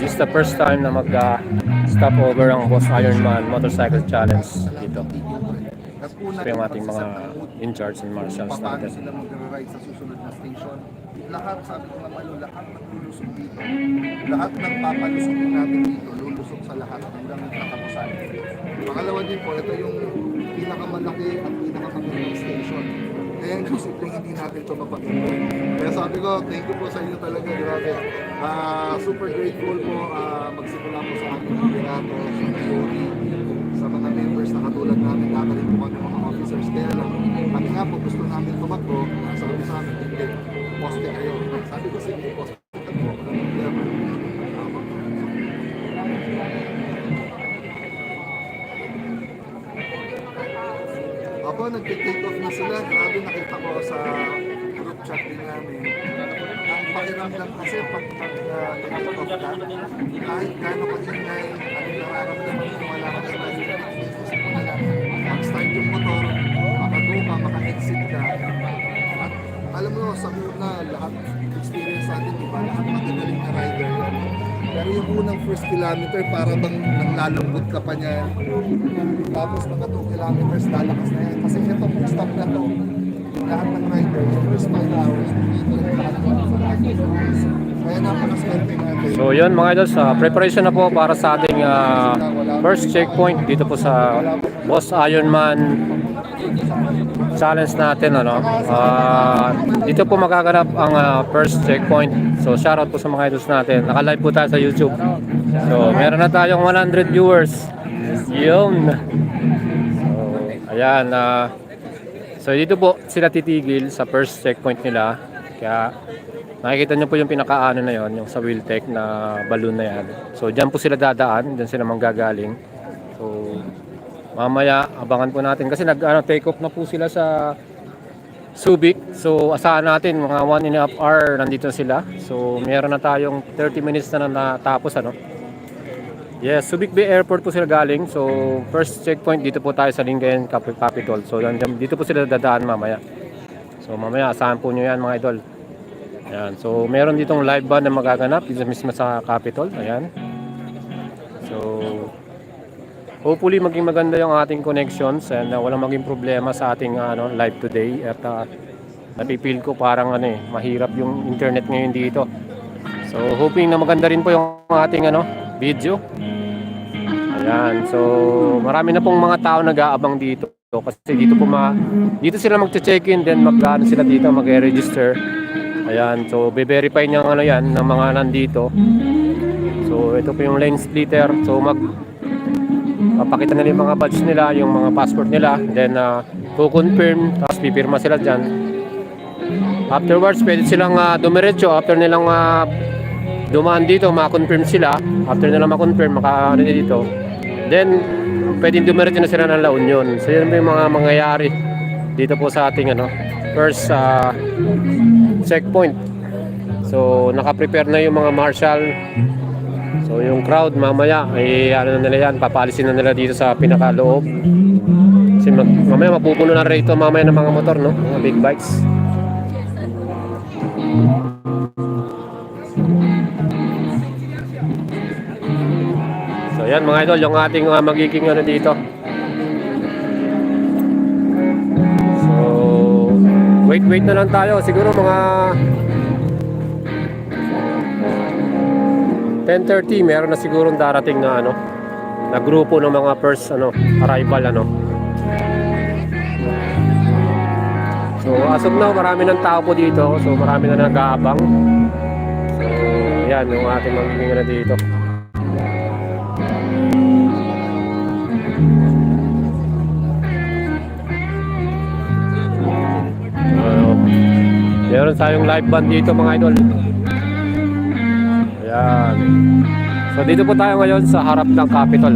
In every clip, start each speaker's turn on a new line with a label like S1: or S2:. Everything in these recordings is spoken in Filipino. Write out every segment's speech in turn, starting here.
S1: This is the first time na mag-stop over ang Boss Ironman Motorcycle Challenge dito. So yung ating mga in-charge and marshals
S2: paano
S1: natin.
S2: sila mag-ride sa susunod na station. Lahat, sabi ko nga Malo, lahat ng lulusog dito. Lahat ng papalusog natin dito, lulusog sa lahat hanggang katapusan. Pangalawa din po, ito yung pinakamalaki at pinakamagandang station. Kaya yung simpleng hindi natin ito mapag-enjoy. Kaya sabi ko, thank you po sa inyo talaga, grabe. Super grateful po, magsimula po sa aming liderato, sa Yuri, sa mga members na katulad namin, kakalit po kami mga officers. Kaya lang, kami nga po gusto namin tumakbo, sabi sa amin, hindi, poste kayo. Sabi ko, sige, poste kayo. Ako, nag-take off na sila. Grabe, nakita ko sa group chat din namin. Ang pakiramdam kasi pag take off ka, kahit gano'n ka-ingay, anong nararamdaman mo, wala ka sa gusto mo na lang. Mag-start yung motor, makago ka, maka-exit ka. At alam mo, sa una, lahat experience natin, diba? Lahat magagaling na rider yan. Pero yung unang first kilometer, para bang nanglalambot ka pa niya. Tapos mga 2 kilometers, lalakas na yan. Kasi itong stop na to, lahat ng rider, yung first 5 hours, dito lahat kaya napakaswerte natin.
S1: So yun mga idol, sa preparation na po para sa ating first checkpoint dito po sa Boss Ironman Challenge natin. Dito po magaganap ang first checkpoint. So shoutout po sa mga idols natin. Naka-live po tayo sa YouTube. So meron na tayong 100 viewers. Yun. So ayan. So dito po sila titigil sa first checkpoint nila. Kaya nakikita nyo po yung pinakaano na yon, yung sa Wheeltech na balloon na yan. So dyan po sila dadaan, dyan sila manggagaling. So mamaya abangan po natin kasi take off na po sila sa Subic. So asahan natin mga 1.5 hour nandito sila. So meron na tayong 30 minutes na natapos Yes, Subic Bay Airport po sila galing. So first checkpoint dito po tayo sa Lingayen Capitol. So dito po sila dadaan mamaya. So mamaya asahan po nyo yan mga idol. Ayan. So meron ditong live band na magaganap dito mismo sa Capitol. Ayan. So hopefully maging maganda yung ating connections and walang maging problema sa ating live today. At napipil ko parang mahirap yung internet ngayon dito. So hoping na maganda rin po yung ating video. Ayan. So marami na pong mga tao nag-aabang dito. Kasi dito po dito sila magche-check-in, then sila dito mag-register. Ayan, so be-verify niya yan ng mga nandito. So ito po yung lane splitter. So papakita nila yung mga badge nila, yung mga passport nila, then to-confirm, tapos pipirma sila dyan. Afterwards, pwede silang dumiretso. After nilang dumaan dito, ma-confirm sila. After nila ma-confirm, dito, then pwedeng dumiretso na sila ng La Union. So yun po yung mga mangyayari dito po sa ating first checkpoint. So naka-prepare na yung mga marshal. So yung crowd mamaya ay na nila yan, papalisin na nila dito sa pinakaloob. Kasi mamaya mapupuno na rito mamaya ng mga motor, no? Mga big bikes. So yan mga idol, yung ating magiging dito. So wait na lang tayo, siguro mga 10:30 meron na sigurong darating na na grupo ng mga first arrival So as of now marami ng tao po dito, so marami na nag-aabang. So yan yung ating magiging dito. Meron tayong live band dito mga idol. Ayan. So dito po tayo ngayon sa harap ng Capitol.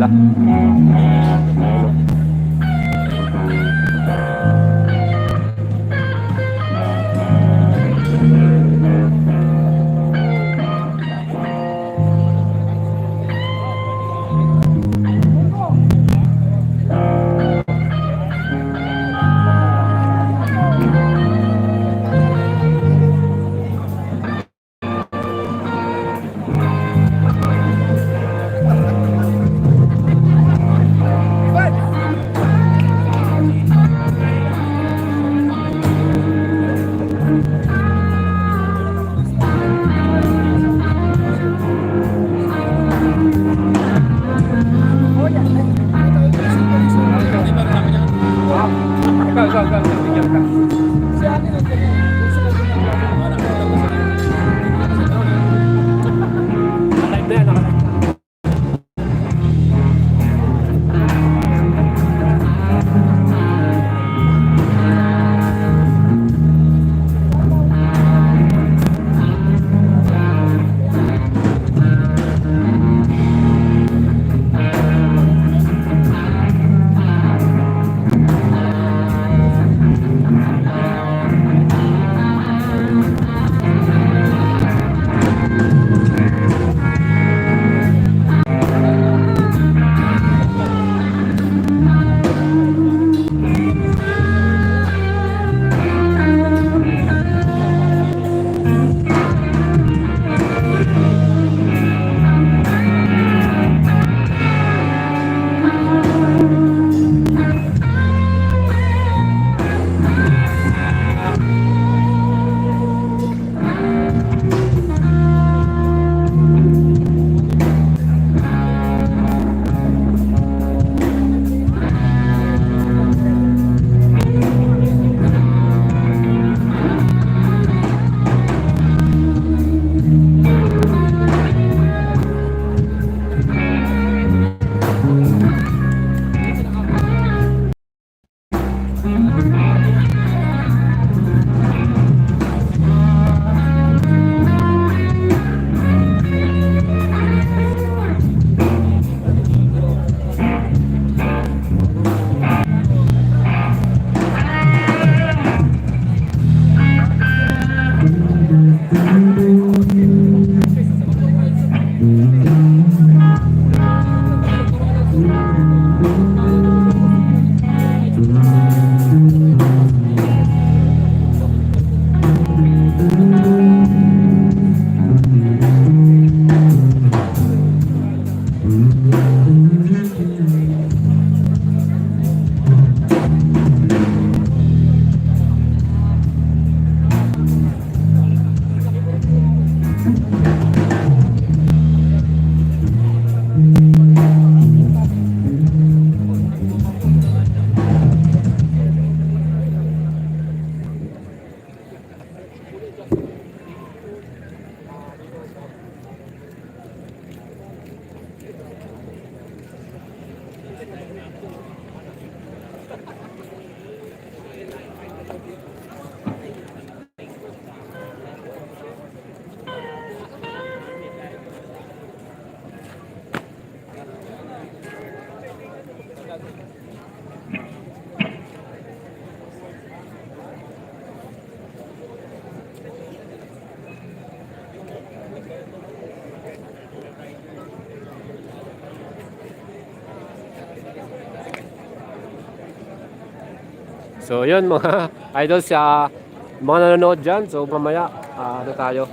S1: So yun mga idol sa mga nanonood dyan. So mamaya ano tayo,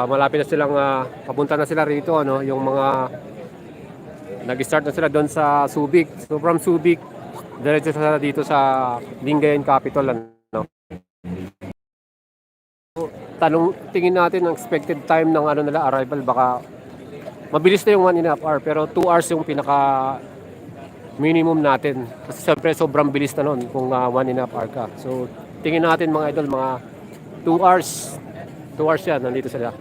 S1: malapit na silang papunta na sila rito, ano, yung mga nag-start na sila doon sa Subic. So from Subic diretso sila dito sa Lingayen Capital, ano. So, tingin natin ang expected time ng ano nila arrival, baka mabilis na yung 1.5 hour pero 2 hours yung pinaka minimum natin. Kasi siyempre sobrang bilis na nun kung 1.5 hour ka. So tingin natin mga idol, mga 2 hours. 2 hours yan, nandito sila.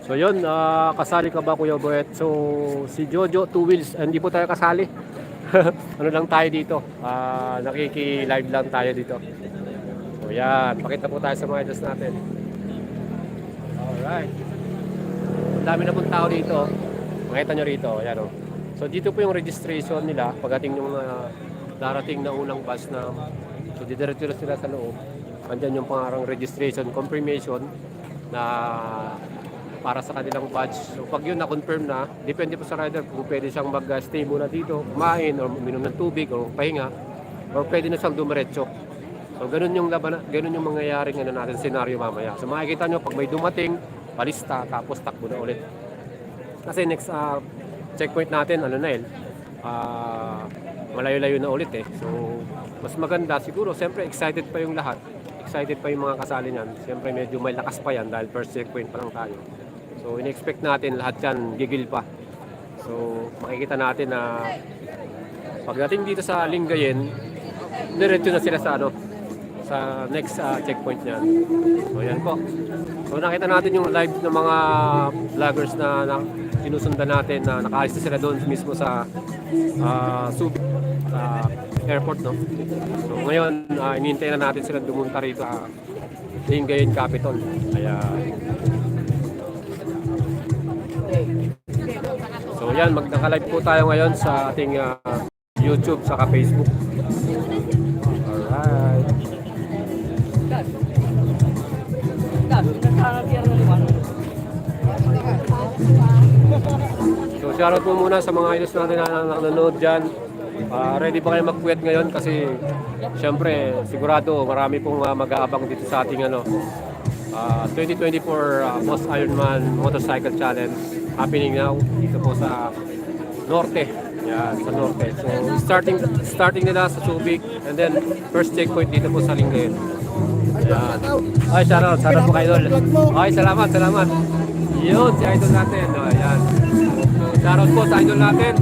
S1: So yun, kasali ka ba Kuya Boet? So si Jojo, 2 wheels, hindi po tayo kasali. Ano lang tayo dito, nakiki-live lang tayo dito. So yan, pakita po tayo sa mga idols natin. Alright. Ang dami na pong tao dito. Makita nyo rito, yan o. So dito po yung registration nila pagdating yung darating na unang bus na, so didiretso na sila sa loob. Andyan yung pangarang registration confirmation na para sa kanilang badge. So pag yun na-confirm na, depende po sa rider kung pwede siyang mag-stay muna dito, kumain or uminom ng tubig o pahinga, or pwede na siyang dumiretso. So ganun yung ganun yung mangyayaring ano natin scenario mamaya. So makikita nyo pag may dumating, palista, tapos takbo na ulit. Kasi next checkpoint natin, ano na yun, malayo-layo na ulit eh. So mas maganda siguro, siyempre excited pa yung lahat. Excited pa yung mga kasali niyan. Siyempre medyo may lakas pa yan dahil first checkpoint pa lang tayo. So in-expect natin lahat yan gigil pa. So makikita natin na pagdating dito sa Lingayen, diretso na sila sa ano, sa next checkpoint niyan. So yan po. So nakita natin yung live ng mga vloggers na sinusundan natin na nakaalis na sila doon mismo sa Subic airport, no. So ngayon inintay na natin sila dumunta rito sa Lingayen Capital. Ayan. So yan, naka-live po tayo ngayon sa ating YouTube saka Facebook. Alright. So shoutout po muna sa mga idols natin na nanonood dyan. Ready ba kayo mag-quit ngayon? Kasi syempre sigurado marami pong mag-aabang dito sa ating 2024 Boss Ironman Motorcycle Challenge happening now dito po sa Norte. Yan, sa Norte. So starting nila sa Subic and then first checkpoint dito po sa Lingayen. Yan. Ay, shoutout po kayo, idol. Ay, salamat. Yun, si idol natin. Ayan. So, shoutout po sa idol natin.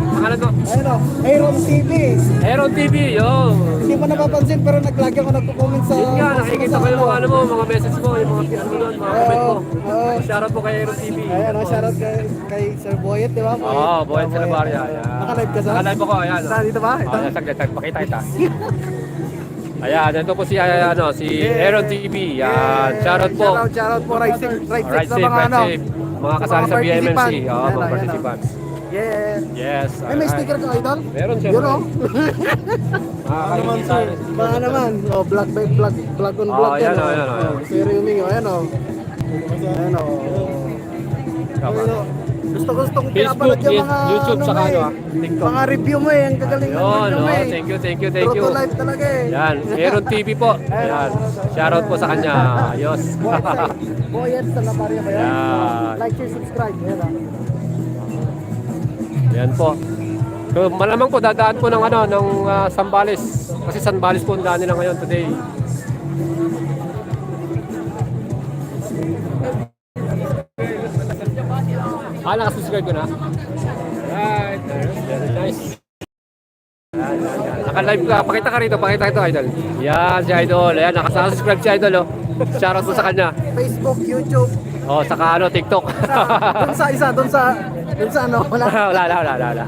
S1: Pangalan mo?
S3: Ayun o, Aaron TV.
S1: Aaron TV, yun.
S3: Hindi mo napapansin pero nag-log ako, nagko-comment sa...
S1: Yun nga, nakikita ko yung mga message mo, yung mga ano doon, mga comment mo.
S3: Oo.
S1: Shoutout po kay Aaron TV.
S3: Ayun o, shoutout kay Sir Boyet, di ba?
S1: Oo, Boyet Salabaria.
S3: Nakalive ka sa?
S1: Nakalive ako, ayan.
S3: Saan, dito ba? Ito?
S1: Ayan, saglit, pakita kita. Ayan, ito po si Aaron TV. Yan, shoutout po.
S3: Shoutout po, right
S1: Right
S3: sa
S1: safe,
S3: mga ano.
S1: mga kasali sa BMMC. Oo, mga
S3: Ayan,
S1: participants.
S3: Yeah.
S1: Yes.
S3: Ay, may sticker ka, idol?
S1: Meron siya.
S3: Yun o.
S1: Naman sir.
S3: Baka naman. O, vlog by vlog. Vlog on vlog.
S1: Ayan o.
S3: Sir Yumingo, ayan o. Ayan o. Gustong
S1: Facebook,
S3: pinapanood yung mga
S1: YouTube, saka TikTok.
S3: mga review mo eh. Ang gagaling ng
S1: Yun,
S3: review mo eh.
S1: thank you.
S3: True to life talaga eh.
S1: Yan, Aaron TV po. Yan, shoutout po sa kanya. Ayos.
S3: Boyet sa Labaria ba yan?
S1: Yan.
S3: Like, share, subscribe. Yan ah.
S1: Yan po. So, malamang po dadaan po ng Sambales. Kasi Sambales po ang daan nila ngayon today. Nakasubscribe ko na. Right. Very nice. Yan. Naka-live ka. Pakita ka rito. Pakita ito, idol. Yan, si idol. Ayan, nakasubscribe si idol. Oh. Shoutout po sa kanya.
S3: Facebook, YouTube.
S1: Oh, saka TikTok.
S3: Doon sa ano, wala.
S1: wala.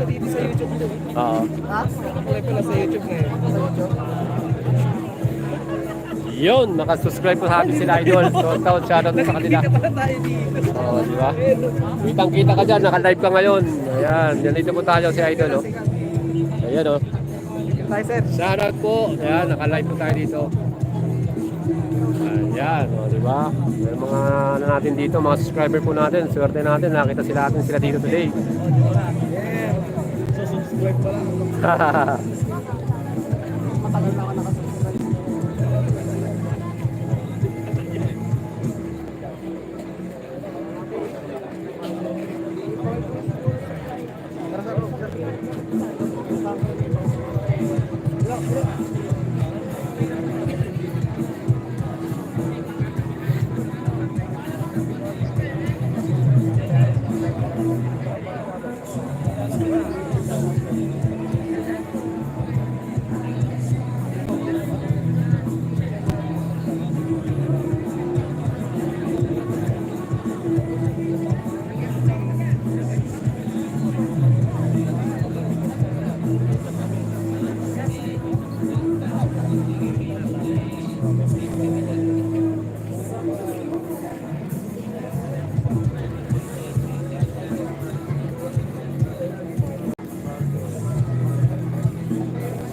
S3: Dito sa YouTube.
S1: Oo.
S3: Ha? Live pala sa YouTube ngayon. Sa YouTube.
S1: Yun, nakasubscribe po sa atin sila idol. So, shoutout sa kanila. Oo, di ba? Kitang-kita ka dyan, naka-live ka ngayon. Ayan, dito po tayo si idol. Oh. Ayan, oh.
S3: Hi, sir.
S1: Shoutout po. Ayan, naka-live po tayo dito. Ayan, o, di ba? Yung mga ano natin dito, mga subscriber po natin, swerte natin, nakita sila dito today.
S3: Yeah. So, subscribe pa lang. Matagal na ako nakasubscribe.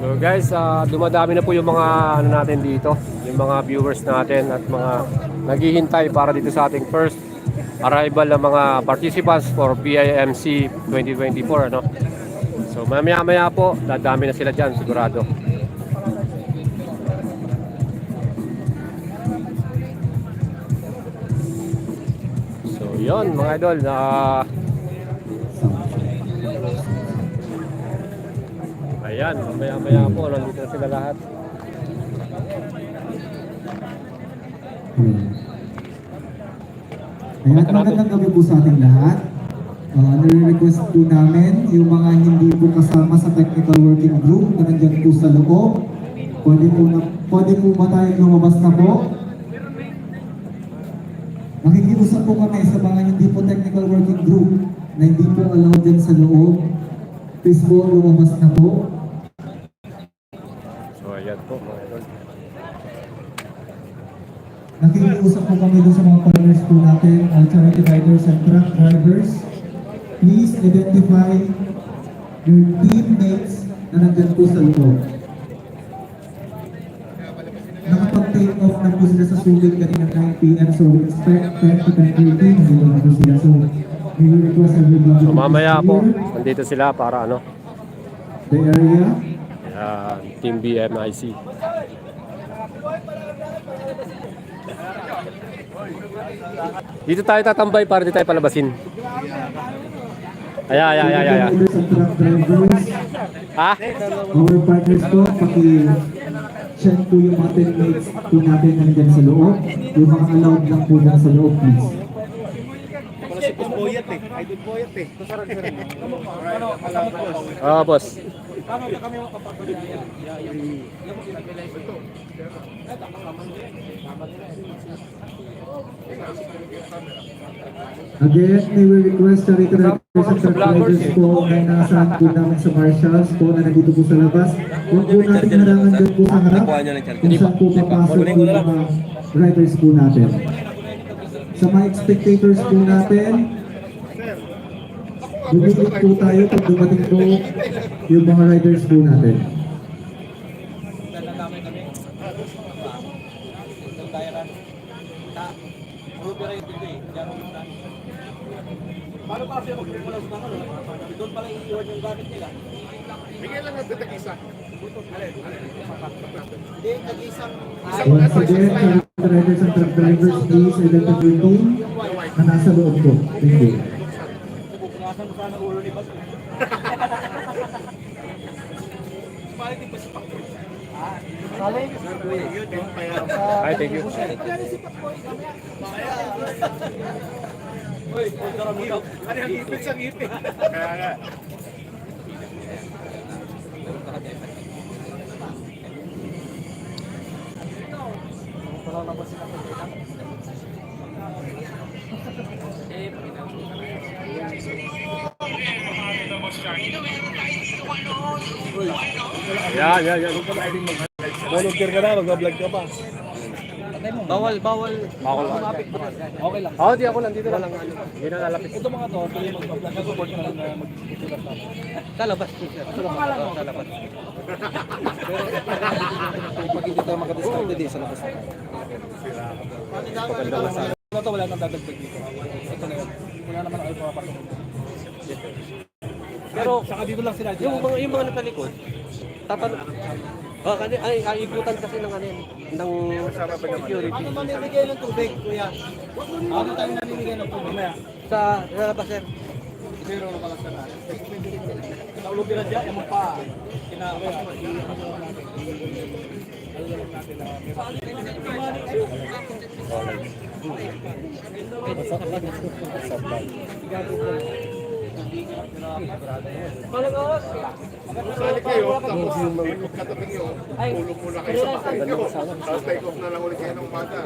S1: So guys, dumadami na po yung mga ano natin dito, yung mga viewers natin at mga naghihintay para dito sa ating first arrival ng mga participants for PIMC 2024 ano. So maya po, dadami na sila diyan sigurado. So yon mga idol, ayan, maya po, nandito na sila lahat.
S4: Ayan, magandang gabi po sa ating lahat. Nare-request po namin yung mga hindi po kasama sa technical working group na nandyan po sa loob. Pwede po ba tayong lumabas na po? Nakikiusap po kami sa mga hindi po technical working group na hindi po allowed dyan sa loob. Please po, lumabas na po.
S1: So ayan po mga idol.
S4: Nakikiusap po kami doon sa mga partners po natin, alternative riders and truck drivers. Please identify your teammates na nandyan po sa loob. Nakapag-take off na po sila sa sulit kanina 9 p.m. So we expect 10 to 10:30 nandito na po sila. So we will request everybody
S1: So mamaya
S4: to
S1: po,
S4: clear
S1: nandito sila para ano,
S4: the area.
S1: Team BMIC. Dito tayo tatambay para di tayo palabasin. Ayan.
S4: Riders and truck drivers.
S1: Ha?
S4: Our partners po, paki-check po yung mga teammates po natin na nandyan sa loob. Yung mga allowed lang po dyan sa loob, please.
S3: Wala si Boss Boyet eh. Idol Boyet eh.
S1: Boss.
S4: Again, may we request sa rito riders and truck drivers po na inaasahan po namin sa marshals po na nandito po sa labas. Huwag po natin harangan dyan po sa harap kung saan po papasok po yung mga riders po natin. Sa mga spectators po natin, bumibig po tayo pag dumating po yung mga riders po natin.
S2: Bigyan lang natin tag-isa.
S4: Once again, sa riders and truck drivers, please identify your team na nasa loob po. Thank you.
S1: Ay, thank you. Yan.
S3: Volunteer ka na, mag-vlog ka pa. Bawal.
S1: Ako lang.
S3: Okay lang.
S1: Di ako lang. Dito lang. Hindi na nalapit.
S3: Ito mga to, tuloy mag-vlog. Nag-support ka lang na mag-support ka. Sa labas. Sa labas. Pero pag hindi tayo makadiscount, hindi sa labas.
S1: Magandang masala.
S3: Ito to, wala nang dadagdag dito. Ito na yun. Wala naman ako pumapasok. Pero saka dito lang sila.
S5: Yung mga nasa likod, tatanong. Oh, ay ikutan kasi ng ano yun, ng security.
S3: Ano mamimigay ng tubig, kuya? Ano tayo namimigay ng tubig? Maya.
S5: Sa labas, sir.
S3: Zero na pala sa natin. Naulog din na dyan, yung pa. Kinakapas mo.
S2: Sali kayo, tapos katabi nyo, ulog muna kayo sa bahay nyo. Tapos take off na lang ulit kayo ng umaga.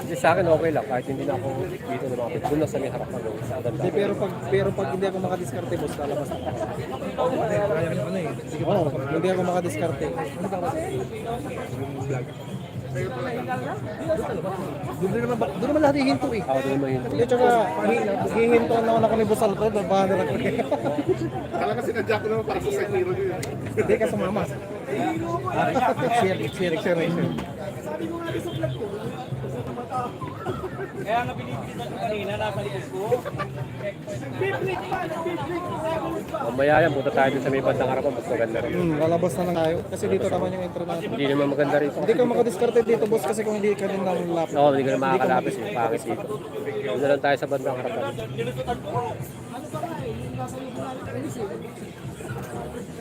S1: Kasi sa akin okay lang, kahit hindi na ako dito lumapit. Doon na sa may harapan ng sa ganda.
S3: Pero pag hindi ako makadiskarte, boss, lalabas ako. Hindi ako makadiskarte. Doon naman lahat hihinto eh.
S1: Ako din mahin.
S3: Hindi, tsaka hihinto naman ako ni Boss Alfred. Bahan na lang ko.
S2: Kala kasi nadya ko naman para sa side mirror yun.
S3: Hindi ka sumama. Share. Kaya nga binibisan ko kanina, nasa likod ko.
S1: Mamaya yan, punta tayo dun sa may bandang harapan. Mas maganda rin.
S3: Lalabas na lang tayo. Kasi dito naman yung entry natin.
S1: Hindi naman maganda rito.
S3: Hindi ka makadiskarte dito, boss, kasi kung hindi ka rin namin lapit.
S1: Oo, hindi ka na makakalapis. Pangit dito. Doon na lang tayo sa bandang harapan.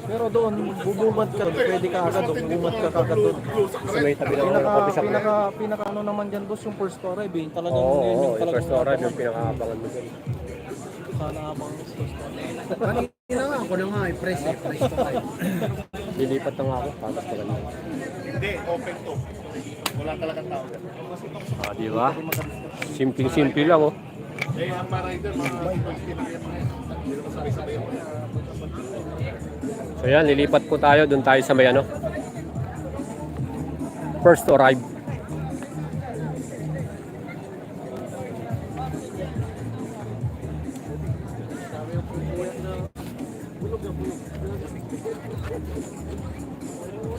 S3: Pero doon, bubumad ka, pwede ka agad doon, bumumad ka agad doon.
S1: Kasi may tabi ng coffee shop.
S3: Pinaka ano naman dyan, boss, yung first story, eh. Talagang
S1: Oo,
S3: yun yung
S1: yung
S3: talagang
S1: first oran yung pinakaabangan mo dun.
S3: sana abang first story.
S5: Kanina nga, ako na nga, press to kayo.
S1: Lilipat na nga ako, patas pa ganun.
S2: Hindi, open to. Wala talagang tao.
S1: Ah, di ba? Simple lang oh.
S2: Eh, ang mga rider, mga 20 na kayo mga yan. Hindi naman sabay-sabay ako.
S1: So yan, lilipat po tayo. Doon tayo sa may ano. First to arrive.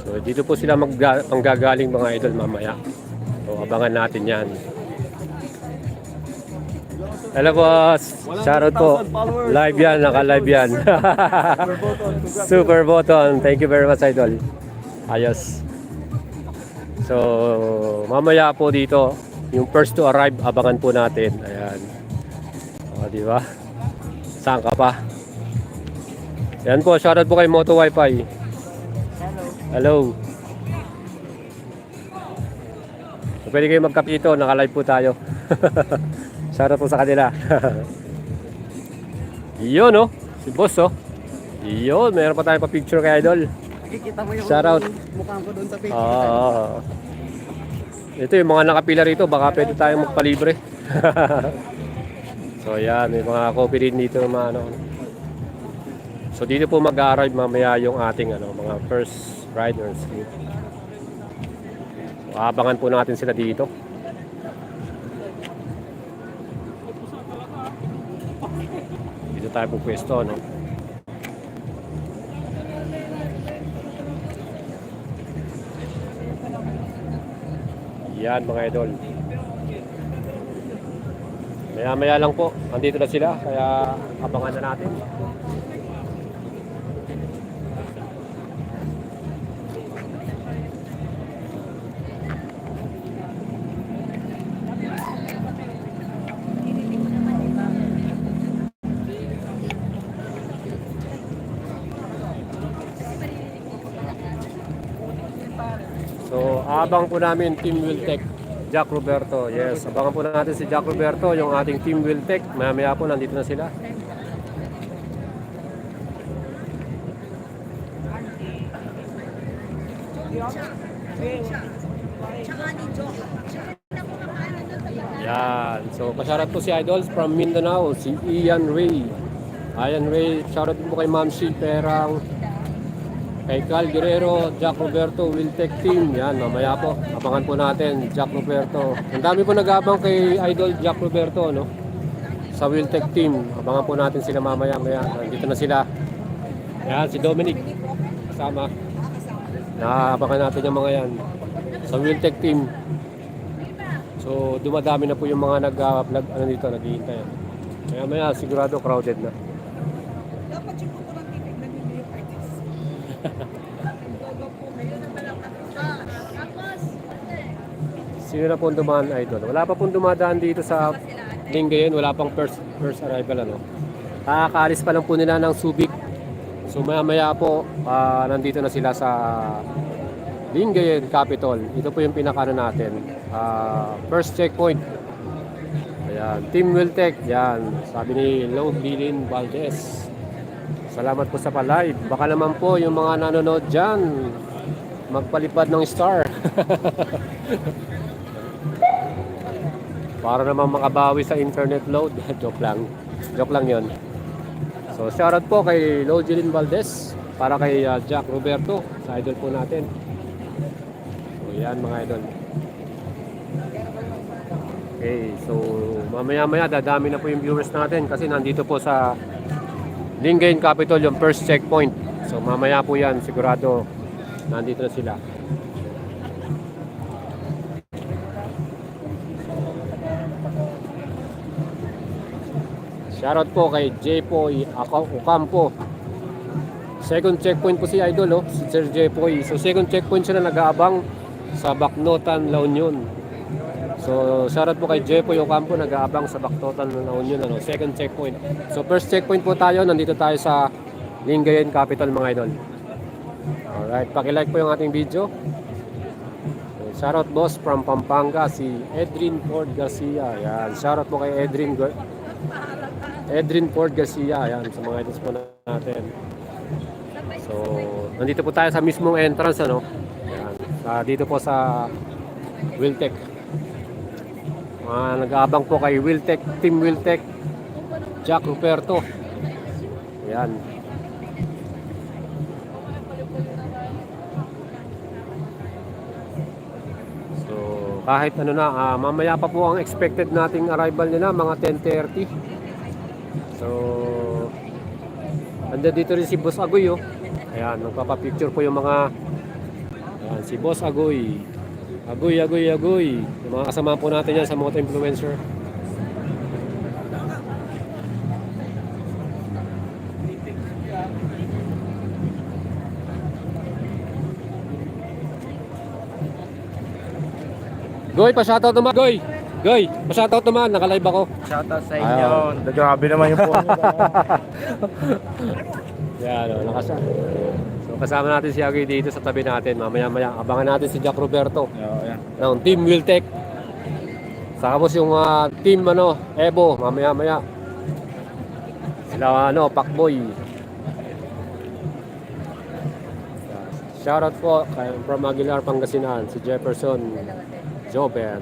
S1: So dito po sila manggagaling mga idol mamaya. So abangan natin yan. Hello boss! Shoutout po. Live yan, naka-live yan. Super button. Thank you very much idol. Ayos. So mamaya po dito, yung first to arrive, abangan po natin. Ayan. O, di ba? Saan ka pa? Yan po, shoutout po kay Moto Wi-Fi. Hello. So, pwede kayo magkape dito, naka-live po tayo. Shoutout po sa kanila. Yun oh, si boss oh. Yun, meron pa tayong pa-picture kay idol.
S5: Nakikita mo yung
S1: Shoutout.
S5: mukha ko doon sa picture.
S1: Oo. Ito yung mga nakapila rito, baka pwede tayong magpalibre. So yan, may mga coffee rin dito mga ano. So dito po mag-arrive mamaya yung ating ano, mga first riders. So, abangan po natin sila dito. Dito tayo po pwesto, no? Yan mga idol. Maya-maya lang po, andito na sila, kaya abangan na natin. So, abang po namin Team Wiltec, Jack Roberto. Yes, abangan po natin si Jack Roberto, yung ating Team Wiltec. Maya-maya po, nandito na sila. Yan. So, pasyarat po si Idols from Mindanao, si Ian Ray. Ian Ray, shoutout po kay Ma'am Shi Perang, kay Cal Guerrero, Jack Roberto, Wiltec Team. Yan, mamaya po. Abangan po natin, Jack Roberto. Ang dami po nag-abang kay Idol Jack Roberto, no? Sa Wiltec Team. Abangan po natin sila mamaya-maya. Nandito na sila. Yan, si Dominic. Kasama. Naabangan natin yung mga yan. sa Wiltec team. So dumadami na po yung mga nag-vlog ano dito, naghihintay. Kaya maya sigurado crowded na.
S6: Dapat yung kulturang titignan nyo yung artist. Bago po ngayon na palang tapos,
S1: Sino na pong dumaan, idol? Wala pa pong dumadaan dito sa Lingayen. Wala pang first arrival, ano. Kakaalis pa lang po nila ng Subic. So maya po, nandito na sila sa Lingayen Capitol. Ito po yung pinakano natin. First checkpoint. Ayan, Team Wiltec. Yan, sabi ni Loglilin Valdez. Salamat po sa pa-live. Baka naman po yung mga nanonood dyan, magpalipad ng star. Para naman makabawi sa internet load. Joke lang. Joke lang yun. So shoutout po kay Loglilin Valdez. Para kay Jack Roberto, sa idol po natin. So yan mga idol. Okay, so mamaya-maya dadami na po yung viewers natin kasi nandito po sa Lingayen Capitol yung first checkpoint. So mamaya po yan, sigurado nandito na sila. Shoutout po kay Jepoy Ocampo. Second checkpoint po si Idol, si Sir Jepoy. So second checkpoint siya na nag-aabang sa Bacnotan, La Union. So shoutout po kay Jepoy Ocampo, nag-aabang sa Bacnotan, La Union, second checkpoint. So first checkpoint po tayo, nandito tayo sa Lingayen Capitol mga idol. Alright, paki-like po yung ating video. So, shoutout boss from Pampanga, si Edrin Ford Garcia. Yan, shoutout po kay Edrin Ford Garcia. Yan, sa mga idols po natin. So, nandito po tayo sa mismong entrance, ano? Yan, dito po sa Wiltec. Nag-aabang po kay Wiltec, Team Wiltec, Jack Ruperto. Yan. So, kahit ano na, mamaya pa po ang expected nating arrival nila, mga 10:30. So, andun dito rin si Boss Agoy, Ayan, nagpapapicture po yung mga, ayan, si Boss Agoy. Agoy. Yung mga kasama po natin yan sa mga influencer. Goy, pa-shoutout naman. Goy, pa-shoutout naman. Naka-live ako.
S3: Shoutout sa inyo. Grabe naman yung phone nyo.
S1: Yan, So, kasama natin si Agoy dito sa tabi natin. Mamaya-maya, abangan natin si Jack Roberto.
S3: Yan.
S1: Ng Team Wiltec. Saka po yung team Evo, mamaya-maya. Sila Pacboy. Shoutout po from Aguilar, Pangasinan, si Jefferson Joben.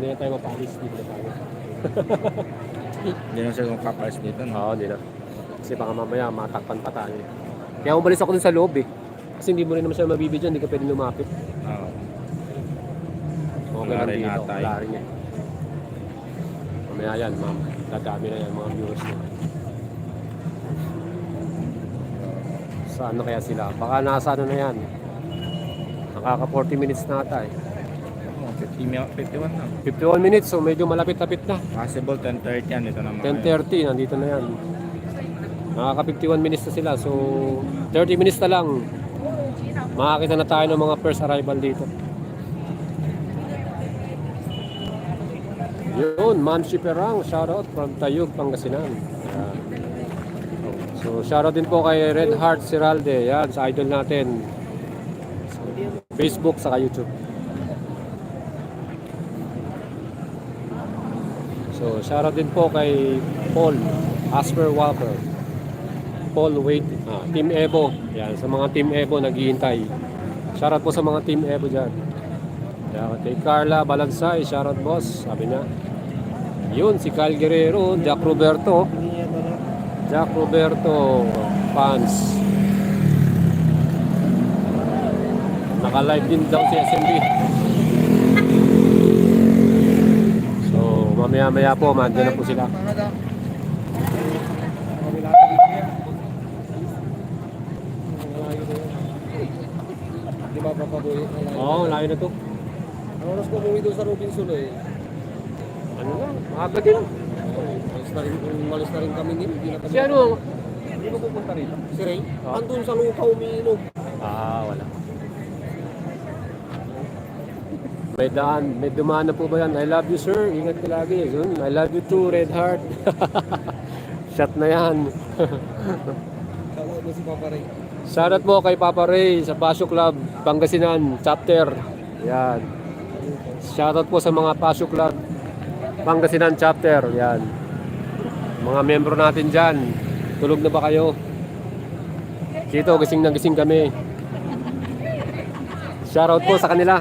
S1: Hindi na tayo mapalis dito tayo.
S3: Hindi na siya kung kapalis dito. No?
S1: Oo, hindi na. Kasi baka mamaya matakpan pa tayo. Kaya umalis ako dun sa loob Kasi hindi mo rin naman siya mabibidyo, hindi ka pwede lumapit.
S3: Oo.
S1: Okay
S3: Wala
S1: lang
S3: rin
S1: dito,
S3: ata
S1: wala rin Mamaya yan, ma'am. Dadami na yan mga viewers nyo. Saan na kaya sila? Baka nasa na yan. Nakaka 40 minutes na ata
S3: 51 na.
S1: 51 minutes, so medyo malapit-lapit na.
S3: Possible 10:30 yan. Ito naman.
S1: 10:30, nandito na yan. Nakaka 51 minutes na sila, so 30 minutes na lang. Makakita na tayo ng mga first arrival dito. Yun, Ma'am Shiperang, shoutout from Tayug, Pangasinan. Yan. So, shoutout din po kay Red Heart Siralde. Yan, sa idol natin. Sa Facebook, saka YouTube. So, shoutout din po kay Paul Asper Walker. Paul Wait, Team Evo. Yan, sa mga Team Evo naghihintay. Shoutout po sa mga Team Evo dyan. Yan, kay Carla Balansay, shoutout boss, sabi niya. Yun, si Kyle Guerrero, Jack Roberto fans. Naka-live din daw si SMB. So, mamaya-maya po, mandiyan na po sila.
S3: Di ba papabuhay?
S1: Oo, layo na to.
S3: Ang oras ko umuwi doon sa Robinson eh.
S1: Ano na, maaga din.
S3: Umalis na rin kami nito. Hindi na kami.
S1: Si ano,
S3: Hindi mo pupunta rito. Si Ray?
S1: Oh.
S3: Andun sa lupa umiinom.
S1: wala. May daan, may dumaan na po ba yan? I love you sir, ingat ka lagi. Yun, I love you too, red heart. Shot na yan.
S3: Kala mo si Papa Ray.
S1: Shoutout po kay Papa Ray sa Pasyo Club, Pangasinan, chapter. Yan. Shoutout po sa mga Pasyo Club, Pangasinan chapter. Yan. Mga membro natin dyan. Tulog na ba kayo? Dito, gising na gising kami. Shoutout po sa kanila.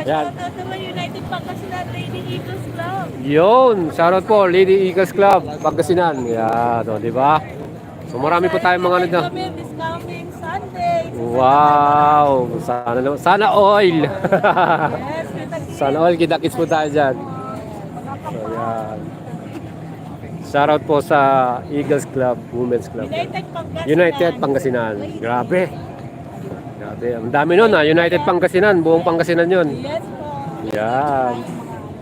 S1: Yan.
S6: Shoutout naman United Pangasinan Lady Eagles Club.
S1: Yun, shoutout po, Lady Eagles Club, Pangasinan. Yan, o, di ba? So marami po tayong mga nandun.
S6: Kami this coming Sunday.
S1: Wow, sana oil.
S6: Yes, kita-kits.
S1: Sana oil, kita-kits po tayo dyan. So yan. Shoutout po sa Eagles Club, Women's Club.
S6: United Pangasinan.
S1: United Pangasinan. Grabe. Grabe. Ang dami nun ha. United Pangasinan. Buong Pangasinan yun.
S6: Yes po.
S1: Yan.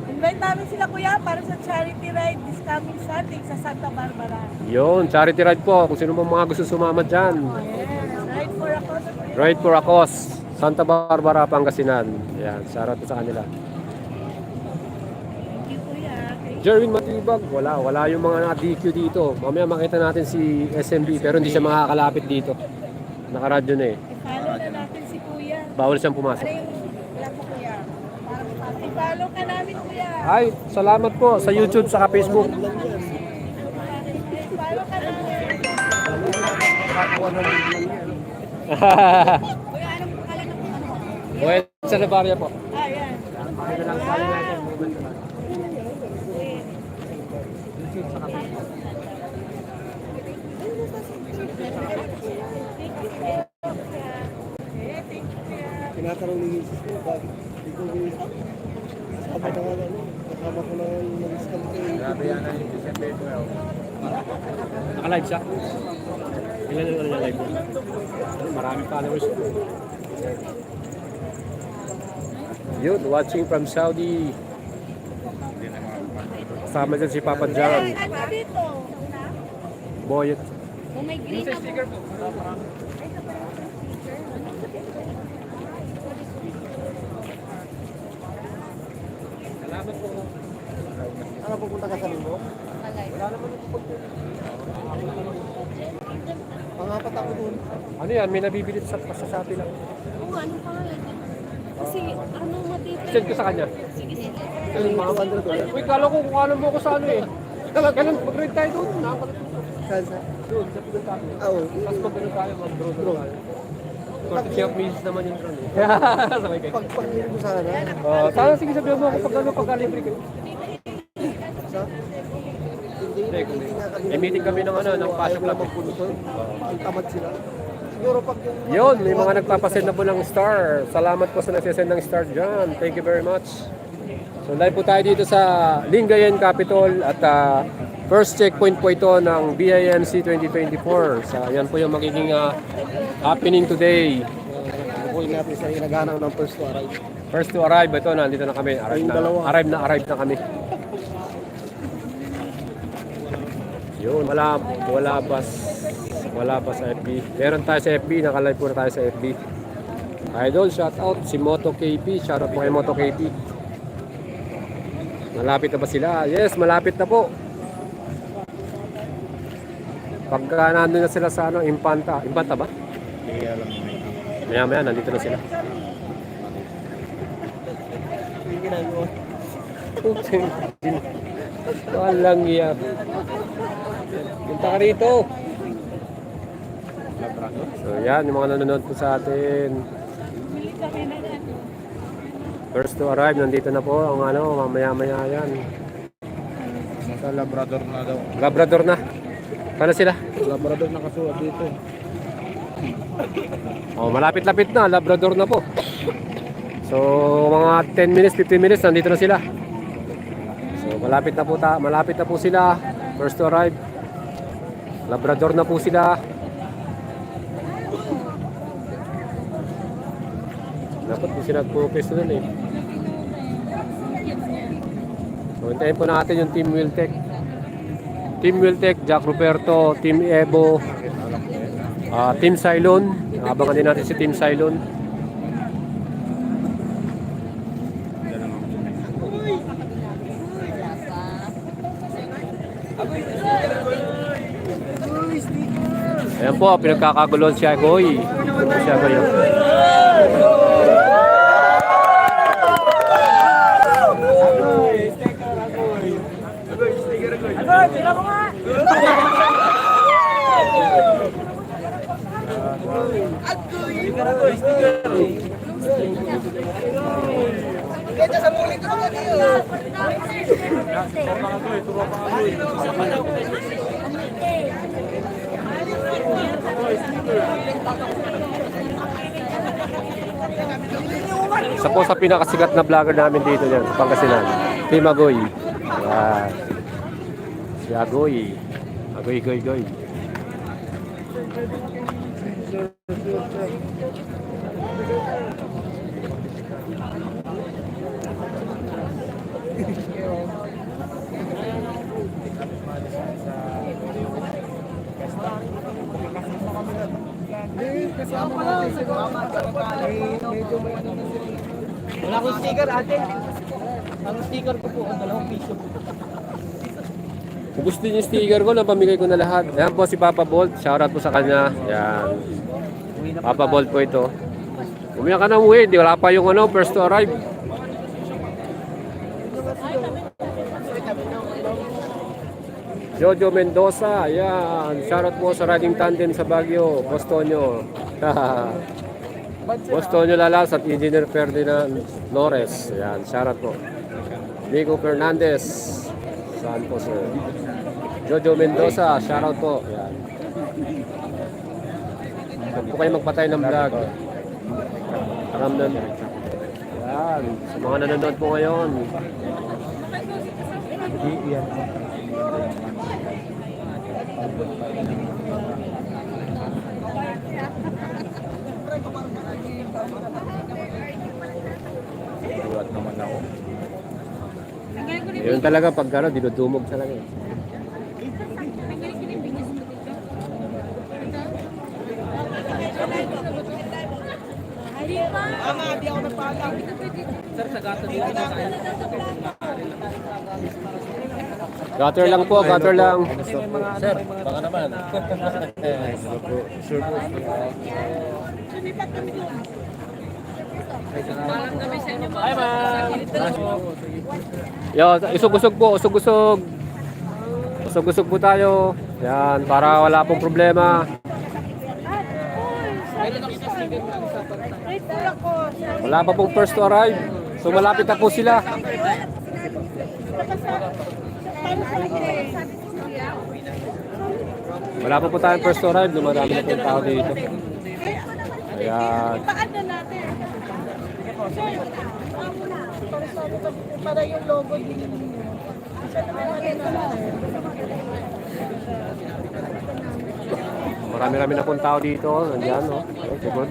S6: Invite namin sila kuya para sa charity ride this coming Sunday sa Santa Barbara.
S1: Yun. Charity ride po. Kung sino mga gusto sumama dyan.
S6: Yes, ride for a cause.
S1: Ride for a cause. Santa Barbara, Pangasinan. Yan. Shoutout po sa kanila.
S6: Thank you kuya.
S1: Jerwin Matibag. Wala yung mga na-DQ dito. Mamaya makita natin si SMB pero hindi siya makakalapit dito. Nakaradyo na eh.
S6: I-follow na natin si kuya.
S1: Bawal siyang pumasok.
S6: Ano yung wala po kuya? I-follow ka namin kuya.
S1: Ay, salamat po sa YouTube saka Facebook.
S6: I-follow ka namin. Kuya, anong pangalan ng ano?
S1: Well, sa Navarria po.
S6: Ah, yan.
S3: Tinatanong ni Jesus ko, bakit hindi ko kasama na nga kasama ko na yung nag-scam ko.
S1: Grabe yan ang December 12. Naka-live siya? Ilan yung live mo? Maraming followers. Yun, watching from Saudi. Kasama dyan si Papa John.
S6: Ano dito?
S1: Boyet.
S6: Oh, may green na sticker po.
S1: Salamat po.
S3: Ano pupunta ka sa limo?
S1: Wala naman pupunta.
S3: Pangapat ako doon.
S1: Ano yan? May nabibili sa Shopee lang.
S6: Oo, anong pangalan? Kasi ano matitira?
S1: Send ko sa kanya.
S6: Sige, sige.
S3: Yung mga $200.
S1: Uy, kala ko kung alam mo ko sa ano eh. Ganun, mag-ride tayo doon. Nakakalit
S3: Saan sa?
S1: doon, sa pinag tayo.
S3: Oo.
S1: Tapos mag-drone tayo, mag-drone tayo. Courtesy of Mrs. naman yung drone eh. Sabay kayo.
S3: Pagpangin ko sana.
S1: Sana sige sabihin mo ako pag ano, pagka-libre kayo.
S3: Sa?
S1: Hindi, kundi. May meeting kami ng ano, ng Pasyo Club.
S3: Ang tamad sila. Siguro pag yung...
S1: Yun, may mga nagpapasend na po ng star. Salamat po sa nagsisend ng star dyan. Thank you very much. So live po tayo dito sa Lingayen Capitol at first checkpoint po ito ng BIMC 2024. So yan po yung magiging happening today.
S3: Kukuhin natin sa inaganang ng first to arrive.
S1: First to arrive, ito nandito na kami. Arrive na kami. Yun, wala pa sa FB. Meron tayo sa FB, naka-live po na tayo sa FB. Idol, shout out si Moto KP. Shout out po kay Moto KP. Malapit na ba sila? Yes, malapit na po. Pagka nandun na sila sa ano, Impanta ba? Maya, nandito na sila.
S3: Yung ginagawa.
S1: Walang iya. Punta ka rito. So yan, yung mga nanonood po sa atin.
S6: Bili kami na yan.
S1: First to arrive, nandito na po ang ano, mamaya-maya yan.
S3: Sa Labrador na daw.
S1: Labrador na. Paano sila?
S3: Labrador na kasuot dito.
S1: Oh, malapit-lapit na, Labrador na po. So mga 10 minutes, 15 minutes nandito na sila. So Malapit na po sila. First to arrive. Labrador na po sila. Dapat po sila nagpo-pwesto nun eh. So, hintayin po natin yung Team Wiltec. Team Wiltec, Jack Ruperto, Team Evo, Team Cylon. Abangan din natin si Team Cylon. Ayan po, pinagkakagulon si Agoy. Si Agoy. Isa po sa pinakasikat na vlogger namin dito yan sa Pangasinan. Team Agoy. Ayan. Si Agoy. Agoy, goy, goy.
S5: Wala akong sticker, ate. Ang sticker ko po, ang 2 piso.
S1: Kung gusto niyo yung sticker ko, napamigay ko na lahat. Ayan po si Papa Bolt. Shoutout po sa kanya. Ayan. Papa Bolt po ito. Umiyak ka na umuwi. Di wala pa yung first to arrive. Jojo Mendoza. Ayan. Shoutout po sa riding tandem sa Baguio. Bostonio. Bostonio Lalas at Engineer Ferdinand Flores. Ayan. Shoutout po. Nico Fernandez. Saan po sir? Jojo Mendoza, shoutout po. Yan. Huwag po kayo magpatay ng vlog. Ramdan. Yan. Sa mga nanonood po ngayon. Yun talaga pag dinudumog talaga.
S6: Ama, di ako nagpaalam.
S5: Sir, sa gato dito na tayo.
S1: Gutter lang po, gutter lang.
S5: Sir, baka naman.
S1: Sure po.
S6: Lumipat kami doon.
S5: Ay, ma'am.
S1: Yo, usog-usog po, usog-usog. Usog-usog po tayo. Yan, para wala pong problema. Wala pa pong first to arrive. So malapit na po sila. Wala pa po tayong first to arrive. Dumarami na po yung tao dito. Ayan.
S6: Paano natin? Para yung logo din.
S1: Marami-rami na pong tao dito. Nandiyan, no? Okay, good.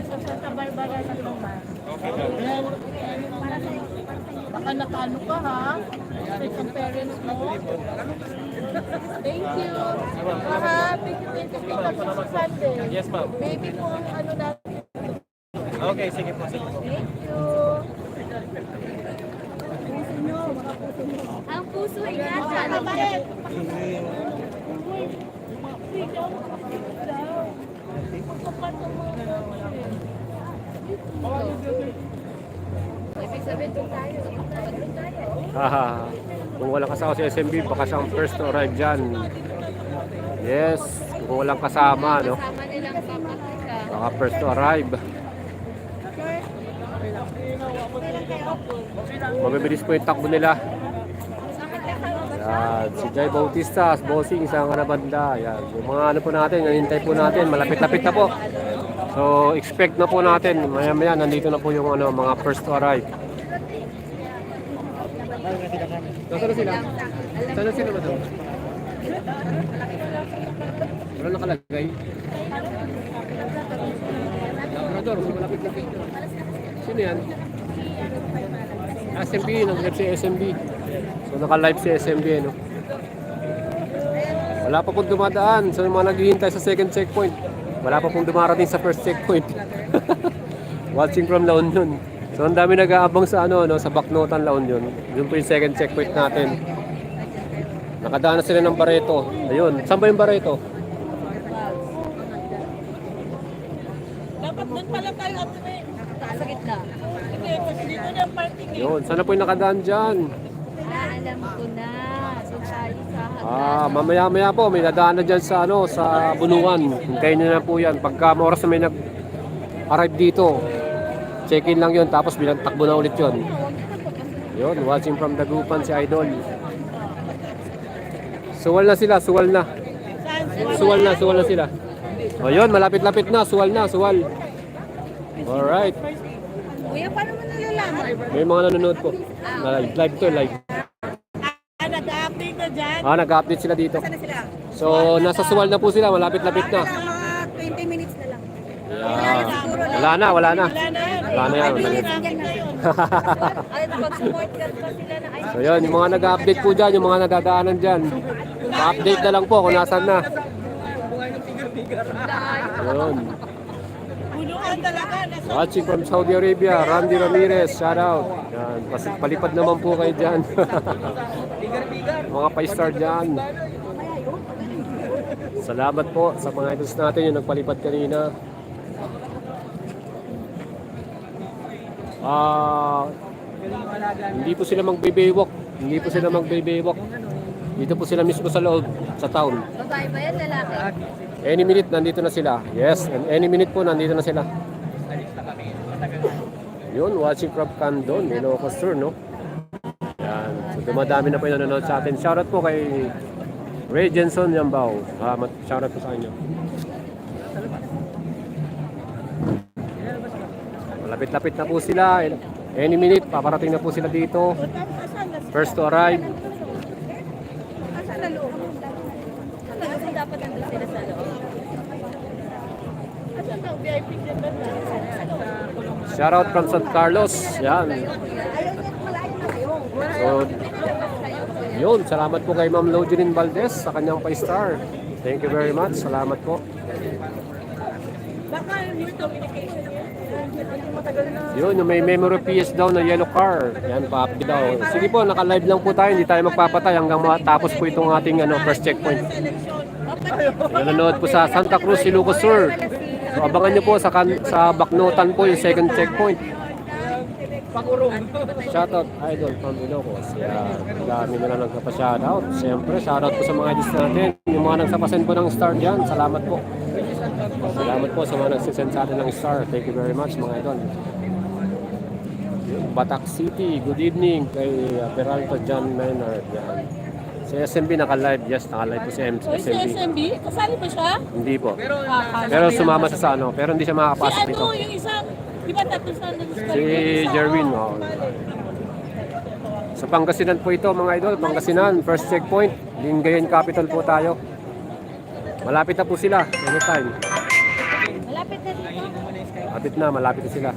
S6: Baka nakano ka ha? Sa isang parents mo. Thank you. Happy 25th of Sunday.
S5: Yes, ma'am.
S6: Baby po ang ano natin.
S5: Okay, sige po, sige po.
S6: Thank you.
S7: Ang puso ay nasa
S6: Mabait.
S7: ibig sabihin doon tayo. Doon tayo.
S1: Haha. Kung walang kasama si SMB, baka siyang first to arrive dyan. Yes. Kung walang kasama, no?
S7: Kasama nilang pamangka.
S1: Baka first to arrive. Mabibilis po yung takbo nila. Yan. Si Jai Bautista, bossing sa banda. Yan. Yung mga ano po natin, nanintay po natin. Malapit-lapit na po. So, expect na po natin. Maya-maya, nandito na po yung mga first to arrive. Nasaan na sila? Saan na sila madam? Wala nakalagay. Labrador, so malapit-lapit. Sino yan? SMB, nag-live si SMB. So naka-live si SMB, no? Wala pa pong dumadaan. So yung mga naghihintay sa second checkpoint, wala pa pong dumarating sa first checkpoint. Watching from La Union. So ang dami nag-aabang sa ano, no, sa Bacnotan, La Union. Yun po yung second checkpoint natin. Nakadaan na sila ng Barreto. Ayun, saan ba yung Barreto?
S6: Dapat doon pala tayo at
S7: Sa gitna.
S6: hindi, kasi dito na yung parking eh.
S1: Yun, sana po yung nakadaan dyan?
S7: Alam ko na. So tayo sa
S1: Mamaya-maya po, may nadaan na dyan sa, ano, sa Bulungan. Hintayin nyo na po yan. Pagka oras na may nag-arrive dito, check-in lang yun, tapos bilang takbo na ulit yun. Yun, watching from Dagupan si Idol. Suwal na sila, suwal na. Suwal na sila. O yun, malapit-lapit na, suwal na, suwal. Alright.
S7: Kuya, paano mo nalalaman?
S1: May mga nanonood po. Live to, live.
S6: Nag-update na dyan.
S1: Nag-update sila dito.
S6: Saan na sila?
S1: So, nasa suwal na po sila, malapit-lapit na.
S6: Mga 20 minutes na lang.
S1: Wala na.
S6: Wala na.
S1: Wala na yan.
S7: Ay, pag-support ka pa sila na ay.
S1: So yun, yung mga nag-update po dyan, yung mga nadadaanan dyan. Pa-update na lang po kung nasan na. Yun.
S6: Buluan talaga.
S1: Watching from Saudi Arabia, Randy Ramirez, shout out. Yan, palipad naman po kayo dyan. Mga pa-star dyan. Salamat po sa mga idols natin yung nagpalipad kanina. Hindi po sila magbe-baywalk. Hindi po sila magbe-baywalk. Dito po sila mismo sa loob, sa town.
S7: Babae ba yan, lalaki?
S1: Any minute, nandito na sila. Yes, and any minute po, nandito na sila. Yun, watching from Candon, Ilocos Sur, no? Yan. So, dumadami na po yung nanonood sa atin. Shoutout po kay Ray Jenson Yambao. Shoutout po sa inyo. Malapit-lapit na po sila. Any minute, paparating na po sila dito. First to arrive.
S6: Asan na loob?
S7: Kasi dapat nandun sila sa loob.
S6: Asan na VIP dyan ba?
S1: Shoutout from San Carlos. Yan. So, yun. Salamat po kay Ma'am Lojeline Valdez sa kanyang pa-star. Thank you very much. Salamat po.
S6: Baka yung communication yan. Matagal na.
S1: Yun, yung may memory PS daw na yellow car. Yan, pa-update daw. Sige po, naka-live lang po tayo. Hindi tayo magpapatay hanggang matapos po itong ating first checkpoint. Nanonood po sa Santa Cruz, Ilocos Sur. So, abangan nyo po sa Bacnotan po yung second checkpoint. Shoutout, Idol from Ilocos. Yan, dami na lang nagpapa-shoutout. Siyempre, shoutout po sa mga idols natin. Yung mga nagsapasend po ng star dyan, salamat po. Salamat po sa mga nagsisend sa atin ng star. Thank you very much mga idol. Batak City, good evening kay Peralta John Maynard. Yan. Si SMB naka-live. Yes, naka-live po si
S6: Uy, si
S1: SMB.
S6: SMB? Kasali ba siya?
S1: Hindi po.
S6: Akala
S1: Pero
S6: ko
S1: sumama
S6: yan.
S1: siya sa ano. Pero hindi siya makakapasok
S6: Si
S1: dito.
S6: ano, yung isang, di ba tatlo sa
S1: Si Jerwin. Oh. Sa Pangasinan po ito mga idol. Pangasinan, first checkpoint. Lingayen Capital po tayo. Malapit na po sila. Anytime.
S7: Malapit na dito.
S1: Malapit na sila.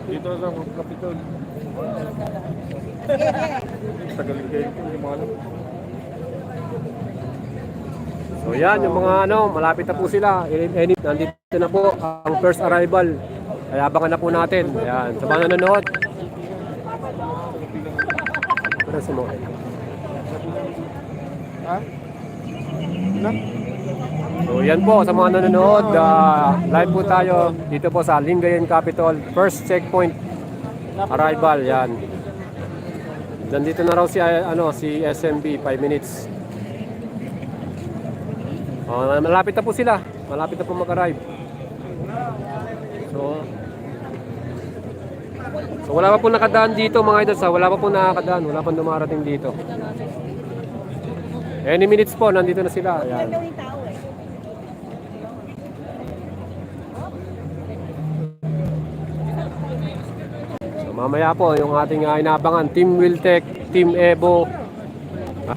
S3: Dito sa Capitol. Tagal-galing ko, hindi mo alam.
S1: So yan, yung mga malapit na po sila. Nandito na po ang first arrival. Kaya abangan na po natin. Yan, sa mga nanonood. Pero si Moe.
S3: Ha? Ilan?
S1: So yan po, sa mga nanonood. Live po tayo dito po sa Lingayen Capital. First checkpoint arrival. Yan. Nandito na raw si SMB, 5 minutes. Malapit na po sila. Malapit na po mag-arrive. So wala pa po nakadaan dito mga idols. Wala pa po nakakadaan. Wala pa dumarating dito. Any minutes po, nandito na sila. Ayan. mamaya po yung ating inabangan, Team Wiltec, Team Evo,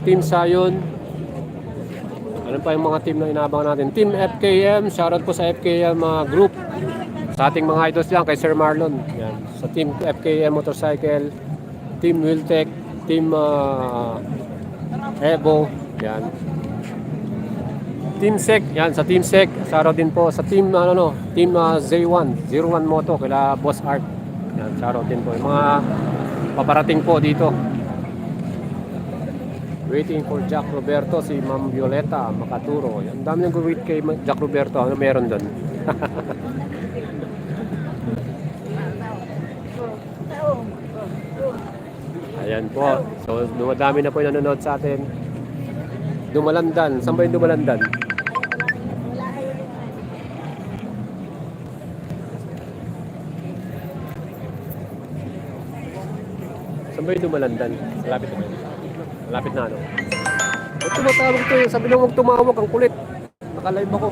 S1: Team Sayon. Ano pa yung mga team na inabangan natin? Team FKM, shoutout po sa FKM group. Sa ating mga idols yan, kay Sir Marlon. Yan. Sa Team FKM Motorcycle, Team Wiltec, Team Evo. Yan. Team Sec, yan sa Team Sec. Shoutout din po sa Team Team Z1, 01 Moto kila Boss Art. Yan, shoutout din po. Yung mga paparating po dito. Waiting for Jack Roberto, si Ma'am Violeta Makaturo. Yan, dami nang wait kay Jack Roberto. Ano meron doon? Ayan po. So, dumadami na po yung nanonood sa atin. Dumalandan. Saan ba yung Dumalandan? Saan ba yung Dumalandan? Malapit na ba yun? Malapit na ano? Ba't tumatawag ito yun? Sabi lang huwag tumawag. Ang kulit. Naka-live ako.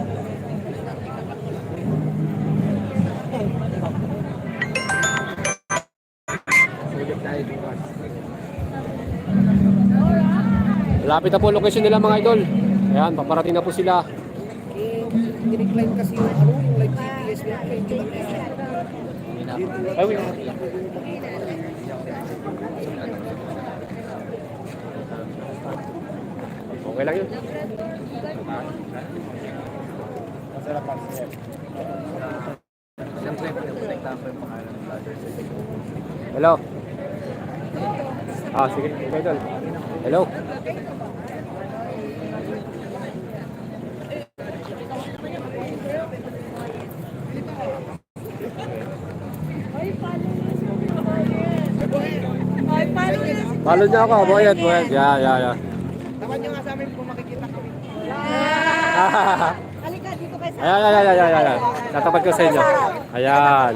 S1: Malapit na po location nila mga idol. Ayan, paparating na po sila.
S3: I-recline kasi yung ano, yung like GPS na medyo lang
S1: Ay, wait. Okay lang yun. Hello. Sige. Okay, idol. Hello.
S6: Ay, paano yun?
S1: Follow niyo ako, boyet. Yeah.
S3: Tawad nyo nga sa amin kung makikita kami.
S6: Halika dito kayo sa...
S1: Ayan. Tatapat ko sa inyo. Ayan.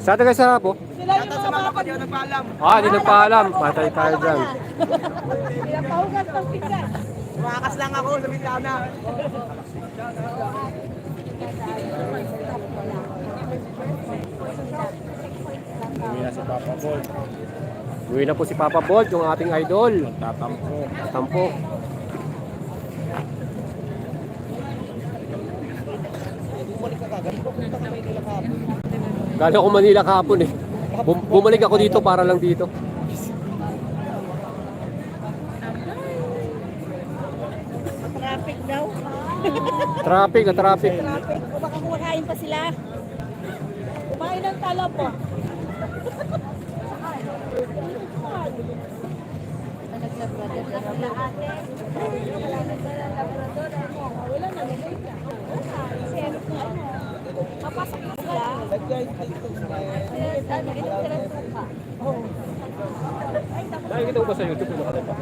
S1: Sa atin kayo sa po?
S6: Sila yung mga mga
S3: Hindi ako nagpaalam.
S1: Di nagpaalam. Patay tayo dyan.
S6: pinapahugas ng pinggan.
S3: Tumakas lang ako sa bintana.
S1: Uwi na po si Papa Bolt, yung ating idol. Tatampo. Galing ako Manila kahapon eh. Bumalik ako dito para lang dito.
S6: Traffic daw.
S1: Traffic.
S6: Traffic. O baka kumakain pa sila. Kumain ng talo po. Wala na. Papasok na sila.
S1: Nakikita ko ba sa YouTube yung nakalip pa?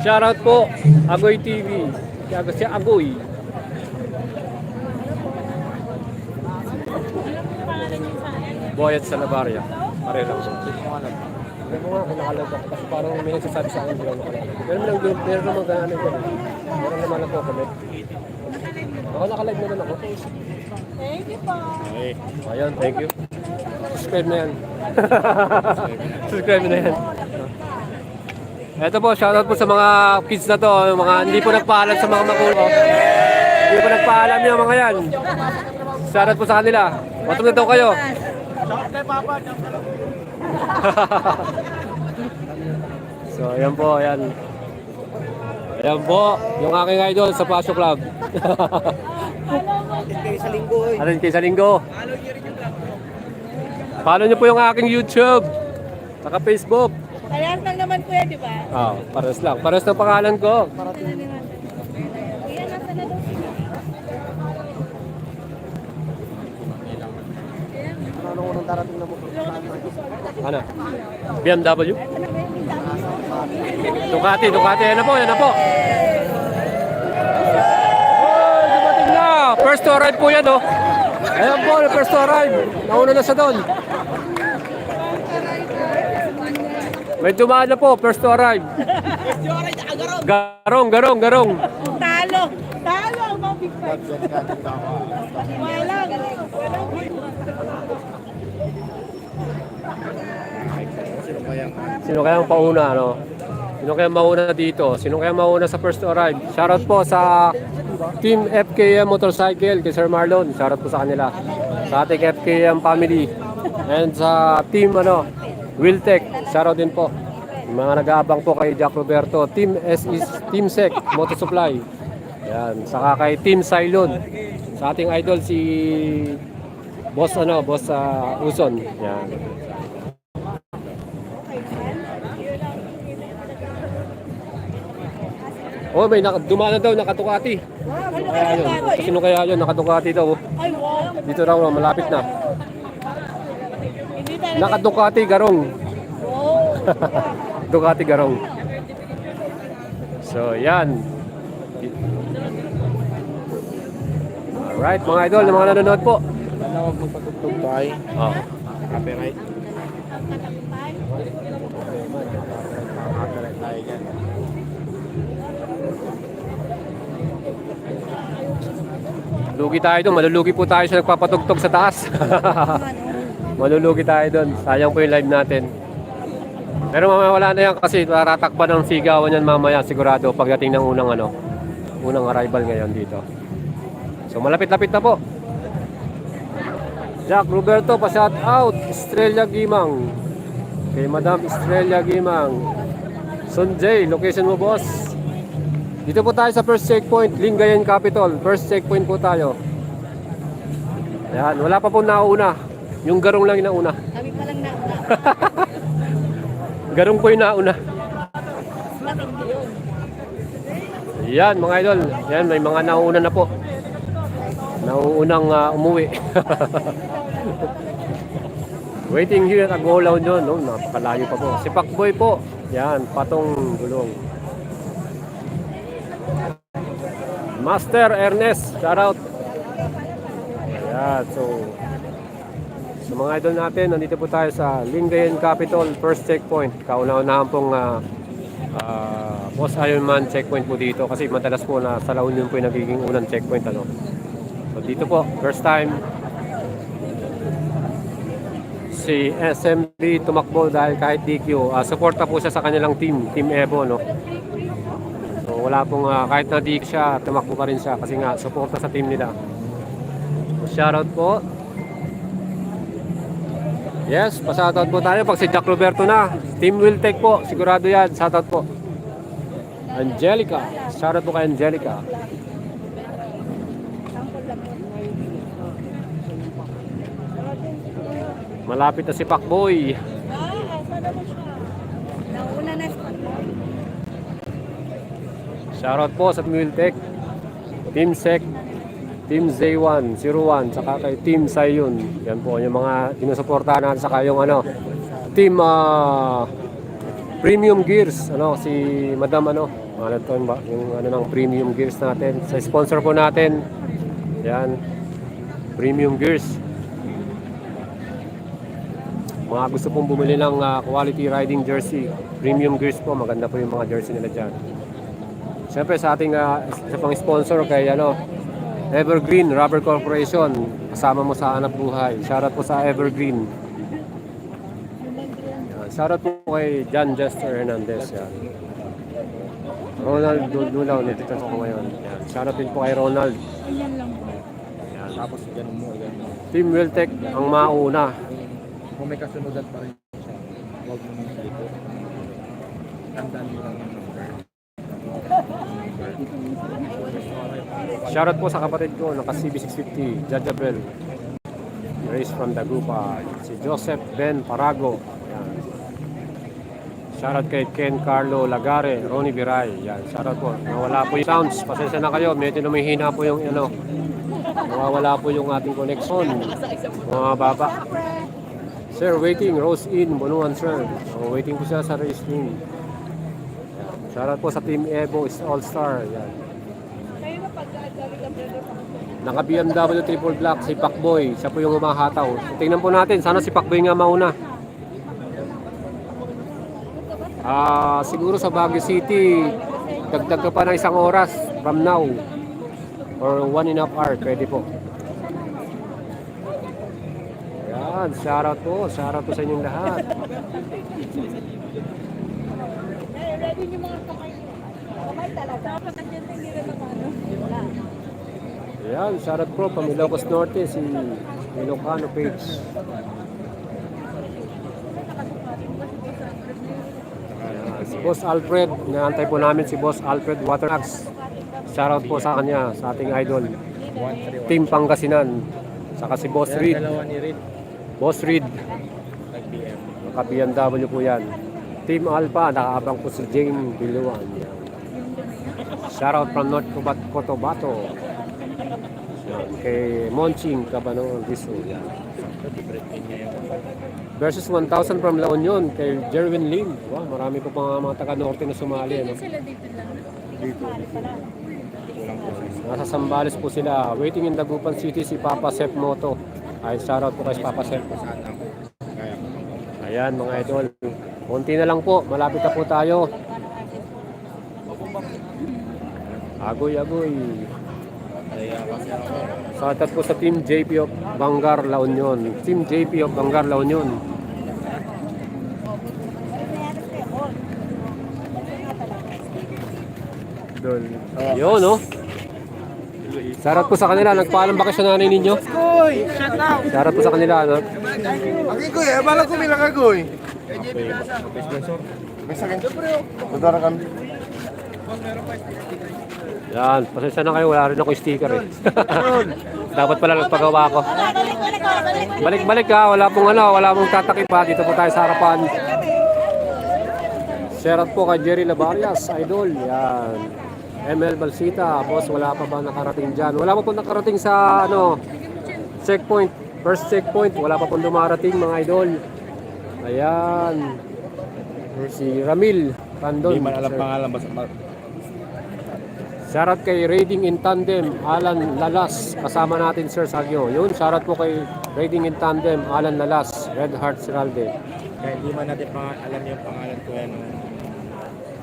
S1: Shoutout po, Agoy TV. Si Agoy. Boyet sa Labaria. Pare lang. Hindi ko nga kung nakalag ako kasi parang may nagsasabi sa akin bilang nakalag. Meron naman ganaan ko. Meron naman ako comment. Ako nakalag naman ako.
S6: Thank you po.
S1: Okay. Ayan, thank you. Subscribe na yan. Subscribe na yan. Ito po, shoutout po sa mga kids na to, yung mga hindi po nagpaalam sa mga magulang. Hindi po nagpaalam yung mga yan. Shoutout po sa kanila. Matulog na daw kayo. So, ayan po, ayan. Ayan po, yung aking idol sa Pasio Club.
S3: Sa linggo eh.
S1: Arin kayo sa linggo. Follow nyo po yung aking YouTube. Saka Facebook.
S6: Kaya lang naman po yan, di ba?
S1: Pares lang. Pares ng pangalan ko.
S6: Iyan, nasa na daw sila.
S3: Ano ko nung darating na motor?
S1: Ano? BMW? Ducati. Yan na po. Oh, dumating na. First to arrive po yan, oh. Ayan po, first to arrive. Nauna na sa doon. May dumaan na po, first to arrive.
S3: First to arrive,
S1: Garong.
S6: Talo ang mga big five.
S1: Sino kayang pauna, ano? Sino kayang mauna dito? Sino kayang mauna sa first to arrive? Shoutout po sa Team FKM Motorcycle kay Sir Marlon. Shoutout po sa kanila. Sa ating FKM family. And sa Team Wiltech. Shoutout din po. Yung mga nag-aabang po kay Jack Roberto. Team Sec Motor Supply. Yan. Saka kay Team Cylon. Sa ating idol si Boss Uson. Yan. Oh, may dumana daw nakatukati. Kaya yun. Sino kaya yun? Nakatukati daw.
S6: Ay, wow.
S1: Dito raw, malapit na.
S6: Hindi talaga.
S1: Nakatukati Garong.
S6: Wow.
S1: Ducati Garong. So, yan. Alright, mga idol, mga nanonood po.
S3: Huwag magpatugtog tayo.
S1: Oh.
S3: Copyright. Copyright tayo dyan.
S1: Lugi tayo doon. Malulugi po tayo sa nagpapatugtog sa taas. Malulugi tayo doon. Sayang po yung live natin. Pero mamaya wala na yan kasi taratakpan ng sigawan yan mamaya sigurado pagdating ng unang arrival ngayon dito. So malapit-lapit na po. Jack Roberto, pa-shout out. Estrella Gimang. Kay Madam Estrella Gimang. Sunjay, location mo boss. Dito po tayo sa first checkpoint, Lingayen Capital. First checkpoint po tayo. Ayan, wala pa po nauna. Yung Garong lang yung nauna.
S6: Kami pa lang nauna.
S1: Garong po yung nauna.
S6: Matindi yun.
S1: Yan mga idol. Yan, may mga nauna na po. Nauunang umuwi. Waiting here at Agolaw doon. No? Napakalayo pa po. Si Pakboy po. Yan, Patong Gulong. Master Ernest, shout out. Ayan, so sa mga idol natin, nandito po tayo sa Lingayen Capital, first checkpoint. Kauna-unahan pong Boss Ironman checkpoint po dito kasi madalas po na sa La Union po yung nagiging unang checkpoint. So dito po, first time si SMB tumakbo dahil kahit DQ, suporta po siya sa kanilang team, Team Evo, no? So wala pong kahit na DQ siya, tumakbo pa rin siya kasi nga suporta sa team nila. So, shoutout po. Yes, pa-shoutout po tayo pag si Jack Roberto na. Team Wiltech po, sigurado yan. Shoutout po. Angelica, shoutout po kay Angelica. Malapit na si Pakboy.
S6: Sana mo siya. Nauna na siya.
S1: Shoutout po sa Team Wiltech, Team Sec, Team Z1, 01, saka kay Team Sayon. Yan po yung mga sinusuportahan natin, saka yung Team Premium Gears, si Madam yung ng Premium Gears natin. Sa sponsor po natin, yan, Premium Gears. Mga gusto pong bumili ng quality riding jersey, Premium Gears po, maganda po yung mga jersey nila dyan. Siyempre sa ating isa pang sponsor kay Evergreen Rubber Corporation, kasama mo sa hanap buhay. Shoutout po sa Evergreen. Shoutout po kay John Jester Hernandez. Yan. Ronald Dulaw, nandito po ngayon. Yan. Shoutout din po kay Ronald. Yan.
S3: Tapos ganun mo.
S1: Team Wiltech ang mauna.
S3: Kung may kasunodan pa rin siya, huwag mo nang dito. Tandaan mo lang yung number.
S1: Shoutout po sa kapatid ko, naka CB650, Jajabel. Race from Dagupa. Si Joseph Ben Parago. Yan. Shoutout kay Ken Carlo Lagare, Ronnie Biray. Yan, shoutout po. Nawala po yung sounds. Pasensya na kayo, medyo lumihina po yung nawawala po yung ating connection. Mga baba. Sir, waiting. Rose in, Bonuan sir. So, waiting po siya sa race team. Yan. Shoutout po sa Team Evo, is All-Star. Yan.
S6: Kayo ba pag-galing ang brother pa?
S1: Naka BMW triple black si Pakboy. Siya po yung umahataw. So, tingnan po natin. Sana si Pakboy nga mauna. Siguro sa Baguio City, dagdag ka pa ng 1 oras from now. or 1.5 hour, pwede po. Yan, shoutout po sa inyong lahat.
S6: Ready yung mga kamay. Kamay talaga. Dapat nandiyan na hindi na ano. Wala.
S1: Yan, shoutout po, Pamilocos Norte, si Ilocano Page. Ayan, si Boss Alfred, naantay po namin si Boss Alfred Waterax. Shoutout po sa kanya, sa ating idol. Team Pangasinan. Saka si Boss Reed. Boss Reed. Naka-BMW po yan. Team Alpha, nakaabang po si Jane Biluan. Shoutout from North Cotabato. Yan, kay Monching Cabano Riso. Yan. Versus 1,000 from La Union kay Jerwin Lim. Wow, marami po pa mga taga-norte na sumali. No?
S6: Sila dito lang. Dito.
S1: Nasa Sambales po sila. Waiting in Dagupan City si Papa Sep Moto. Ay, shoutout po kay Papa Sep. Ayan mga idol. Konti na lang po. Malapit na po tayo. Agoy. Shoutout po sa Team JP of Bangar La Union. Team JP of Bangar La Union. Yun, no? Shoutout po sa kanila. Nagpaalam ba kayo sa nanay ninyo? Shoutout po sa kanila, no?
S3: Ang ikoy, bala ko bilang agoy. May sakit. Udara kami.
S1: Yan, pasensya na kayo. Wala rin ako sticker eh. Dapat pala nagpagawa ko. Balik-balik ha. Wala pong tatakip ha. Dito po tayo sa harapan. Shoutout po kay Jerry Labarias, idol. Yan. ML Balsita, boss, wala pa ba nakarating dyan? Wala pa po nakarating sa checkpoint, first checkpoint, wala pa po dumarating mga idol. Ayan. Si Ramil Tandon.
S3: Hindi man alam pangalan basta
S1: Shoutout kay Raiding in Tandem, Alan Lalas. Kasama natin Sir Sagyo. Yun, shoutout po kay Raiding in Tandem, Alan Lalas, Red Heart Siralde.
S3: Kaya hindi man natin alam yung pangalan ko yan.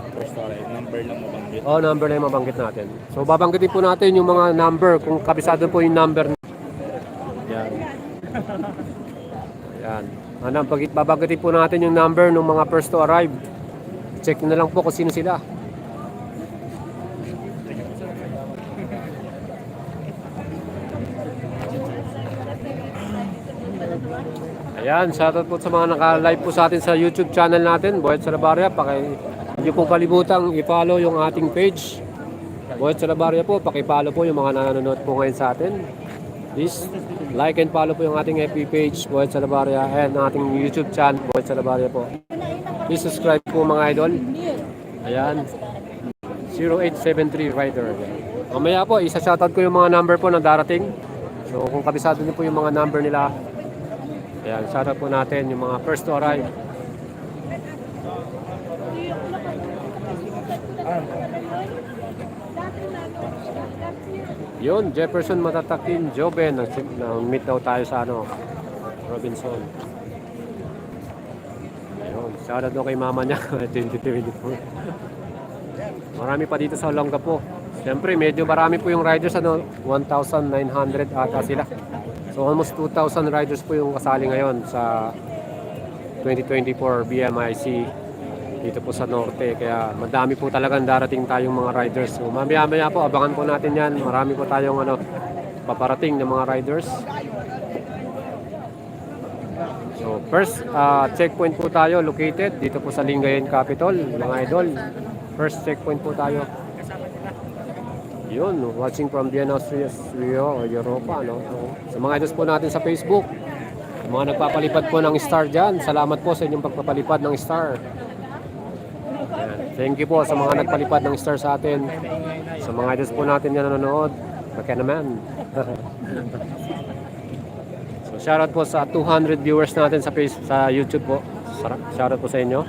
S3: First story, number lang mabanggit.
S1: Oh, number na yung mabanggit natin. So, babanggitin po natin yung mga number, kung kabisado po yung number. Yan. Yan. Babanggitin po natin yung number ng mga first to arrive. Check na lang po kung sino sila. Ayan, shoutout po sa mga naka-live po sa atin sa YouTube channel natin, Boyet Salabaria. Hindi po kalibutang i-follow yung ating page. Boyet Salabaria po, paki-follow po yung mga nanonood po ngayon sa atin. Please like and follow po yung ating FB page, Boyet Salabaria, and ang ating YouTube channel, Boyet Salabaria po. Please subscribe po mga idol. Ayan, 0873 Rider. Mamaya po, isa-shoutout ko yung mga number po na darating. So kung kabisado niyo po yung mga number nila, ayan, shoutout po natin yung mga first to arrive. Yun, Jefferson Matatakin, Joben, nang-meet daw tayo sa Robinson. Ayun, shoutout daw kay mama niya, 2024. Marami pa dito sa Olongapo. Siyempre, medyo marami po yung riders, 1,900 ata sila. So almost 2,000 riders po yung kasali ngayon sa 2024 BMIC dito po sa Norte. Kaya madami po talagang darating tayong mga riders. So mamaya-maya po, abangan po natin yan. Marami po tayong paparating ng mga riders. So first checkpoint po tayo located dito po sa Lingayen Capitol, mga idol. First checkpoint po tayo. Yun, watching from Vienna, Austria, or Europa, no? So, sa mga idols po natin sa Facebook, sa mga nagpapalipad po ng star dyan, salamat po sa inyong pagpapalipad ng star. Ayan. Thank you po sa mga nagpalipad ng star sa atin. Sa mga idols po natin na nanonood, baka naman. So, shoutout po sa 200 viewers natin sa YouTube po. Shoutout po sa inyo.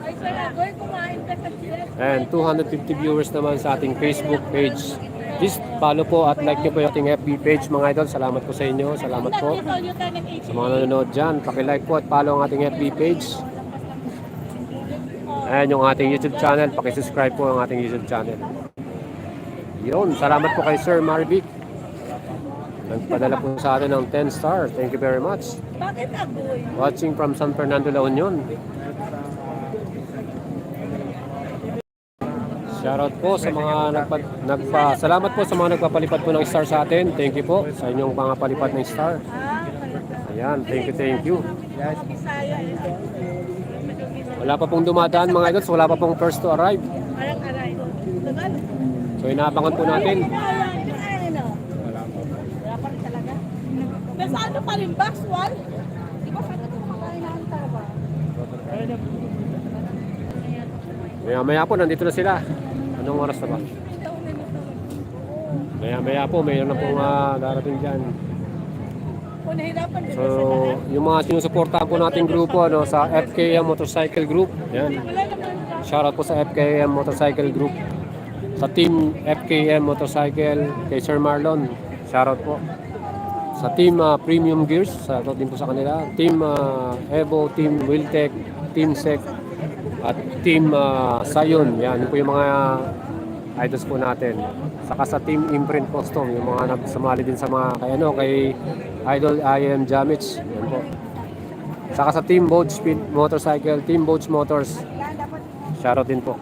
S6: Ay, Saragoy, kumain ka sa chef.
S1: And 250 viewers naman sa ating Facebook page. Please follow po at like nyo po yung ating FB page mga idol. Salamat po sa inyo. Salamat po sa mga nanonood dyan. Paki-like po at follow ang ating FB page. And yung ating YouTube channel, paki-subscribe po ang ating YouTube channel. Yun, salamat po kay Sir Marvic. Nagpadala po sa atin ng 10 star. Thank you very much.
S6: Bakit agoy?
S1: Watching from San Fernando, La Union. Shoutout po sa mga salamat po sa mga nagpapalipad po ng star sa atin. Thank you po sa inyong pangapalipad ng star. Ayan, thank you.
S6: Bisaya eh.
S1: Wala pa pong dumadaan mga idols, wala pa pong first to arrive.
S6: Parang aray. Tagal.
S1: So inaabangan po natin.
S6: Wala pa rin talaga. Nasa ano pa rin, box one? Di ba sabi ko kumakain na ang taba?
S1: Maya po, nandito na sila. Anong oras na ba? Maya po, mayroon na pong darating dyan.
S6: Kung nahirapan din
S1: So, yung mga sinusuportahan po nating grupo sa FKM Motorcycle Group. Yan. Shoutout po sa FKM Motorcycle Group. Sa team FKM Motorcycle kay Sir Marlon. Shoutout po. Sa team Premium Gears, shoutout din po sa kanila. Team Evo, Team Wiltec, Team Sec, at Team Sayon. Yan po yung mga idols po natin. Saka sa Team Imprint Custom, yung mga nagsumali din sa mga kay Idol IM Jamich. Yan po. Saka sa Team Boat Speed Motorcycle, Team Boats Motors. Shoutout din po.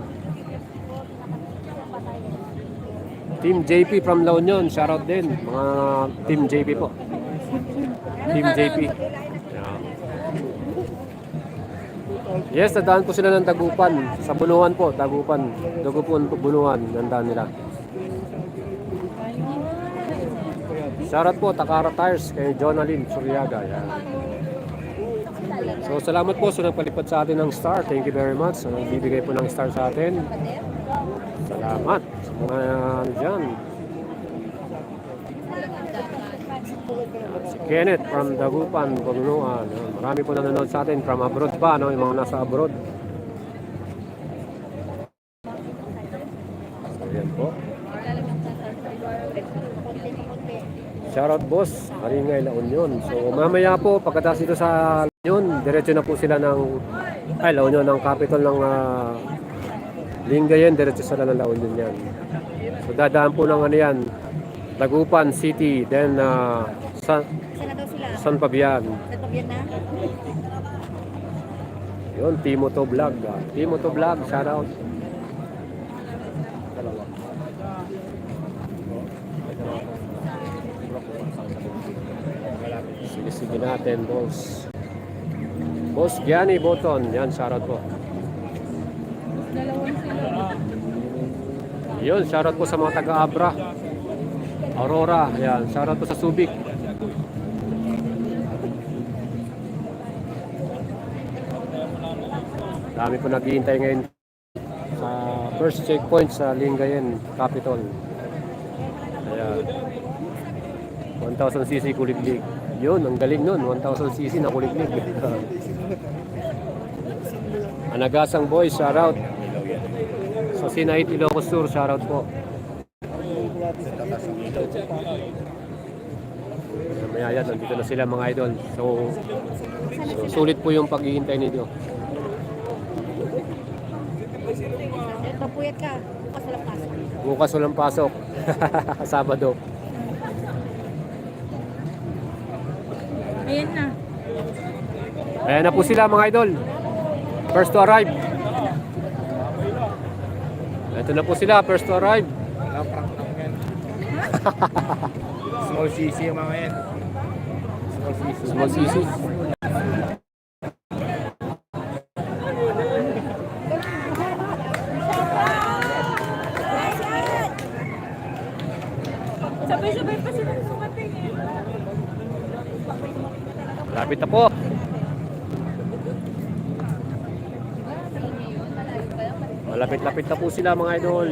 S1: Team JP from La Union, shoutout din. Mga Team JP po. Team JP. Yan. Yes, nadaan po sila ng Dagupan. Sa Bunuan po, Dagupan. Dagupan po, Bunuan. Nandaan nila. Shoutout po, Takara Tires kay Jonalyn Suryaga. Yan. So, salamat po sa nagpalipad sa atin ng star. Thank you very much. So, nagbibigay po ng star sa atin. Salamat sa mga dyan. Si Kenneth from Dagupan, Bunuan. Marami po nanonood sa atin from abroad pa, no? Yung mga nasa abroad. So, yan po. Shoutout boss, Haringay La Union. So mamaya po, pagkatapos dito sa La Union, diretso na po sila ng La Union, ng capital ng Lingayen, diretso sila ng La Union yan. So dadaan po ng ano yan, Dagupan City, then
S7: Saan na daw sila?
S1: San Fabian.
S7: San Fabian na?
S1: Yun, Timoto Vlog. Timoto Vlog, shoutout. Sige natin, boss. Boss Gianni Boton, yan, shoutout po. Yun, shoutout po sa mga taga-Abra, Aurora, yan, shoutout po sa Subic. Dami po naghihintay ngayon sa first checkpoint sa Lingayen Capital. Ayan. 1,000cc kuliglig. Yun, ang galing nun. 1,000cc na kuliglig. Anagasang Boys, shoutout. Sa Sinait, Ilocos Sur, shoutout po. Maya yan, nandito na sila mga idol. So sulit po yung paghihintay ninyo.
S7: Ito, puyat ka. Bukas walang pasok.
S1: Bukas walang pasok. Sabado.
S6: Ayan na.
S1: Ayan na po sila mga idol. First to arrive. Ito na po sila, first to arrive.
S3: Small CC yung mga yan.
S1: Small CC.
S6: Sabay-sabay pa sila sumating eh.
S1: Lapit na po. Malapit-lapit na po sila mga idol.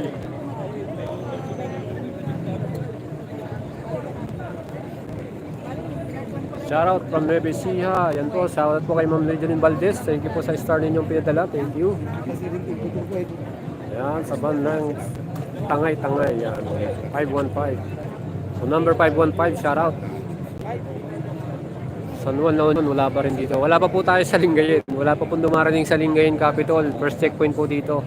S1: Shoutout from Nueva Ecija. Yan po, shoutout po kay Ma'am Lydian Valdez. Thank you po sa star ninyong pinadala. Thank you. Yan, sa bandang Tangay-Tangay. Yan, 515. So number 515, shoutout. San Juan La Union, wala pa rin dito. Wala pa po tayo sa Lingayen. Wala pa po dumarating sa Lingayen Capital. First checkpoint po dito.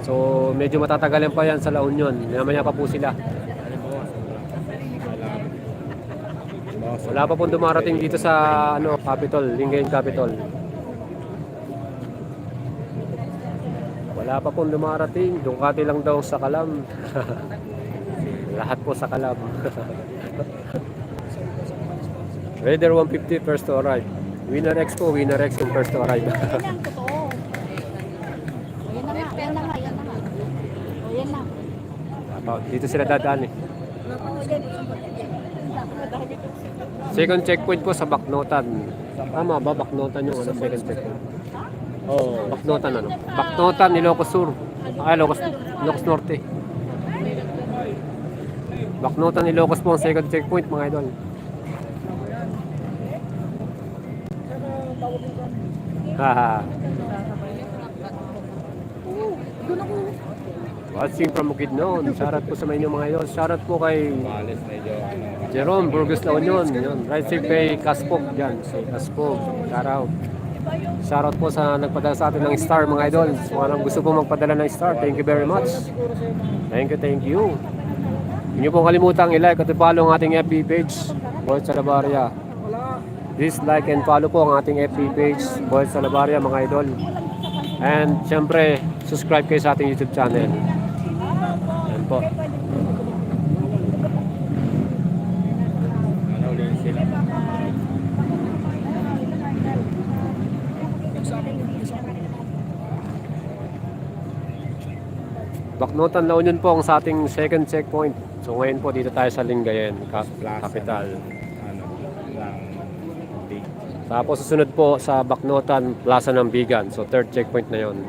S1: So medyo matatagalan pa yan sa La Union. Mamaya pa po sila. Wala pa pong dumarating dito sa Capitol, Lingayen Capitol. Wala pa pong dumarating. Ducati lang daw sa Kalam. Lahat po sa Kalam. Raider 150 first to arrive. Winner X po, Winner X yung first to arrive.
S7: Yan ang totoo. Yan na nga, yan na nga, yan na nga. O, yan na.
S1: Dito sila dadaan eh. Second checkpoint po sa Baknotan. Tama ba? Baknotan yung second checkpoint. Oh, Baknotan Baknotan, Ilocos Sur. Ilocos Norte. Baknotan, Ilocos po ang second checkpoint mga idol. Haha. Watching from Bukidnon. Shoutout po sa inyo mga idol. Shoutout po kay Jerome Burgos La Union. Yun. Right safe kay Kaspog dyan. Si Kaspog. Shoutout. Shoutout po sa nagpadala sa atin ng star mga idol. Kung anong gusto po magpadala ng star, thank you very much. Thank you. Hindi niyo pong kalimutang i-like at i-follow ang ating FB page, Boy Salabaria. Please like and follow po ang ating FB page, Boy Salabaria mga idol. And syempre, subscribe kayo sa ating YouTube channel. Yan po. Baknotan La Union po ang sa ating second checkpoint. So ngayon po dito tayo sa Lingayen, capital. Tapos susunod po sa Baknotan, Plaza ng Bigan. So third checkpoint na yon.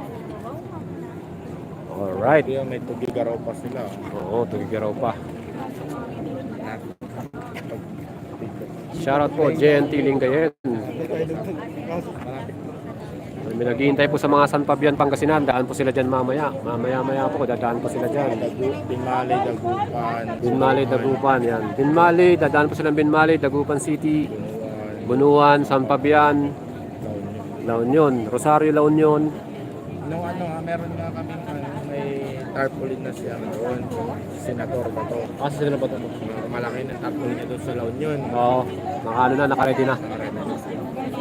S1: Alright.
S8: May Tugigaraw pa sila.
S1: Oo, Tugigaraw pa. Shoutout po, JNT Lingayen. May naghihintay po sa mga San Fabian, Pangasinan. Daan po sila dyan mamaya. Mamaya po, dadaan po sila dyan.
S8: Binmali, Dagupan.
S1: Binmali, Dagupan, yan. Binmali, dadaan po sila ng Binmali, Dagupan City, Bunuan, San Fabian, La Union, Rosario, La Union.
S8: Meron nga kami may tarpaulin na siya doon. Senator ba to?
S1: Kasi sila ba ito?
S8: Malaki na tarpaulin niya doon sa La Union.
S1: Oo, nakaready na.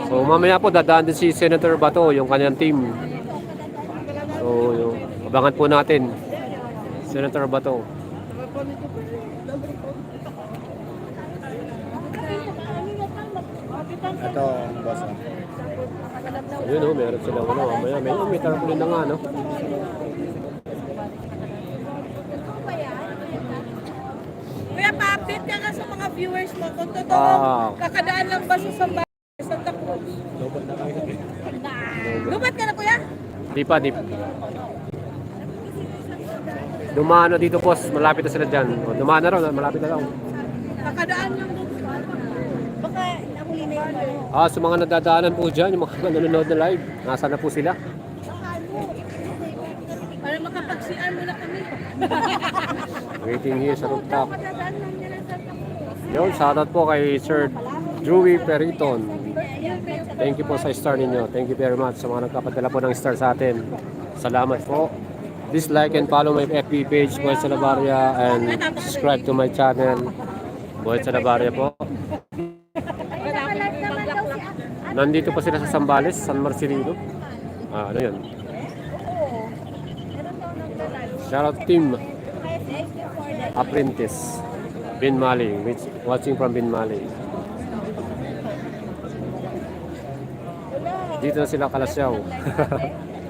S1: So mamaya po dadaan din si Senator Bato, yung kanyang team. So abangan po natin Senator Bato.
S8: Ito, boss.
S1: Ayun o, meron sila mamaya. May tarpaulin na nga, no?
S6: Kuya, pa-update ka nga sa mga viewers mo kung totoo kakadaan lang ba sa Santa Cruz? Lubat ka na, kuya?
S1: Di pa. Dumaan na dito, boss. Malapit na sila dyan. O, dumaan na raw, malapit na raw.
S6: Kakadaan lang doon. Baka nahuli na yun.
S1: Sa mga nadadaanan po dyan, yung mga nanonood na live, nasa na po sila.
S6: Para makapag-CR muna kami.
S1: Waiting here sa rooftop. Yun, shoutout po kay Sir Drewy Periton. Thank you po sa star ninyo. Thank you very much sa mga nagpapadala po ng star sa atin. Salamat po. Please like and follow my FB page, Boy Salabaria, and subscribe to my channel, Boy Salabaria po. Nandito po sila sa Zambales, San Marcelino. Ano yun? Shoutout team Apprentice Binmali, watching from Binmali. Dito na sila Kalasyaw.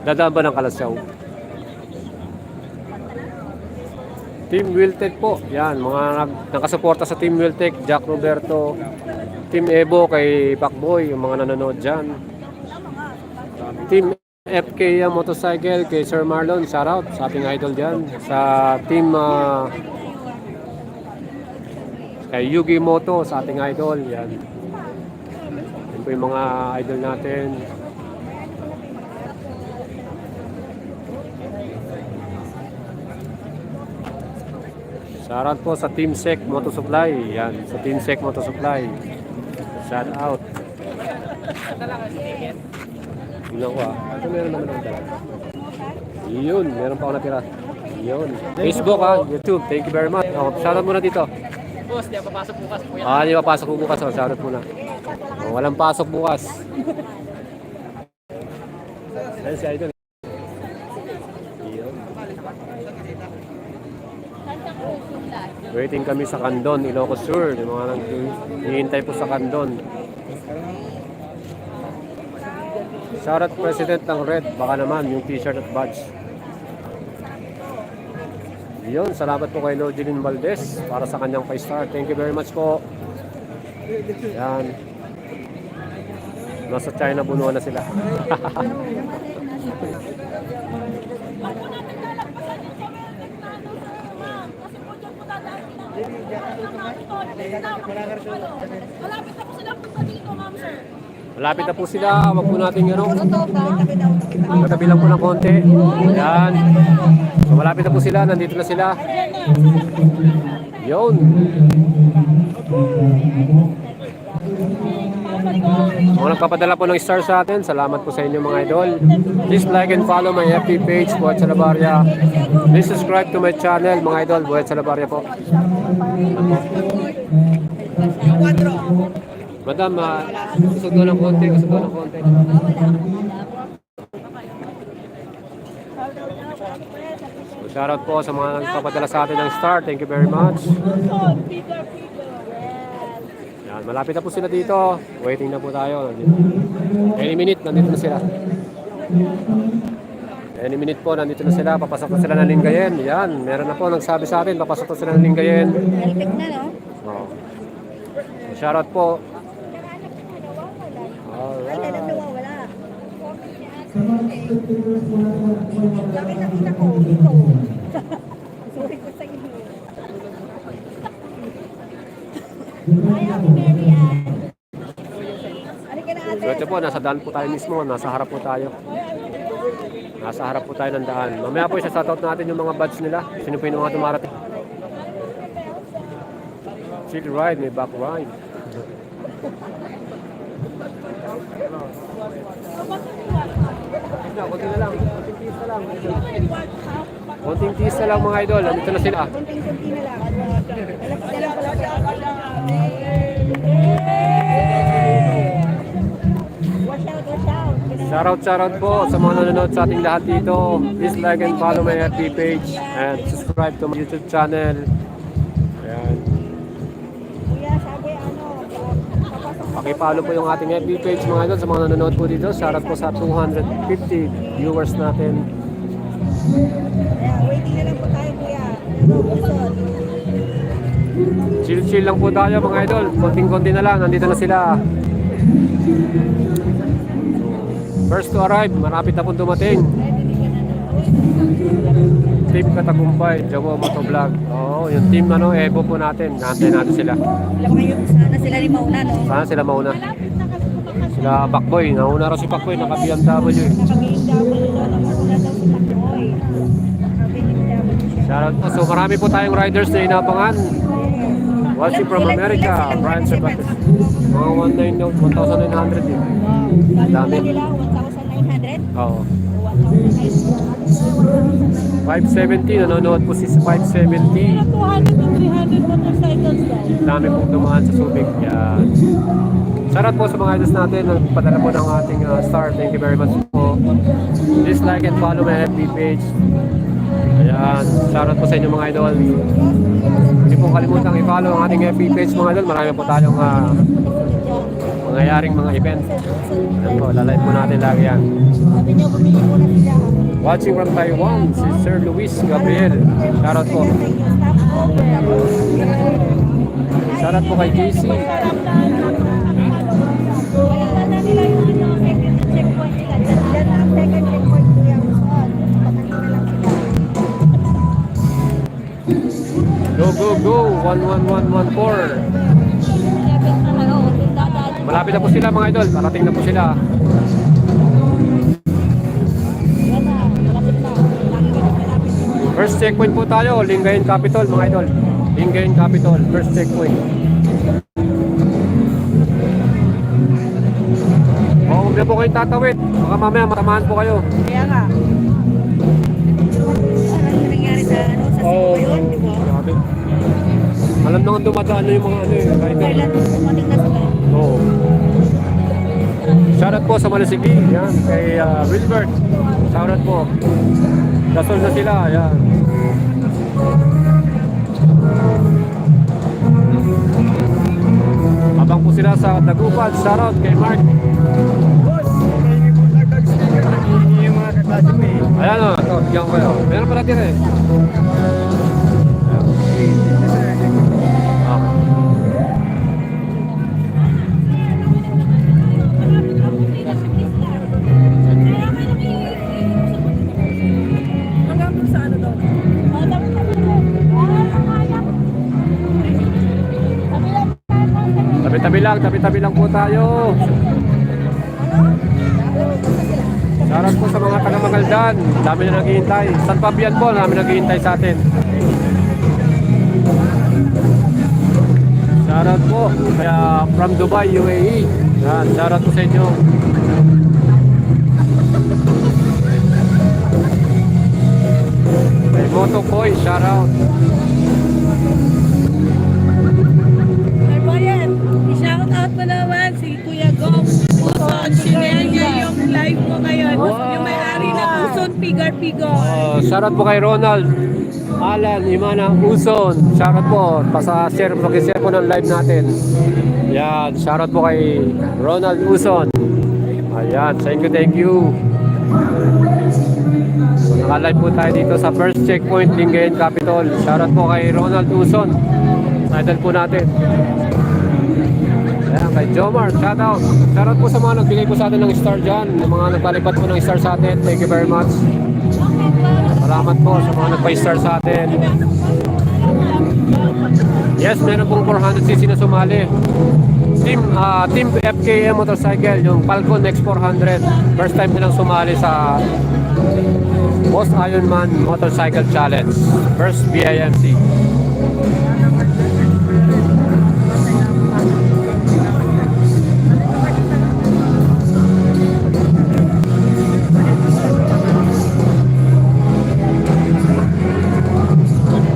S1: Dadaan ba ng Kalasyaw? Team Wiltec po. Yan, mga nakasuporta sa Team Wiltec, Jack Roberto, Team Evo kay Pacboy, yung mga nanonood dyan. Team FK Motorcycle kay Sir Marlon, shoutout sa ating idol dyan. Sa Team kay Yugi Moto, sa ating idol. Yan. Yan po yung mga idol natin. Shoutout po sa Team Sec Moto Supply. Yan, sa Team Sec Moto Supply. Shout out. Tingnan ko Ito meron naman ang dala. Yun, meron pa ako natira. Yun. Facebook ha, YouTube. Thank you very much. Oh, shoutout muna dito.
S5: Boss, di ako papasok bukas po yan.
S1: Hindi papasok po bukas. Oh, shoutout muna. Oh, walang pasok bukas. Ayun si Idol. Yun. Waiting kami sa Candon, Ilocos Sur. Yung mga hihintay po sa Candon. Shoutout President ng Red. Baka naman yung t-shirt at badge. Yun, salamat po kay Logelin Valdez para sa kanyang 5-star. Thank you very much po. Yan. Nasa China, bunuan na sila. Malapit na po sila. Wag po natin Katabi lang po ng konti. Yan. So malapit na po sila. Nandito na sila. Yun. Mga nagpapadala po ng star sa atin. Salamat po sa inyo mga idol. Please like and follow my FB page, Buhat Salabarria. Please subscribe to my channel mga idol, Buhat Salabarria po. Madam, kusog doon ng konti, kusog doon ng konti. So, shoutout po sa mga nagpapadala sa atin ng star. Thank you very much. Yan, malapit na po sila dito. Waiting na po tayo. Any minute, nandito na sila. Any minute po, nandito na sila. Papasok na sila ng Lingayen. Yan, meron na po nagsabi sa atin. Papasok na sila ng Lingayen.
S7: Malapit na, no?
S1: Oh. Shoutout po.
S7: Ay,
S1: Alright.
S7: nawawala. Bakit nakita ko dito? Sorry ko sa inyo. Ay, Ate Mary Ann. Halika na, ate.
S1: So ito po, nasa daan po tayo mismo. Nasa harap po tayo. Nasa harap po tayo ng daan. Mamaya po isa-shoutout natin yung mga badge nila. Sino po yung mga dumarating. Chill ride, may back ride. Konting na lang. Konting tiis na lang. Konting tiis na lang mga idol. Nandito na sila.
S7: Kunting-kunti na lang. Dalang pala. Wash out, wash out.
S1: Shoutout po sa mga nanonood sa ating lahat dito. Please like and follow my FB page and subscribe to my YouTube channel. Ayan.
S7: Kuya, sabi papasok
S1: Pakipollow po yung ating FB page mga idol sa mga nanonood po dito. Shoutout po sa 250 viewers natin.
S7: Waiting na lang po tayo, kuya. Busod.
S1: Chill lang po tayo mga idol. Konting-konti na lang. Nandito na sila. First to arrive. Marapit na pong dumating. Team Katagumpay, Jawa Motovlog. Oo, yung team Evo po natin. Naantay natin sila.
S7: Sana sila rin mauna, no?
S1: Sana sila mauna. Sila Pakboy. Nauna raw si Pakboy. Naka-BMW eh. Shoutout po. So marami po tayong riders na inabangan. Watching from America, Brian Cervantes. Mga 1,900 eh. Dami.
S7: Nila, 1,900?
S1: Oo. 570, nanonood po si 570.
S6: 200 to 300 motorcycles daw.
S1: Dami pong dumaan sa Subic. Yan. Shoutout po sa mga idols natin. Nagpadala po ng ating star. Thank you very much po. Please like and follow my FB page. Ayan. Shoutout po sa inyo mga idol. Hindi po kalimutan i-follow ang ating FB page mga idol. Marami po tayong mangyayaring mga event. Ayan po, lalay po natin lagi yan.
S7: Sabi niyo, bumili muna sila.
S1: Watching from Taiwan, si Sir Luis Gabriel. Shoutout po. Shoutout po kay JC.
S7: Wala na nila yung second checkpoint nila. Diyan ang second checkpoint kuya. Patayin na lang sila.
S1: Go, go, go! 11114. Malapit na po sila mga idol. Parating na po sila. First checkpoint po tayo. Lingayen Capitol mga idol. Lingayen Capitol. First checkpoint. Huwag na po kayong tatawid. Baka mamaya matamaan po kayo.
S7: Kaya nga.
S1: dumadaan na yung mga ano eh. Rider.
S7: Kailan dumating na sila?
S1: Oo. Shoutout po sa Malasigi. Yan. Kay Wilbert. Shoutout po. Gasol na sila. Yan. Abang po sila sa Dagupan. Shoutout kay Mark.
S3: Yung mga kaklase mo eh.
S1: Ayan o. Ito. Bigyan ko kayo. Meron pa natin eh.
S6: Hanggang sa ano daw?
S7: Oh, dapat na ba?
S1: Tabi-tabi lang po tayo. Shoutout po sa mga taga Magaldan. Dami na naghihintay. San Fabian po, dami naghihintay sa atin. Shoutout po. Kaya from Dubai, UAE. Yan, shoutout po sa inyo. Kay Moto Boy, shoutout.
S6: Sir Boyan, i-shout out mo naman si Kuya Gong. Uson, sinare niya yung live mo ngayon. Yung may-ari na Uson Pigar-Pigar.
S1: Shoutout po kay Ronald Alan Imana Uson. Shoutout po. Pasa-share po po ng live natin. Yan. Shoutout po kay Ronald Uson. Ayan. Thank you. So, naka-live po tayo dito sa first checkpoint Lingayen Capitol. Shoutout po kay Ronald Uson. Idol po natin. Ayan, kay Jomar, shoutout. Shoutout po sa mga nagbigay po sa atin ng star dyan. Yung mga nagpalipat po ng star sa atin. Thank you very much. Salamat po sa mga nagpa-star sa atin. Yes, meron pong 400cc na sumali. Team FKM Motorcycle, yung Falcon X400. First time nilang sumali sa Boss Ironman Motorcycle Challenge. First BIMC.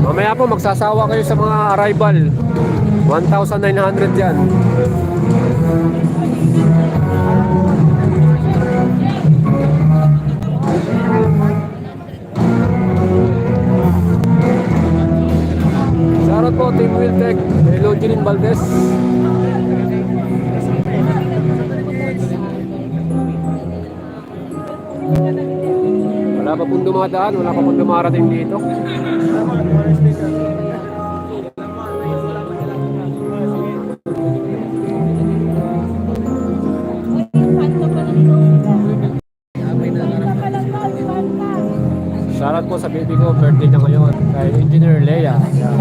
S1: Mamaya po magsasawa kayo sa mga arrival. 1,900 yan. Shoutout po Team Wiltec, Hello Jeline Valdez. Wala pa pong dumadaan, wala pa pong dumarating dito. Shoutout po sa baby ko, birthday niya ngayon, kay Engineer Leia. Ayan.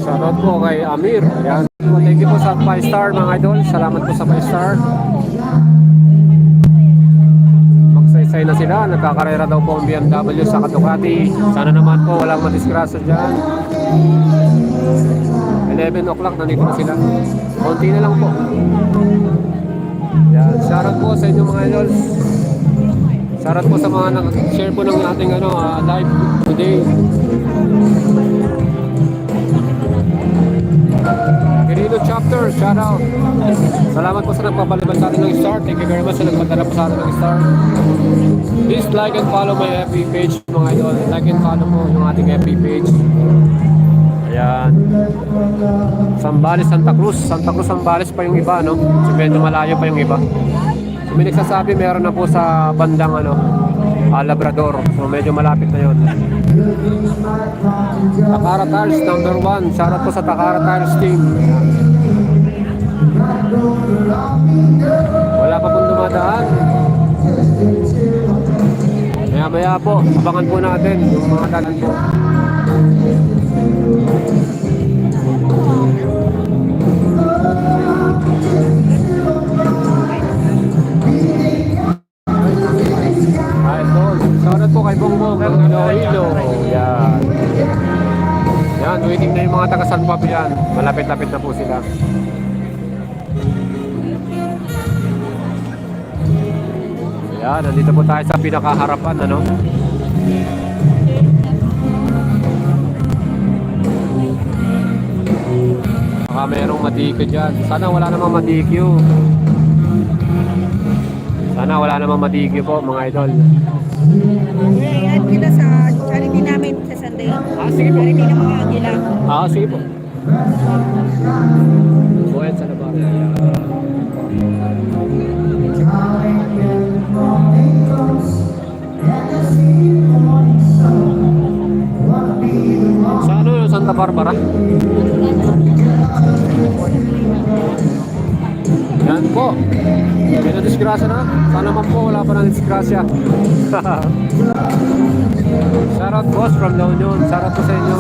S1: Shoutout po kay Amir. Ayan. Thank you po sa 5 star mga idol. Salamat po sa 5 star. Magsaysay na sila. Nagkakarera daw po ang BMW sa Ducati. Sana naman po walang madisgrasya dyan. 11 o'clock nandito na sila. Konti na lang po. Ayan. Shoutout po sa inyo mga idol. Shoutout po sa mga nag-share po ng ating live today. Querido Chapter, shoutout. Salamat po sa nagpapalibad sa atin ng star. Thank you very much sa nagpadala po sa atin ng star. Please like and follow my FB page mga idol. Like and follow po yung ating FB page. Ayan. Sambales, Santa Cruz. Santa Cruz, Sambales pa yung iba, no? So medyo malayo pa yung iba. So may nagsasabi meron na po sa bandang Labrador. So medyo malapit na yun. Takara Tires number 1. Shoutout po sa Takara Tires team. Wala pa pong dumadaan. Maya po, abangan po natin yung mga dalan po. Shoutout po kay Bongbong ng Iloilo. Yan. Yan, waiting na yung mga taga San Fabian. Malapit-lapit na po sila. Yan, nandito po tayo sa pinakaharapan, ano? Baka merong madikyo dyan. Sana wala namang madikyo. Sana wala namang madikyo po mga idol.
S7: Eh, add kita sa charity namin sa Sunday.
S1: Sige po.
S7: Charity ng mga agila.
S1: Sige po. Buhay sa labas. Sa ano yung Santa Barbara? Yan po. May na-disgrasya na. Sana man po wala pa na-disgrasya. Shoutout boss from La Union. Shoutout po sa inyo.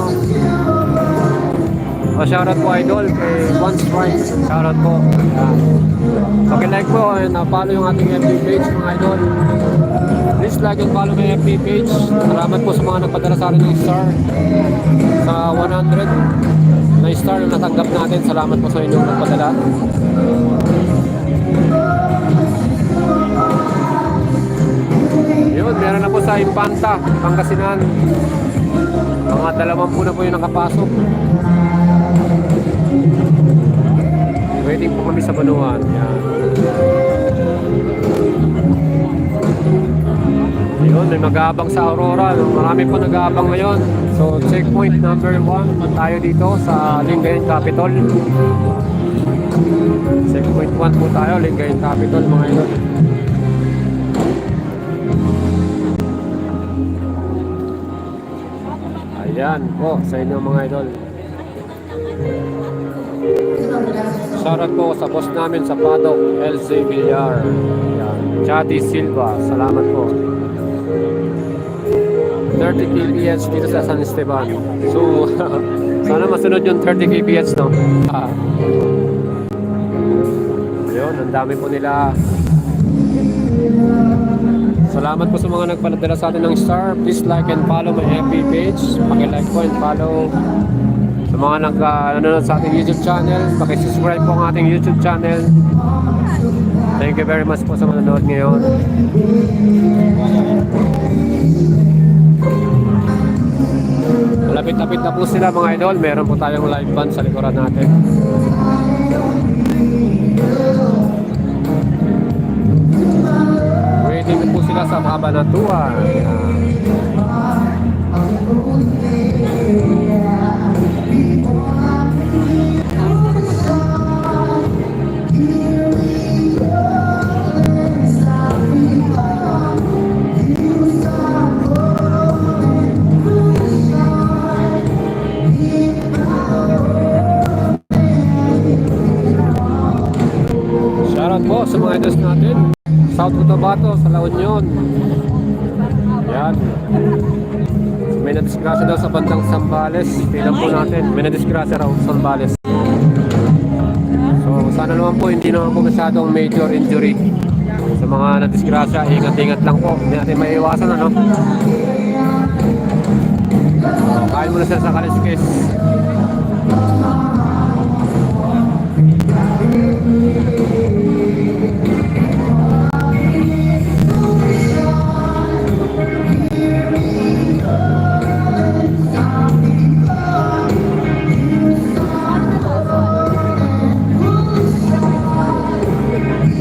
S1: Shoutout po idol kay One Strike. Shoutout po. Yan. Paki-like po and follow yung ating FB page mga idol. Please like and follow my FB page. Salamat po sa mga nagpadala sa akin ng star. Sa 100 na star na natanggap natin. Salamat po sa inyong nagpadala. Yun, meron na po sa Impanta, Pangasinan. Mga 20 na po yung nakapasok. Waiting po kami sa Banuan. Yan. Yun, may mag-aabang sa Aurora. Marami po nag-aabang ngayon. So, checkpoint number 1 tayo dito sa Lingayen Capitol. Checkpoint 1 po tayo, Lingayen Capitol mga idol. Ayan po sa inyo mga idol. Shoutout po sa boss namin sa Paddock, LC Villar. Ayan. Chati Silva, salamat po. 30 kph dito sa San Esteban. So, sana masunod yung 30 kph, no? Ayun, ang dami po nila. Salamat po sa mga nagpaladala sa atin ng star. Please like and follow my FB page. Paki-like po and follow. Sa mga nanonood sa ating YouTube channel, paki-subscribe po ang ating YouTube channel. Thank you very much po sa manonood ngayon. Malapit-lapit na po sila mga idol. Meron po tayong live band sa likuran natin. Waiting po sila sa Cabanatuan. Shoutout po sa mga idols natin. South Cotabato sa La Union. Yan. May nadisgrasya daw sa bandang Zambales. Tingnan po natin. May nadisgrasya raw sa Zambales. So sana naman po hindi naman po masyadong major injury. Sa mga nadisgrasya, ingat-ingat lang po. Hindi natin maiiwasan ano. Kain muna sila sa Kaliskis.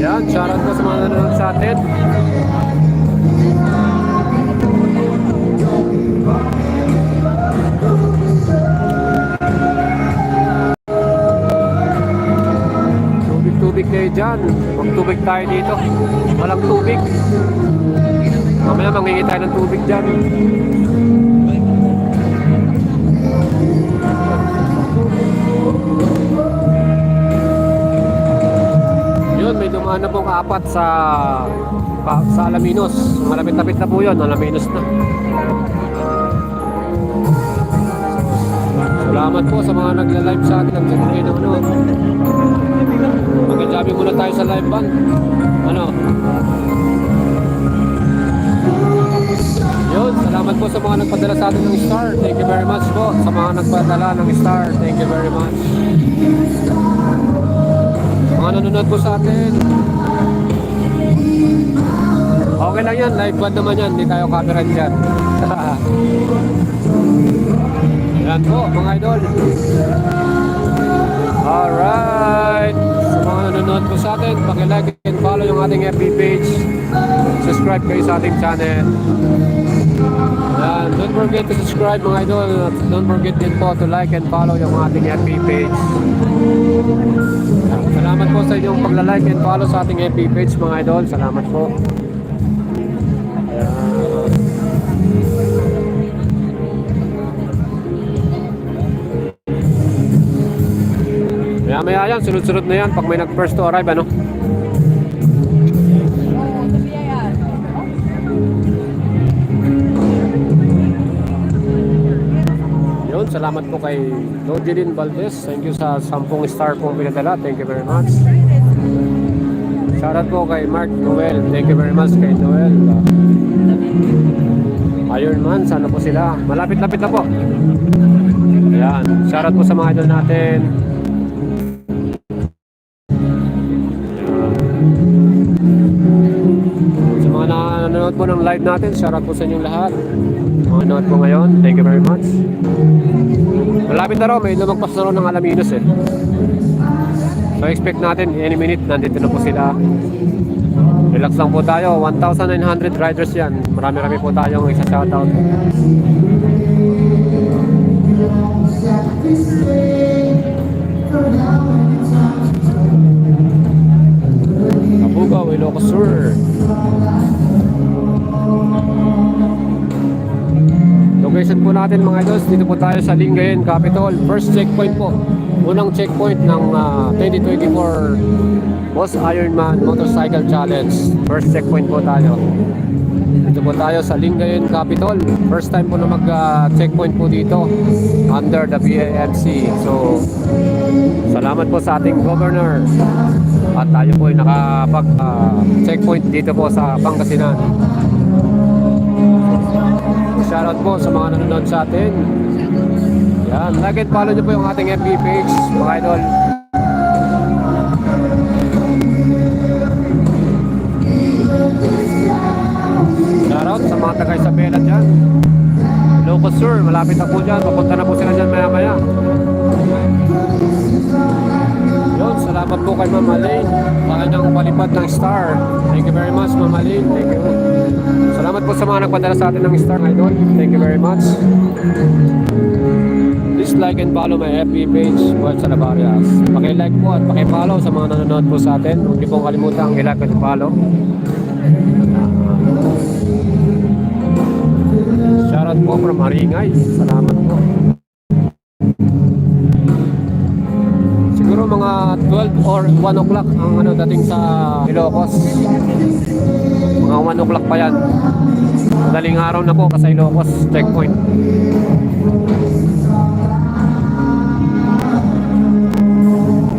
S1: Yan, shoutout po sa mga nanonood sa atin. Tubig kayo dyan. Magtubig tayo dito. Walang tubig. Mamaya mangingi tayo ng tubig dyan. Yun, may dumaan na pong 4 sa Alaminos. Malapit-lapit na po yun. Alaminos na. Salamat po sa mga nagla-live sa atin. Nagsasabi ng ano. Mag-jabi muna tayo sa live band. Ano? Yun, salamat po sa mga nagpadala sa atin ng star. Thank you very much po sa mga nagpadala ng star. Thank you very much. Mga nanonood po sa atin. Okay lang yan, live band naman yan. Hindi tayo copyright dyan. Yan po, mga idol. Alright! Sa mga nanonood po sa atin, paki-like and follow yung ating FB page. Subscribe kayo sa ating channel. And don't forget to subscribe mga idol. Don't forget din po to like and follow yung ating FB page. Salamat po sa inyong pagla-like and follow sa ating FB page mga idol. Salamat po. Ayan. Maya yan, sunod-sunod na yan pag may nag-first to arrive, ano? Yun, salamat po kay Lojelin Valdez. Thank you sa 10 star pong pinadala. Thank you very much. Shoutout po kay Mark Noel. Thank you very much kay Noel. Ironman, sana po sila. Malapit-lapit na po. Ayan, shoutout po sa mga idol natin. Sa mga nanonood po ng live natin, shoutout po sa inyong lahat. Mga nanonood po ngayon, thank you very much. Malapit na raw, may lumagpas na raw ng Alaminos eh. So expect natin, any minute, nandito na po sila. Relax lang po tayo, 1,900 riders yan. Marami-rami po tayong isa shoutout. Kabugaw, Ilocos Sur. Location po natin mga idols, dito po tayo sa Lingayen Capitol. First checkpoint po. Unang checkpoint ng 2024 Boss Ironman Motorcycle Challenge. First checkpoint po tayo. Dito po tayo sa Lingayen Capitol. First time po na mag-checkpoint po dito under the BAMC. So, salamat po sa ating governor. At tayo po ay nakapag-checkpoint dito po sa Pangasinan. Shoutout po sa mga nanonood sa atin. Yan, like and follow nyo po yung ating FB page, mga idol. Shoutout sa mga taga Isabela dyan. Ilocos Sur, malapit na po dyan. Papunta na po sila dyan maya maya. Yun, salamat po kay Ma'am Alain. Pakanyang palipad ng star. Thank you very much, Ma'am Alain. Thank you. Salamat po sa mga nagpadala sa atin ng star, idol. Thank you very much. Please like and follow my FB page, Buhat Salabarias. Paki-like po at paki-follow sa mga nanonood po sa atin. Huwag niyo pong kalimutan i-like at follow. Shoutout po from Haringay. Salamat po. Siguro mga 12 or 1 o'clock ang dating sa Ilocos. Mga 1 o'clock pa yan. Madaling araw na po sa Ilocos checkpoint.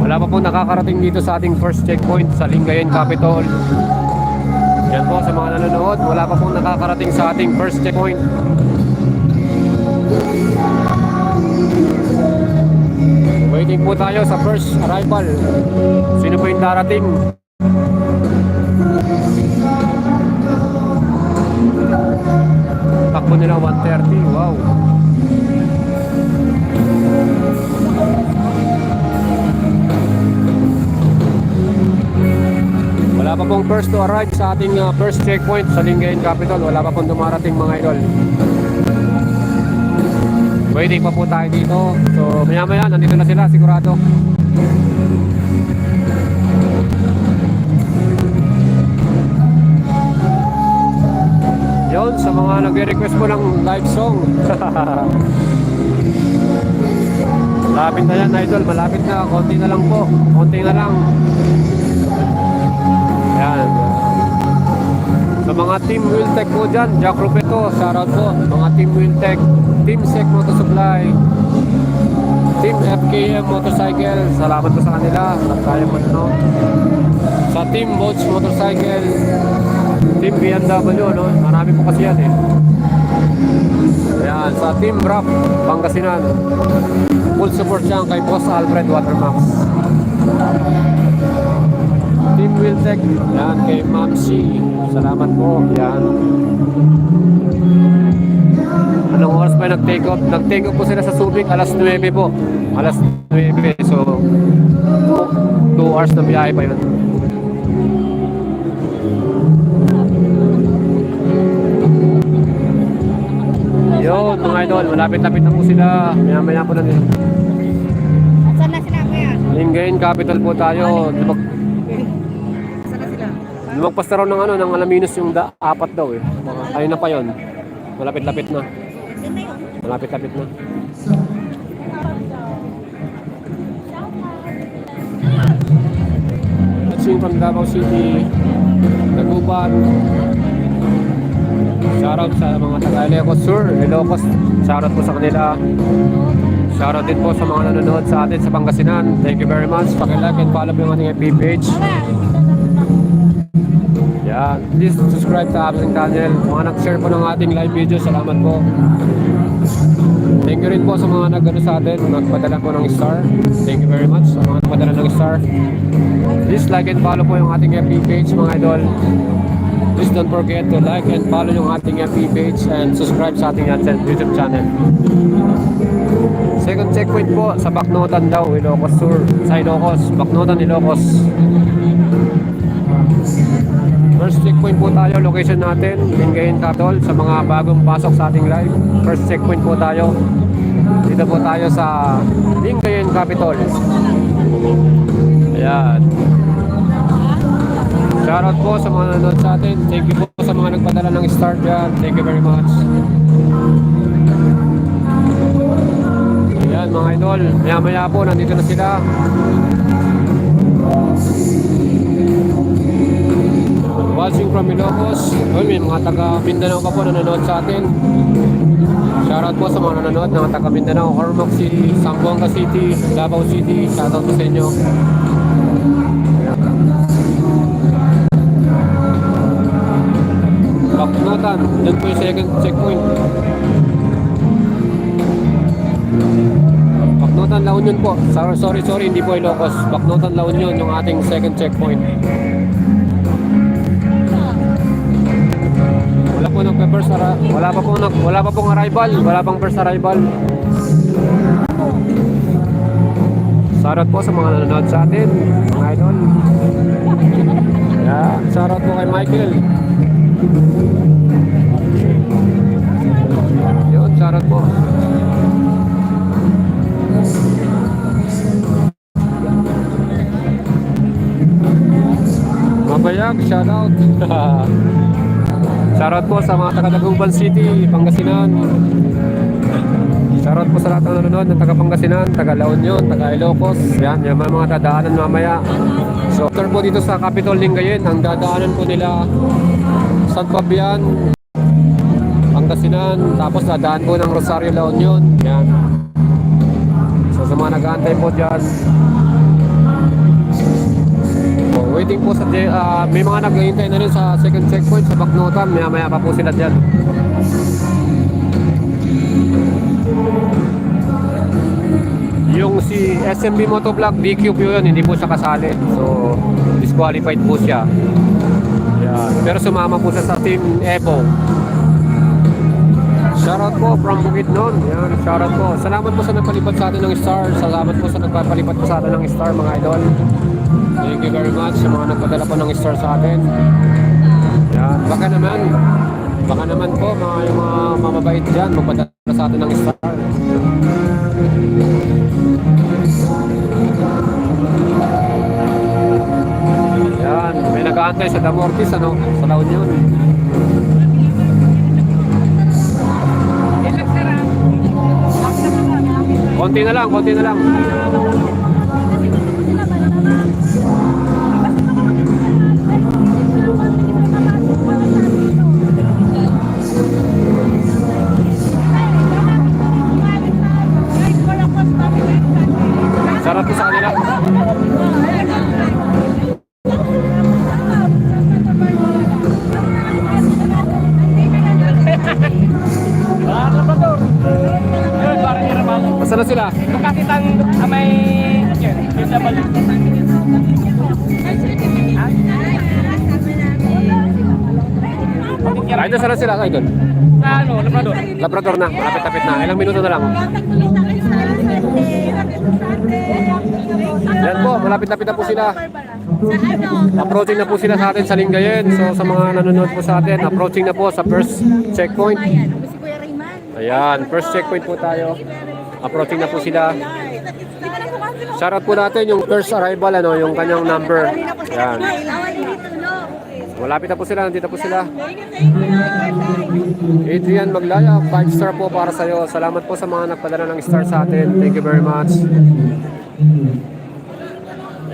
S1: Wala pa po nakakarating dito sa ating first checkpoint sa Lingayen Capitol. Yan po sa mga nanonood, wala pa po nakakarating sa ating first checkpoint. Waiting po tayo sa first arrival. Sino po yung darating? Takbo nila 1:30. Wow. Wala pa pong first to arrive sa ating first checkpoint sa Lingayen Capitol. Wala pa pong dumarating mga idol. Waiting pa po tayo dito. So maya maya nandito na sila sigurado. Yun, sa mga nagre-request po ng live song. Malapit na yan idol, malapit na. Konti na lang po, konti na lang. Yan. Sa mga Team Wiltec po dyan, Jack Rupeto, shoutout po. Mga Team Wiltec, Team Sec Motosupply, Team FKM Motorcycle, salamat po sa kanila. Tayo po no. Sa Team Boats Motorcycle, Team BMW, no? Marami po kasi yan eh. Ayan, sa Team Rap, Pangasinan. Full support siya kay Boss Alfred Watermax. Team Wiltec, yan kay Ma'am C. Salamat po, yan. Anong oras ba pa nag-take off. Nag-take off po sila sa Subic, alas 9 po. Alas 9, so 2 hours na biyahe pa yun. Yun, mga idol, malapit-lapit na po sila. Maya-maya po na nila.
S7: Saan na sila kuya?
S1: Lingayen Capital po tayo. Lumagpas na raw ng ng Alaminos yung apat daw eh. Ayun na pa yun. Malapit-lapit na.
S7: Saan na yun?
S1: Malapit-lapit na. Watching from Davao City, Taguban. Shoutout sa mga taga-Ilocos Sur, Ilocos. Shoutout po sa kanila. Shoutout din po sa mga nanonood sa atin sa Pangasinan. Thank you very much. Paki-like and follow po yung ating FB page. Yan. Please subscribe sa ating channel. Mga nag-share po ng ating live video. Salamat po. Thank you rin po sa mga nag-ano sa atin. Nagpadala po ng star. Thank you very much sa mga nagpadala ng star. Please like and follow po yung ating FB page mga idol. Please don't forget to like and follow yung ating FB page and subscribe sa ating YouTube channel. Second checkpoint po sa Bacnotan daw, Ilocos Sur. Sa Ilocos, Bacnotan, Ilocos. First checkpoint po tayo, location natin, Lingayen Capital, sa mga bagong pasok sa ating live. First checkpoint po tayo. Dito po tayo sa Lingayen Capital. Ayan. Shoutout po sa mga nanonood sa atin. Thank you po sa mga nagpadala ng start dyan. Thank you very much. Ayan mga idol, maya-maya po, nandito na sila. Watching from Ilocos. May mga taga Mindanao pa po nanonood sa atin. Shoutout po sa mga nanonood ng taga Mindanao, Ormoc City, Zamboanga City, Davao City. Shoutout po sa inyo. Bacnotan, dyan po yung second checkpoint. Bacnotan, La Union po. Sorry, hindi po Ilocos. Bacnotan, La Union yung ating second checkpoint. Wala pa pong arrival, wala pang first arrival. Shoutout po sa mga nanonood sa atin, mga idol. Yeah, shoutout po kay Michael. Yun, shoutout po. Mabayag, shoutout. Shoutout po sa mga taga-Taguban City, Pangasinan. Shoutout po sa lahat ng nanonood ng taga-Pangasinan, taga-La Union, taga-Ilocos. Yan, yung mga dadaanan mamaya. So, after po dito sa Capital Lingayen, ang dadaanan po nila San Fabian, Pangasinan, tapos dadaan po ng Rosario, La Union. Yan. So, sa mga nag-aantay po dyan, waiting po sa may mga naghihintay na rin sa second checkpoint sa Bacnotan. Maya pa po sila dyan. Yung si SMB Motovlog DQ po yun, hindi po siya kasali. So disqualified po siya. Yan. Pero sumama po siya sa Team Evo. Shoutout po from Bukidnon. Yan, shoutout po. Salamat po sa nagpalipat sa atin ng star. Salamat po sa nagpapalipat po sa atin ng star mga idol. Thank you very much sa mga nagpadala po ng star sa atin. Yan. Baka naman po yung mga mamabait dyan magpadala sa atin ng star. Yan. May nag-aantay sa Damortis, sa La Union. Konti na lang. Sarap po sa kanila. Basta na sila.
S5: Kakitang may
S1: Ay, nasa na sila, idol.
S5: Sa ano, Labrador?
S1: Labrador na, malapit-tapit na. Ilang minuto na lang. Yan po, malapit-tapit na po sila. Approaching na po sila sa atin sa Lingayen. So sa mga nanonood po sa atin, approaching na po sa first checkpoint. Ayan, first checkpoint po tayo. Approaching na po sila. Shoutout po natin yung first arrival, ano, yung kanyang number. Ayan. Malapit na po sila, nandito po sila. Adrian Maglaya, 5 star po para sa iyo. Salamat po sa mga nagpadala ng star sa atin. Thank you very much.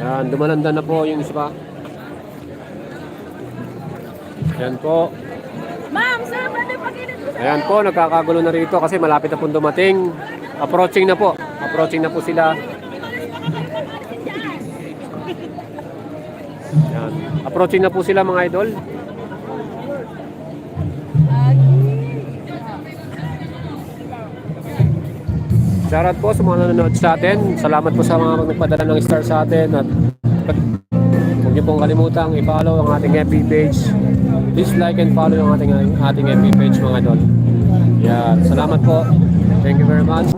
S1: Ayan, dumalandan na po yung isa. Ayan po.
S6: Ma'am, sir, pwede pag-init ko sa
S1: Ayan po, nagkakagulo na rito kasi malapit na po dumating. Approaching na po. Approaching na po sila. Ayan. Approaching na po sila mga idol. Shoutout po sa mga nanonood sa atin. Salamat po sa mga nagpadala ng star sa atin. At huwag niyo pong kalimutang i-follow ang ating FB page. Please like and follow yung ating FB page mga idol. Yan. Salamat po. Thank you very much.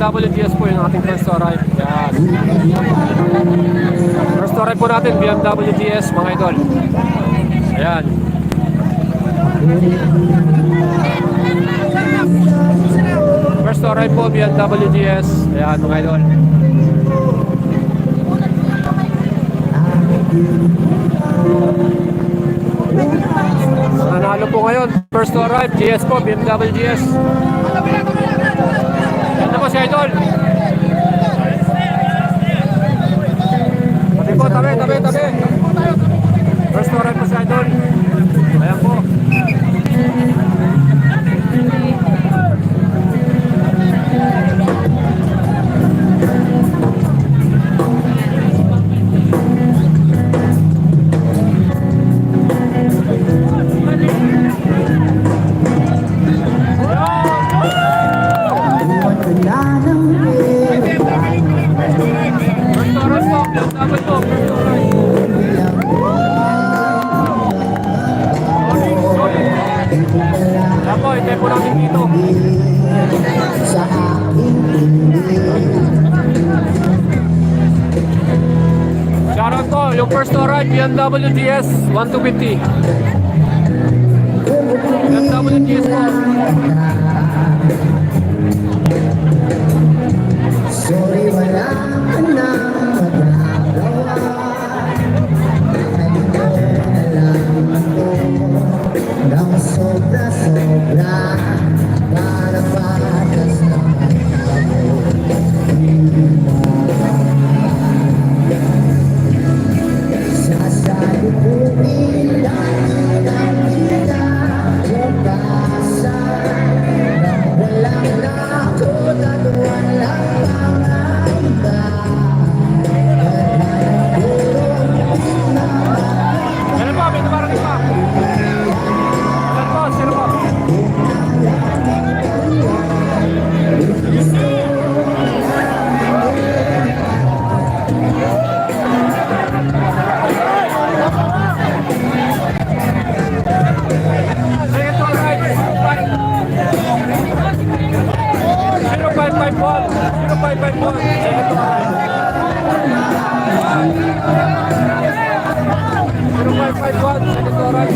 S1: WTS po yung ating first to arrive. Yan. First to arrive po natin, BMW GS mga idol. Ayan. First to arrive po, BMW GS. Ayan mga idol. Nanalo po ngayon. First to arrive, GS po, BMW GS. Yan na po si idol. Tabi po, tabi. First to arrive po si idol. Ayan po. Ako, ito po natin dito. Shoutout po, yung first to arrive, BMW GS 1250. BMW GS po.
S4: Sorry, wala ka na magagawa. Ganito na lang ako ng sobra-sobra para patas naman ako. Sasabi ko bilang ng kita yung kasan nang walang nakot at walang pangaiba.
S1: Meron po, may tumarang pa. Meron po, sino po? Second to arrive, 0551. 0551. Second to arrive. 0551. Second to arrive.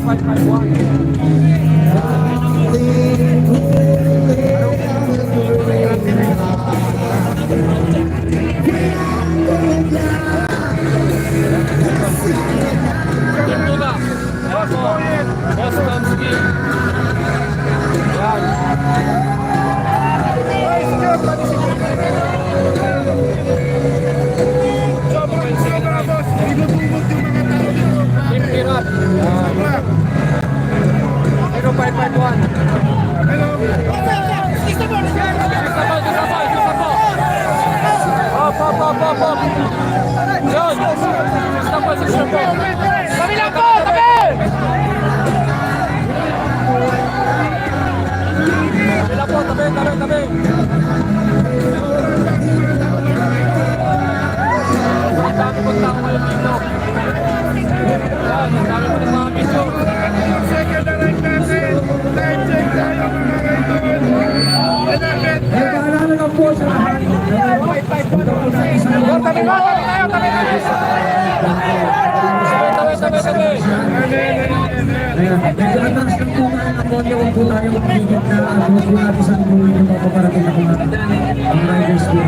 S1: 0551. Boss Tomski. Yan. Team Kirap. Yan. 0551. Up. Yun. 6 po. Tabi lang po! Tabi! Tabi lang po, tabi. Ang dami po tao ngayon dito. Yan, ang dami po ng mga video.
S2: Second arrive natin. Time check tayo mga kaibigan.
S4: Nagkaalala lang po sa lahat.
S1: Tabi tabi.
S4: Ayan, medyo advance lang po mga nakonti. Huwag po tayo magpigit na huwag po natin sa buhay yung mapaparating na mga riders po.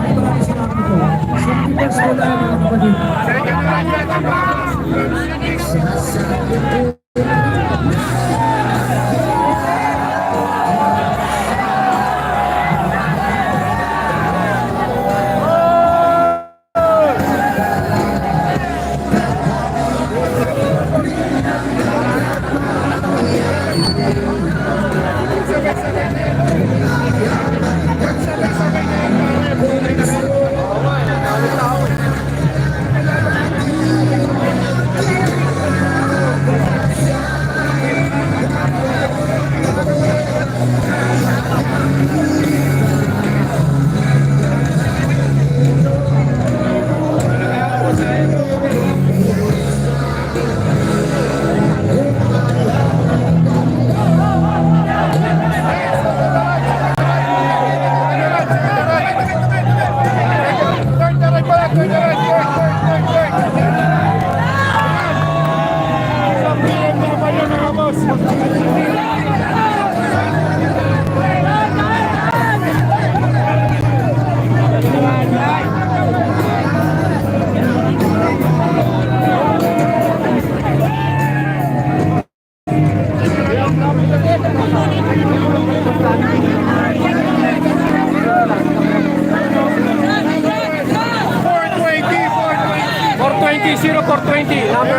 S4: Maraming salamat po. Simple po lang mga kapatid.
S2: Second arrive natin.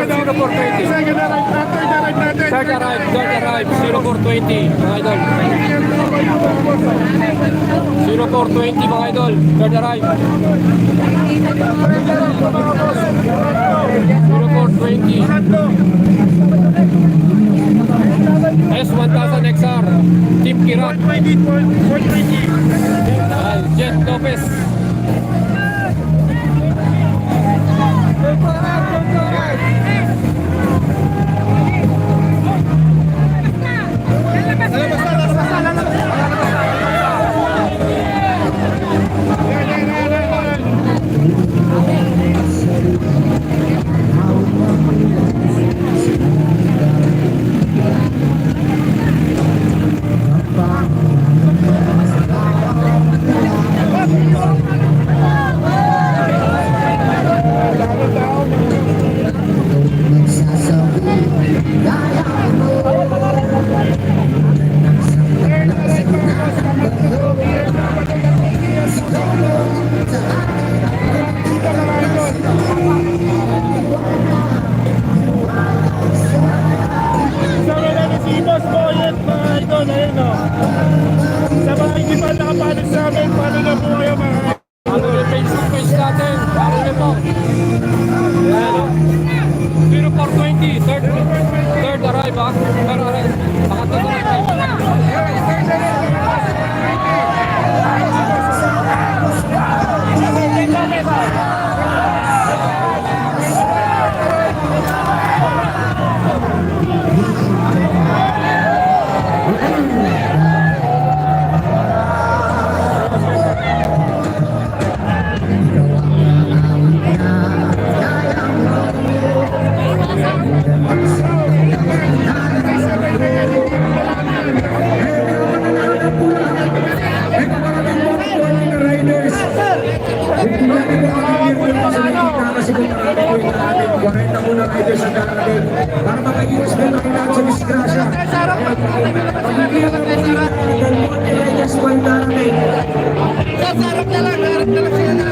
S1: 0420.
S2: Second arrive natin, third arrive natin.
S1: Third arrive, 0420, mga idol. 0420, mga idol. Third arrive. 0420. S1000 XR. Team Kirat.
S2: 420.
S1: Jet Lopez.
S2: Sama natin si Boss Boyet, mga idol. Ayun o. Sa mga hindi pa nakapalit sa amin, paano na po kayo mga
S1: Ano yung Facebook page natin? Ano yun po? Ayan o. 0420, third arrive ha. Third arrive. Pangatlo na arrive.
S4: Para makaiwas mo na kailangan sa disgrasya. Pagkakita ka ng riders po yung darating.
S2: Sarap na lang sila.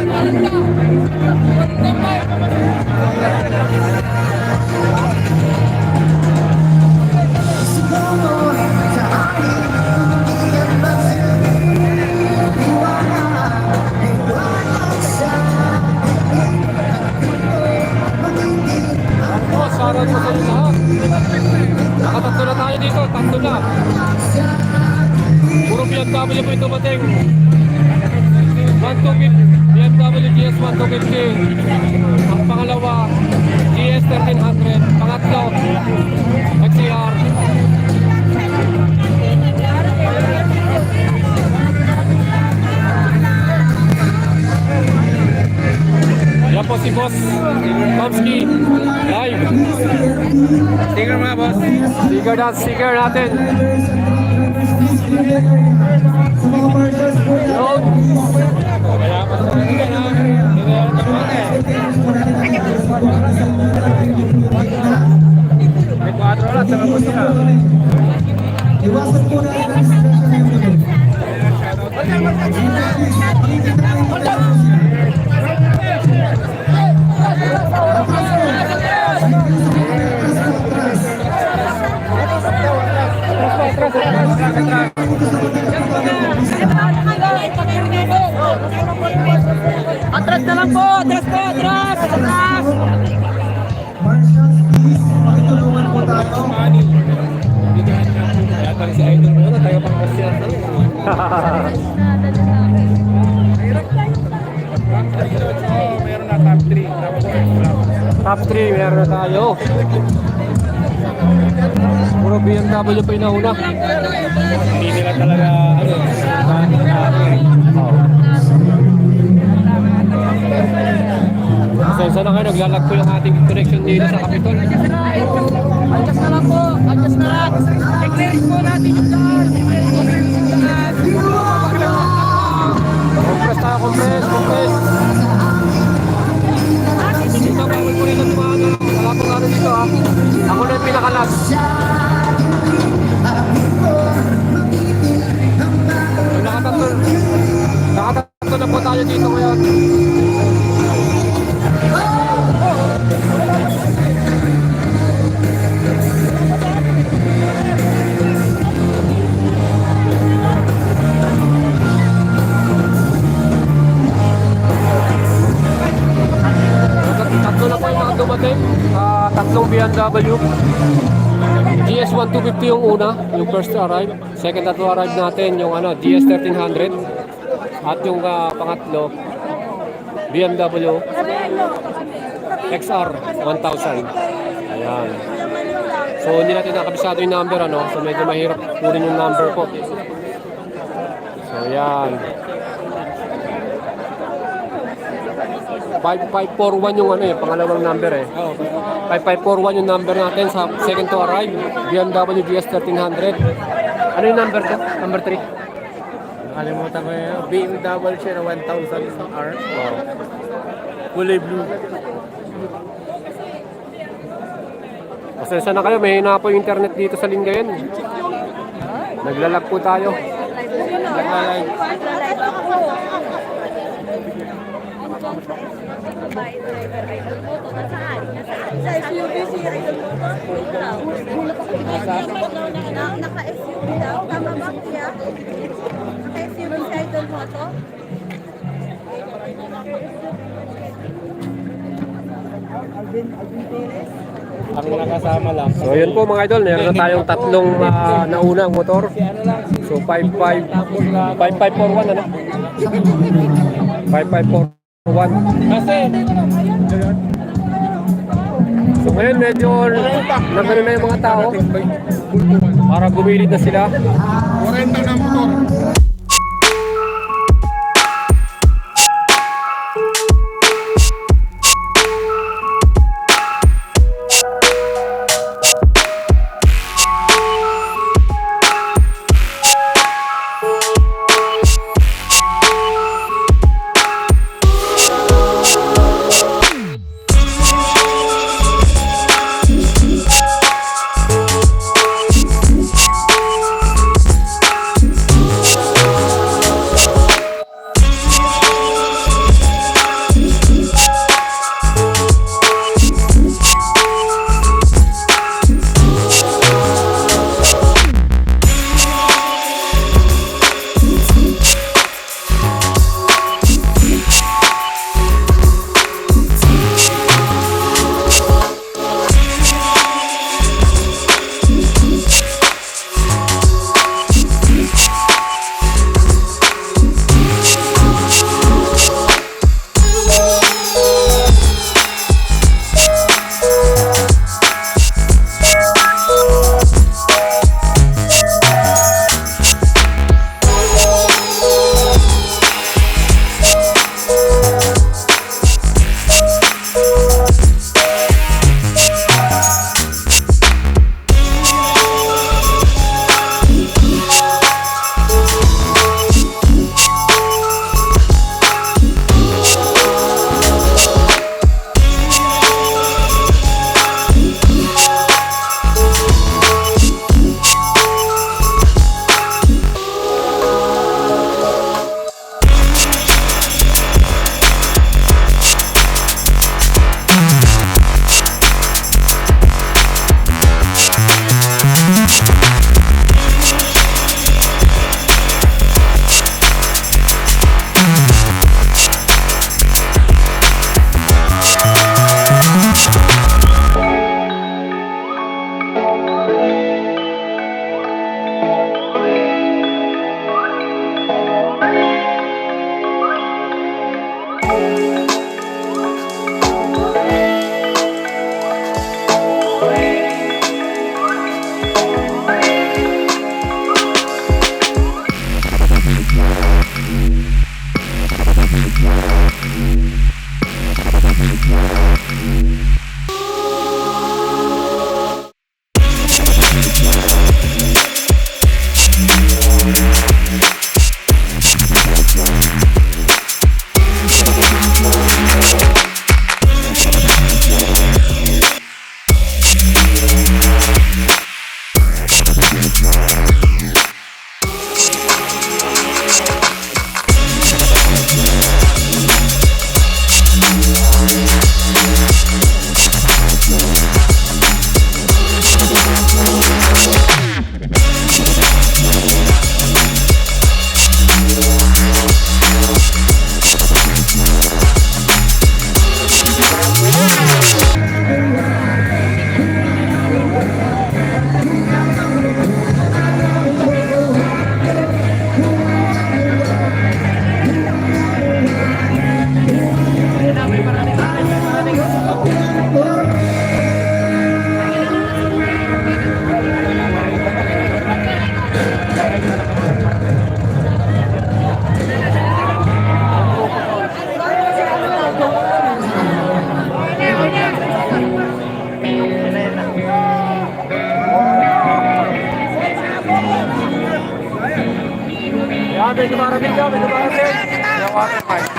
S1: Oh, shoutout po sa inyo lahat. Nakatatlo na tayo dito, tatlo na. Puro BMW po ito dumating. 150, BMW GS 150. Ang pangalawa, GS 1300. Pangatlo, XCR. Yan po si Boss Tomski. Live. Sticker mga boss. Sticker natin.
S4: Sa mga marshals po yan.
S1: Yun. Kaya pa sa sticker ha. May 4 oras sa kapos nila.
S4: Iwasan po na ang disgrasya ngayon.
S6: Atras na lang po! Atras po! Atras! Atras!
S4: Marshals, please, pakitulungan po tayo.
S1: Yata si Idol mo na, tayo pang kasya.
S8: Meron na top 3.
S1: Top 3, meron na tayo. Puro BMW pa yung nauna.
S8: Hindi nila talaga,
S1: Pasensya na kayo, naglalag po yung ating connection dito sa Capitol.
S6: Adjust na lang po! Adjust na lang! I-clear po natin yung daan!
S1: Compress tayo, compress. Dito, bawal po rin ang tumano. Wala pong ano dito ha. Ako na yung pinakalas. Nakatatlo na po tayo dito ngayon. BMW. GS1250 yung una, yung first to arrive. Second na to arrive natin, yung ano, GS1300. At yung pangatlo, BMW XR 1000. Ayan. So hindi natin nakabisado yung number, ano? So medyo mahirap kunin yung number po. So ayan. 5541 yung ano eh, pangalawang number eh. 5541 yung number natin sa second to arrive, BMW GS 1300. Ano yung number ko? Number 3.
S8: Nakalimutan ko yun. BMW siya na 1000R.
S1: Wow.
S8: Kulay blue.
S1: Pasensya na kayo, may hina po yung internet dito sa Lingayen. Naglalag po tayo.
S8: Naglalay.
S7: Sa SUV si Idol Moto. Naka-SUV daw. Tama ba, Kuya? Naka-SUV si Idol Moto.
S8: Ang nakasama lang.
S1: So yun po mga idol, meron na tayong tatlong naunang motor. So 5541 ano? 5541.
S8: Kasi,
S1: So ngayon medyo nagano na yung mga tao para gumilid na sila.
S2: 40 na motor.
S1: May dumarating daw, may dumarating. Yung water pipe.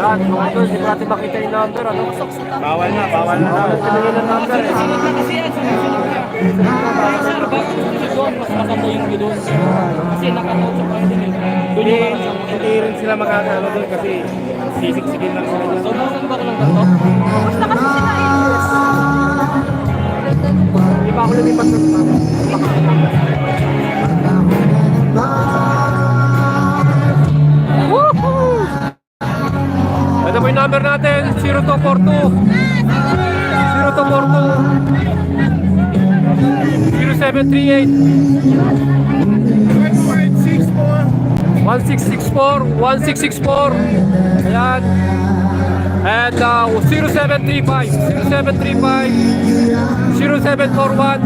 S1: Yan, mga idol, hindi natin makita yung number, ano?
S8: Bawal na daw.
S1: Pinili ng number, eh.
S8: Hindi rin sila makakano doon kasi sisiksigin lang sila doon.
S1: Hindi pa ako lumipat ng ito po yung number natin, 0242 0738 1664 ayan, and 0735 0741.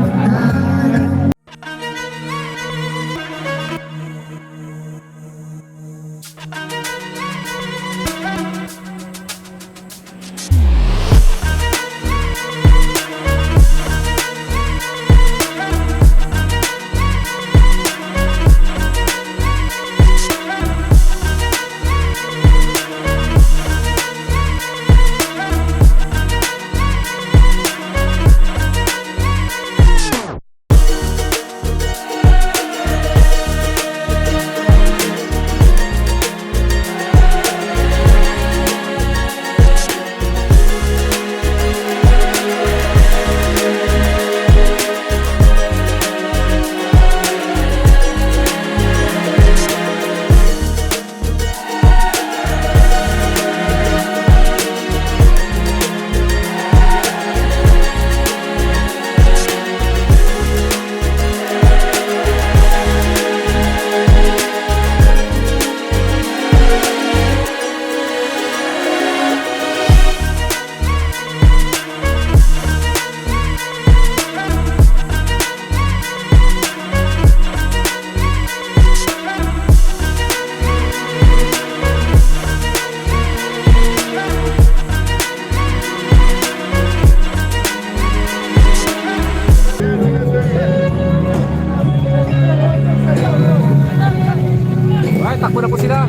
S1: Ay, takbo na po sila.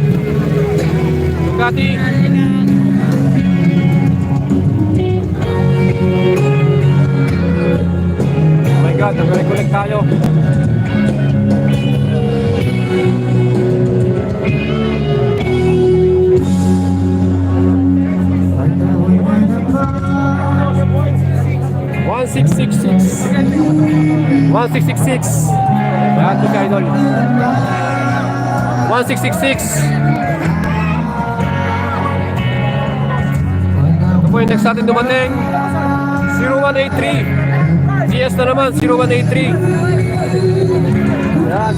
S1: Ducati. Oh my God, nag-collect tayo. One six six six. 1666. Yan, ito ka idol. 1666. Ito po yung next natin dumating. 0183. GS na naman, 0183. Yan.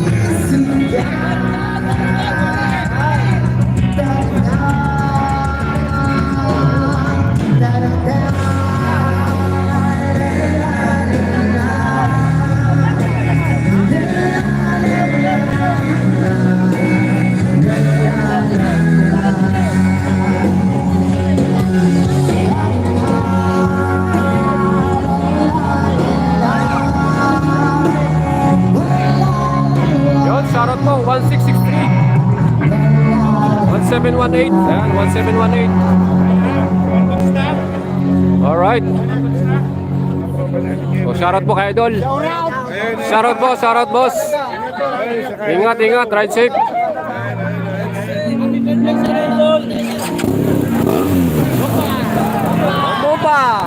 S1: Shoutout po, 1663 1718. Ayan, 1718. Alright. So, shoutout po kay Idol. Shoutout po, shoutout boss. Ingat, ingat, ride safe. Ano pa?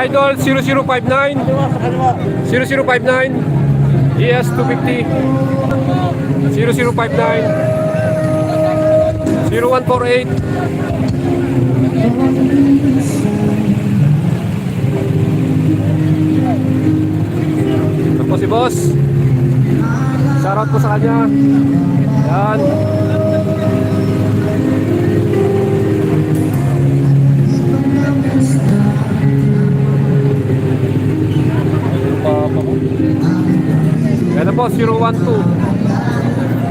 S1: Idol 0059 0059 ES 250 0059 0148. Ito po si boss. Shoutout po sa kanya. Yan. Yan na po, 012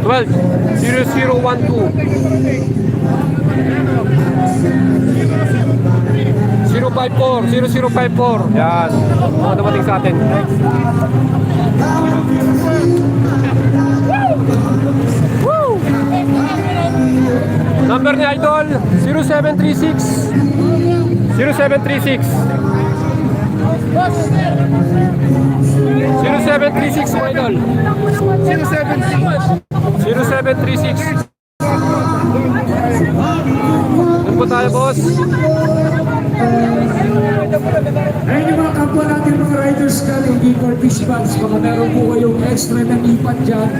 S1: 12 0012 054 0054. Yan, mga dumating sa atin. Woo! Number ni Idol 0736 0736 0736 mo, Idol. 0736. Doon po tayo, boss.
S9: Ayun yung mga kapwa natin mga riders galing di participants. Baka meron po kayong extra na lipat dyan.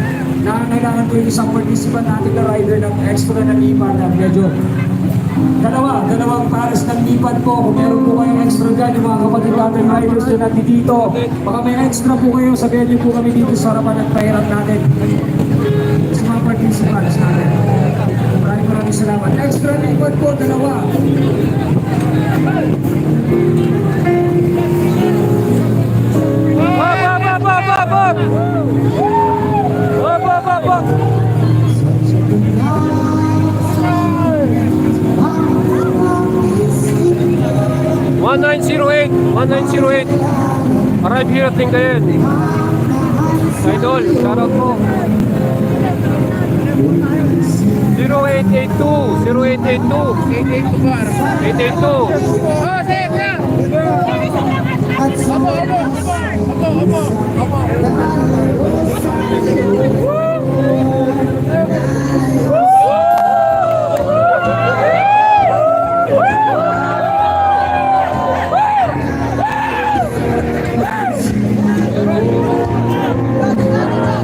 S9: Nangangailangan po yung isang participant natin na rider ng extra na lipat na medyo dalawang pares ng lipat po. Kung meron po kayong extra dyan, yung mga kapatid natin riders dyan natin dito. Baka may extra po kayo, sabihin niyo po kami dito sa harapan at pahirap natin. Sa mga participants natin. Maraming salamat. Extra lipat po, dalawa.
S1: One 1908 arrive here at Lingayen. Idol, shoutout po. 0882 882.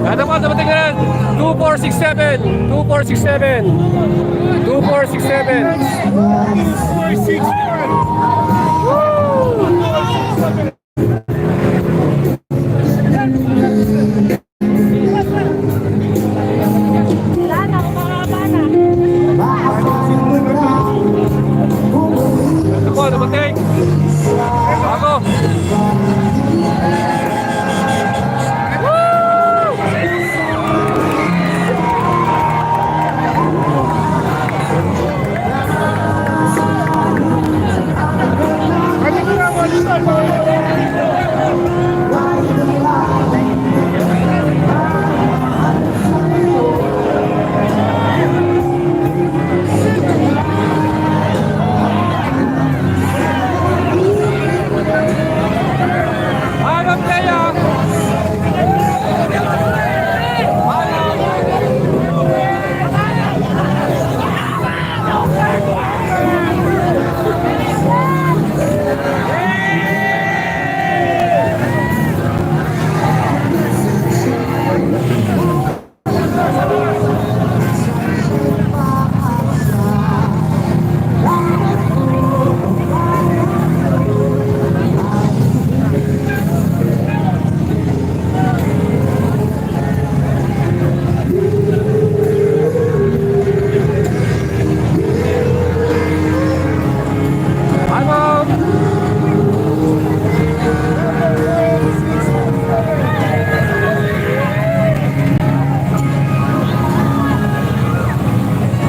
S1: Ano po, dumating na rin. 2467 2467
S7: Sana, kumababa na.
S1: Ano po, dumating. Ako.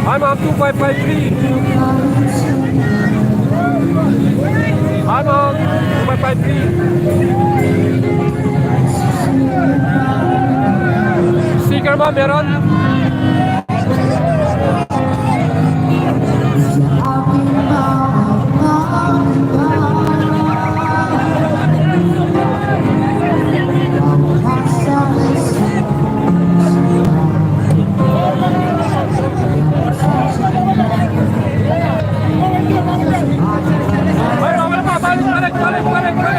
S1: I'm on 2553. I'm on 2553. Sticker mo, meron? Balik, balik, balik, balik, balik.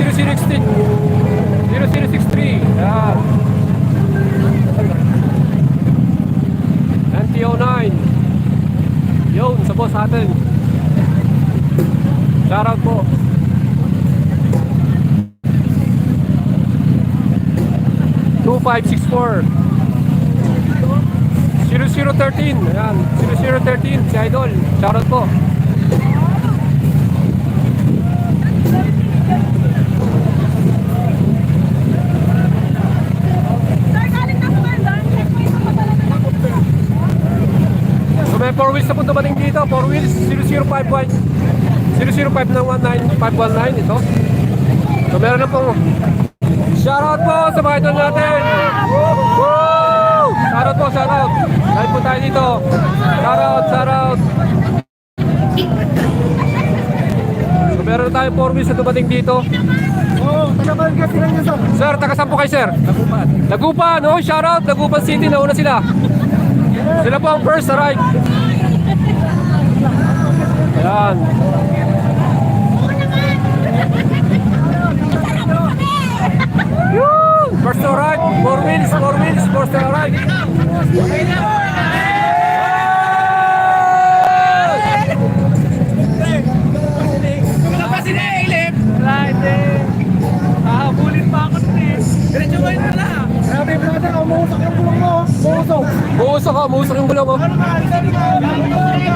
S1: 0063. 0063. Yan. NTO9. Yun, sa boss natin. Shoutout po. Two 564 0013. Ayan, 0013 si Idol. Shoutout po.
S6: Sir, galing na po kayo doon. Checkpoint na pala na lang.
S1: So may 4 wheels na po dumating dito. 4 wheels 0051 005 ng 19519 ito. So meron na pong shoutout po sa mga idol natin. Woo! Shoutout po, shoutout. Dahil po tayo dito. Shoutout, shoutout. So meron na tayo 4 wheels na dumating dito. Sir, taga saan po kayo, sir? Dagupan. Dagupan, oh, shoutout. Dagupan City, nauna sila. Sila po ang first arrive. Ayan. First to arrive, 4 wheels, first to arrive.
S8: Wala pa si Nailip! Wala, hindi. Hahabulin pa ako rin. Diretso mo yun na.
S3: Grabe, brother, umuusok yung bulong mo. Umuusok.
S1: Buusok yung gulong, oh.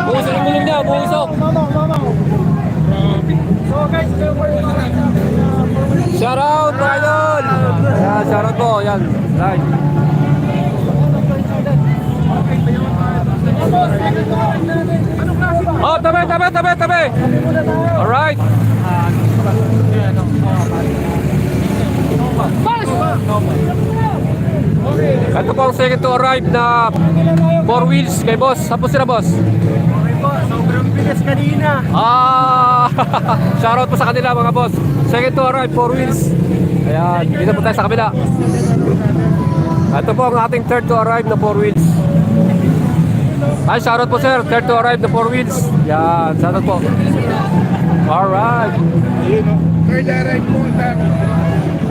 S1: Buusok yung gulong niya, buusok.
S3: Mama. So guys, ito po yung
S1: Shoutout, mga idol! Yan, shoutout po, yan. Live. Oh, tabi! Alright. Ito po ang second to arrive na 4 wheels kay boss. Saan po sila, boss?
S3: sobrang bilis kanina.
S1: Shoutout po sa kanila, mga boss. Second to arrive, 4 wheels. Ayan, dito po tayo sa kabila. Ito po ang ating third to arrive na 4 wheels. Ay, shoutout po, sir. Third to arrive na 4 wheels. Yan, shoutout po. Alright.
S2: Yun o. Third arrive po na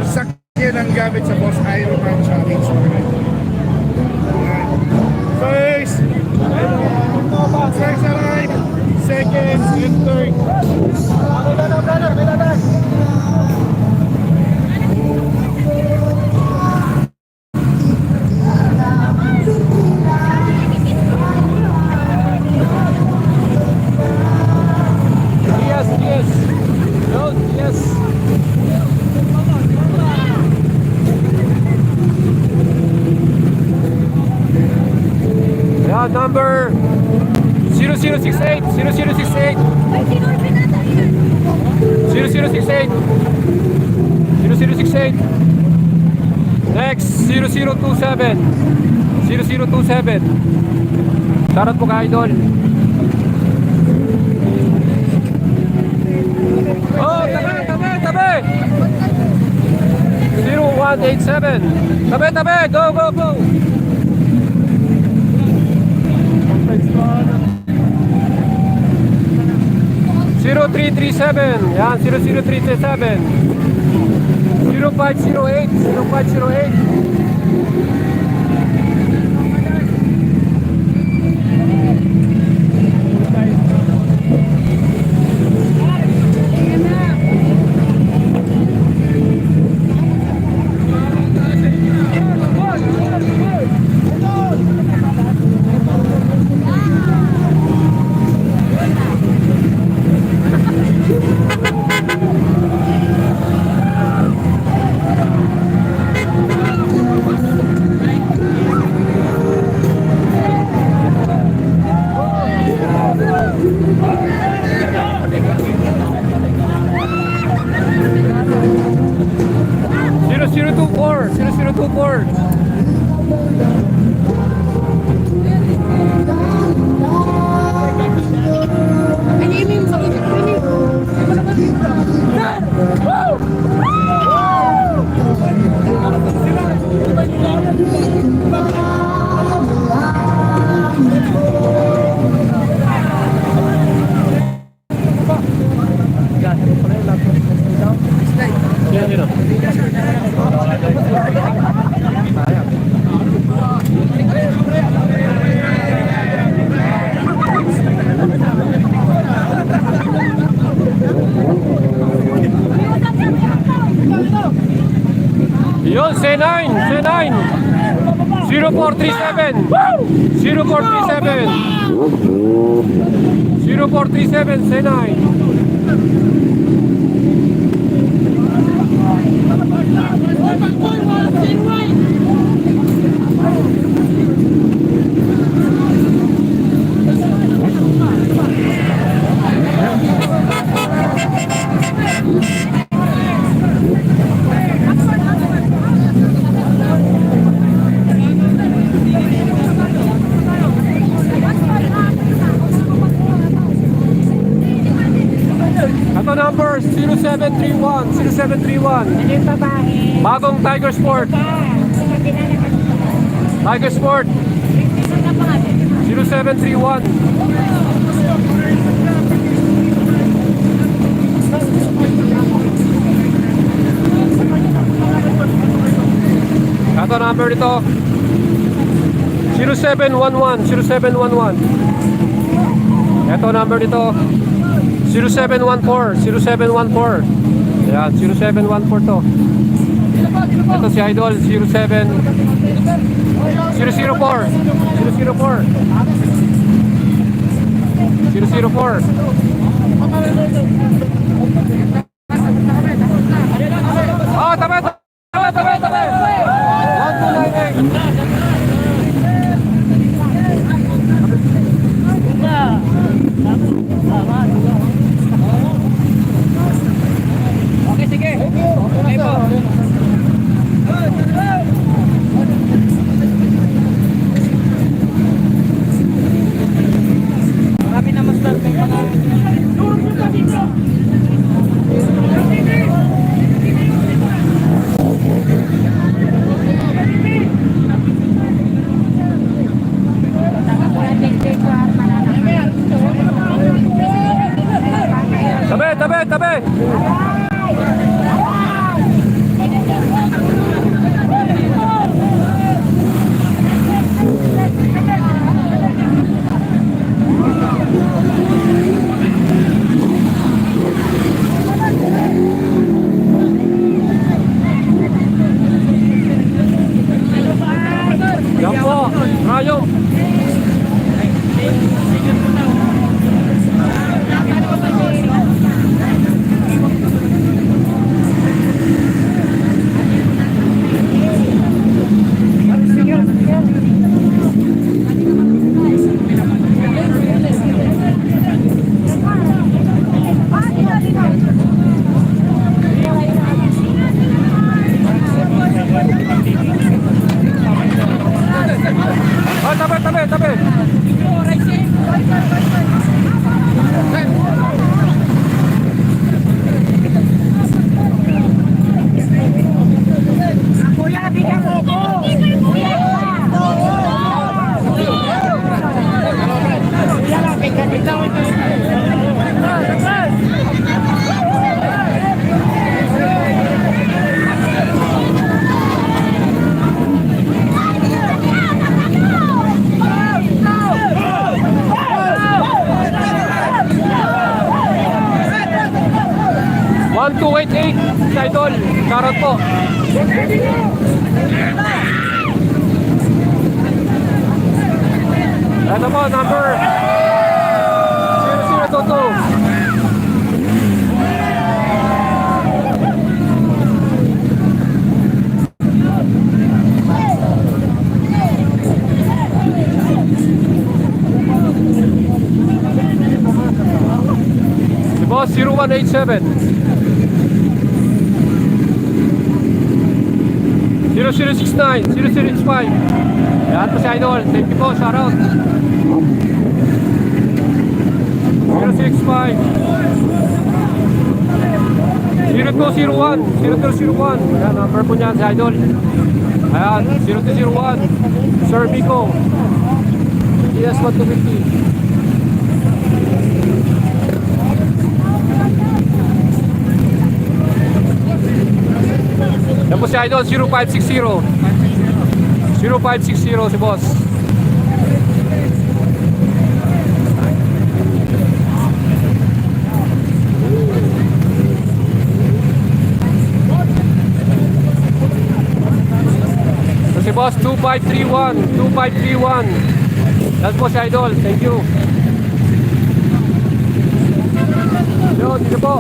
S2: sakyan ang gamit sa Boss Ironman Challenge. First arrive, second, and third.
S1: Yes. Road, yes. Yeah, number 0068. 0068. 0068. 0068. Next, 0027. 0027. Shoutout po ka, idol. Oh, tabi! 0187. Tabi! Go! 0337. Yan, 0337. 0508. Yun, C9, C9. 0437. 0437. 0437, C9. Ito number 0731, 0731.
S7: Yung babae.
S1: Bagong Tiger Sport. Tiger Sport 0731. Ito number nito 0711, 0711. Ito number nito 0714, 0714. Ayan, 0714 to. Ito si Idol, 004. 004. Oh, tabi, tabi, tabi, tabi. 1298.
S8: Okay, sige. Okay po. Marami na mas may mga...
S1: Tabi, tabi, tabi. Yan po, Rayong. Oh, tabi, tabi, tabi.
S7: Kuya, bigyan mo ko. Kuya,
S1: One, 288, Idol. Shoutout po. Ito po, number 0022. Si Boss 0187. 0069, 0065. Lahat po si Idol. Thank you po, shoutout. 065 0201 0201. Ayan, number po niyan si Idol. Ayan, 0201 Sir Miko ES1250. Yan po si Idol, 0560 0560 si Boss. 2531. 2531. Yan po si Idol. Thank you. Yun, dito po.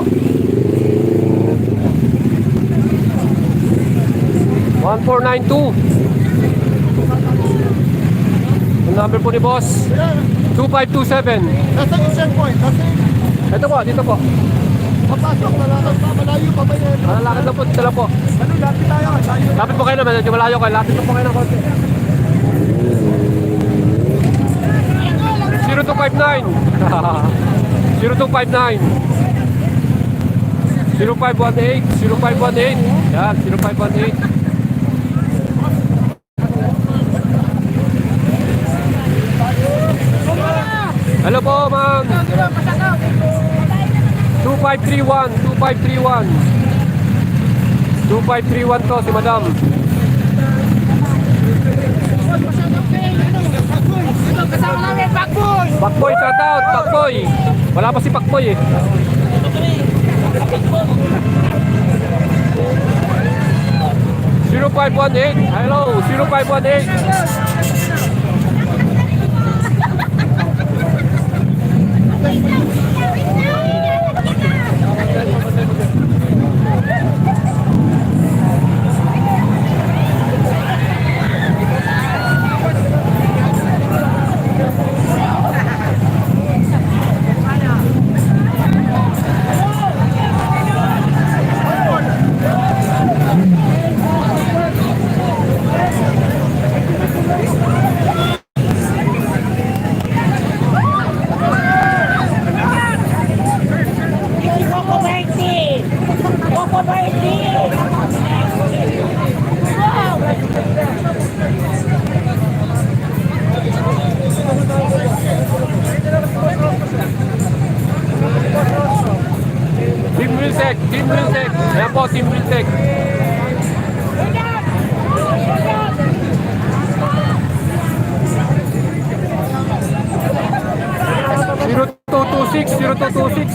S1: 1492. Ang number po ni boss. 2527.
S2: Nasa yung checkpoint,
S1: Ito po, dito po.
S2: papasok na lang, malayo pa ba yan?
S1: Malalakad lang po, dito lang po.
S2: Ano, lapit tayo, tayo.
S1: Lapit po kayo naman, medyo malayo kayo. Lapit po kayo ng konti. 0259. 0259. 0518. 0518. Yan, 0518. Hello po, ma'am. 2531. 2531. 2531 to si madam.
S8: Kasama namin, Pakboy!
S1: Pakboy, shout out, Pakboy. Wala pa si Pakboy eh. (0518) Hello, 0518. Team Wilsek, Team Wilsek. Ayan po, Team Wilsek. (0226)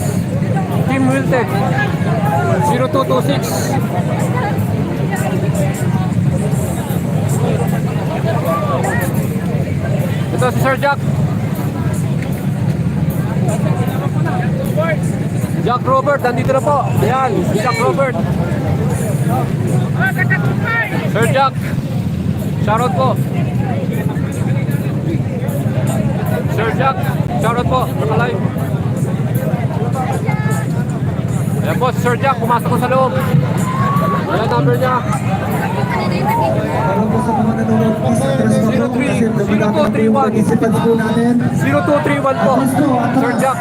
S1: Team Wilsek. 0226. Ito si Sir Jack. Jack Robert, nandito na po. Ayan, si Jack Robert. Sir Jack, shoutout po. Sir Jack, shoutout po. Nakalive. Ayan po, si Sir Jack, pumasok ko sa loob. Ayan, number niya.
S4: Para po sa mga nanonood po sa Tres Mago, kasi dumadami po yung participants po natin.
S1: 0231 po, Sir Jack.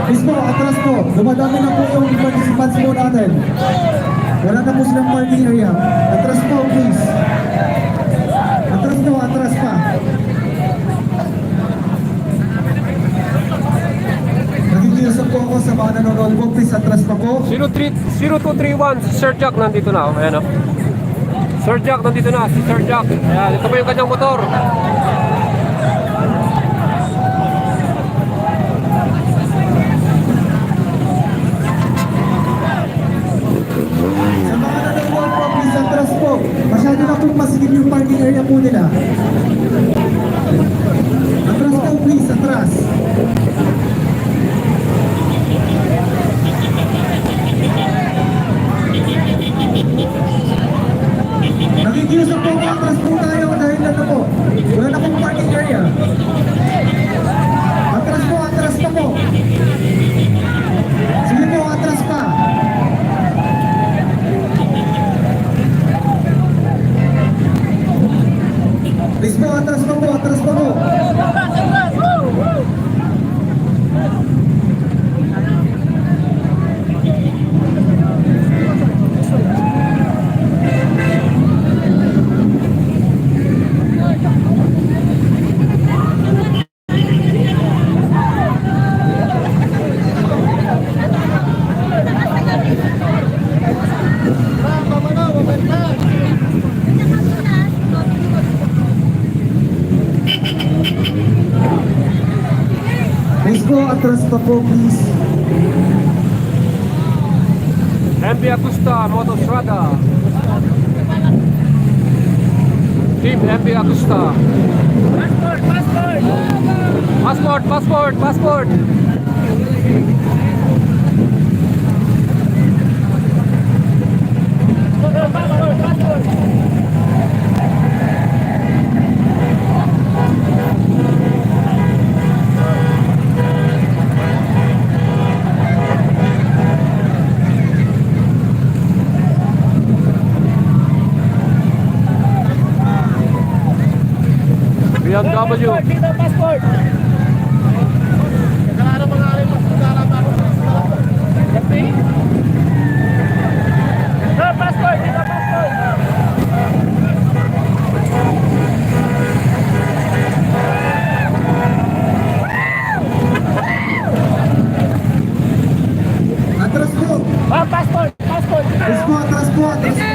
S4: Please po, atras po. Dumadami na po yung participants po natin. Wala na po silang parking area. Atras po, please. Atras po, atras pa. Nakikiusap po ako sa mga nanonood po. Please, atras pa po.
S1: 0231, si Sir Jack nandito na. Ayan o. Sir Jack nandito na, si Sir Jack. Ayan, ito po yung kanyang motor.
S4: Sa mga nanonood po, please, atras po. Masyado na po masigil yung parking area po nila. Atras po, please, atras. Nakikiusap po, atras po tayo dahil ano po, wala na pong parking area. Atras pa po. Sige po, atras pa. Please po, atras pa po, atras pa po. Please po, atras pa po, please.
S1: MB Agusta, Motostrada. Team MV Agusta. Passport. BMW.
S4: Atras po!
S8: Passport.
S4: Atras po, atras po, atras po!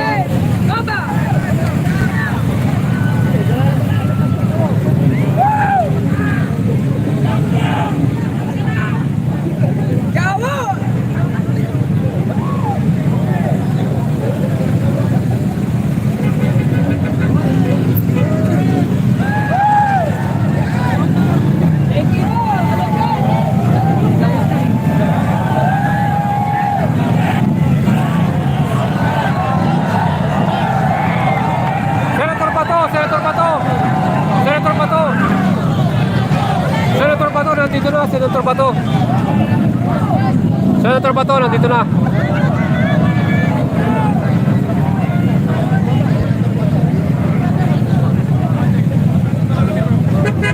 S4: Senator Bato, nandito na.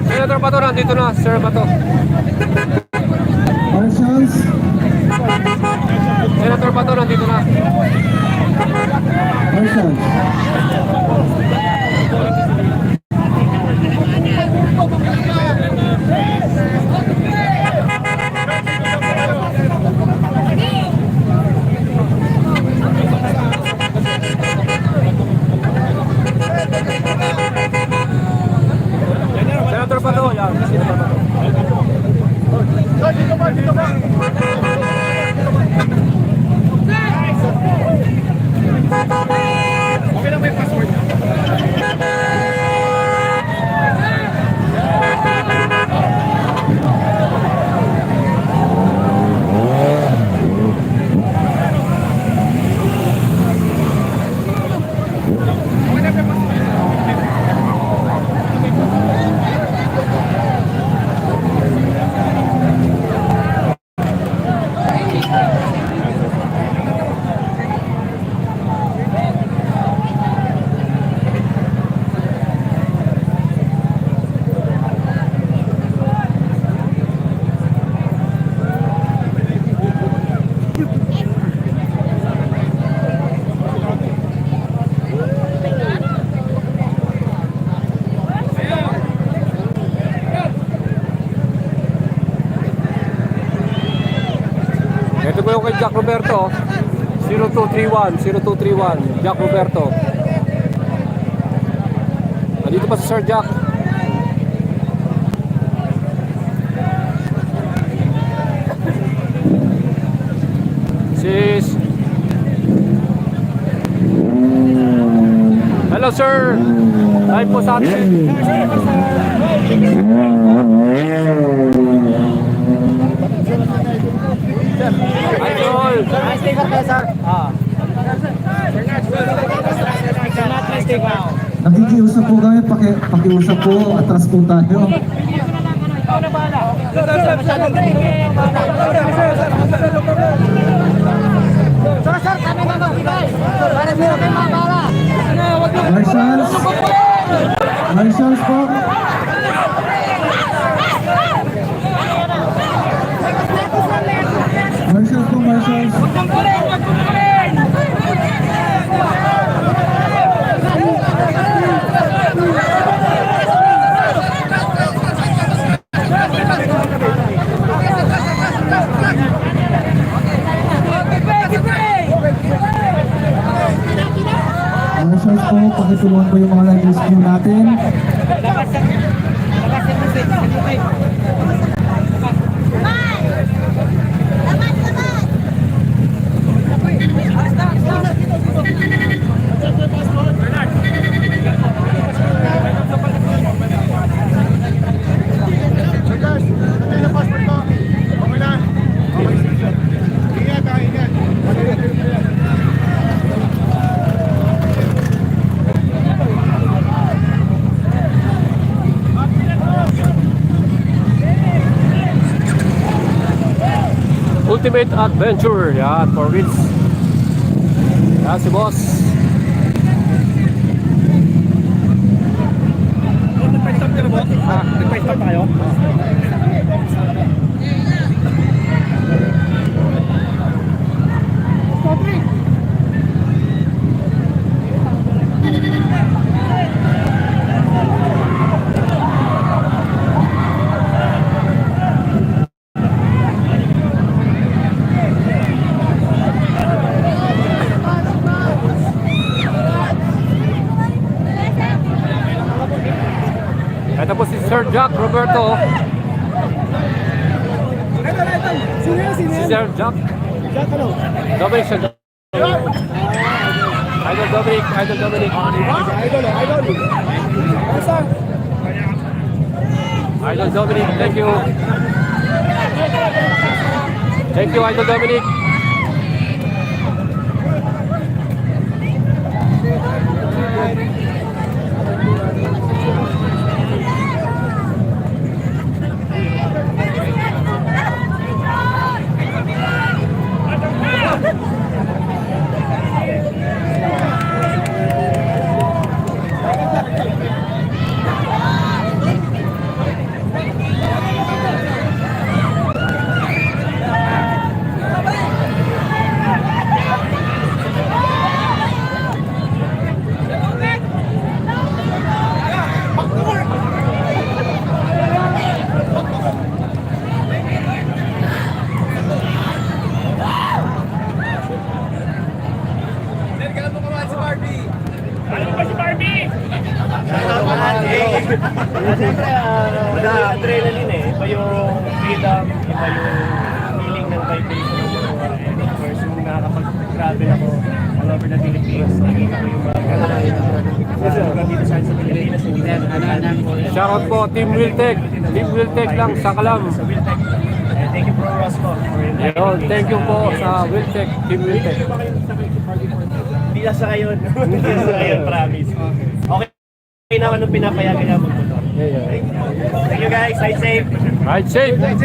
S4: Senator Bato, nandito na. Sir Bato. Marshals,
S1: Senator Bato, nandito na.
S4: marshals.
S1: Senator Bato, yan. Senator Bato.
S8: Okay lang may passport.
S1: Ito po yung kay Jack Roberto. 0231. Jack Roberto. Nandito pa si Sir Jack. Hello sir. Live po sa atin. Idol.
S4: Nakikiusap po kami, pakiusap po, atras po tayo. Marshals, marshals po. Marshals po, marshals. Marshals po, pakitulungan po yung mga live rescue natin.
S1: Ultimate Adventure. Yan, 4 wheels. Yan si boss.
S8: Nagpa-stop ka na ba? Nagpa-stop tayo?
S1: Ito po si Sir Jack Roberto. Si Sir Jack. Dominic Sir Jack. Idol Dominic. Idol Dominic. Idol Dominic. Thank you. Thank you, Idol Dominic.
S5: Adrenaline eh. Iba yung freedom, iba yung feeling ng vibration. And of course, yung nakakapag-travel ako all over the Philippines, nakita ko yung mga dito sa Pilipinas.
S1: Shoutout po, Team Wiltec. Team Wiltec lang sa Kalam.
S5: Sa Wiltec. And thank you for Rosco for inviting
S1: Yun,
S5: me.
S1: thank you po sa Wiltec. Team Wiltec.
S5: Hindi na sa ngayon. Hindi na sa ngayon, promise. Okay naman nung pinapayagan niya magmotor. Thank you guys. Stay safe.
S1: Ride safe. Ride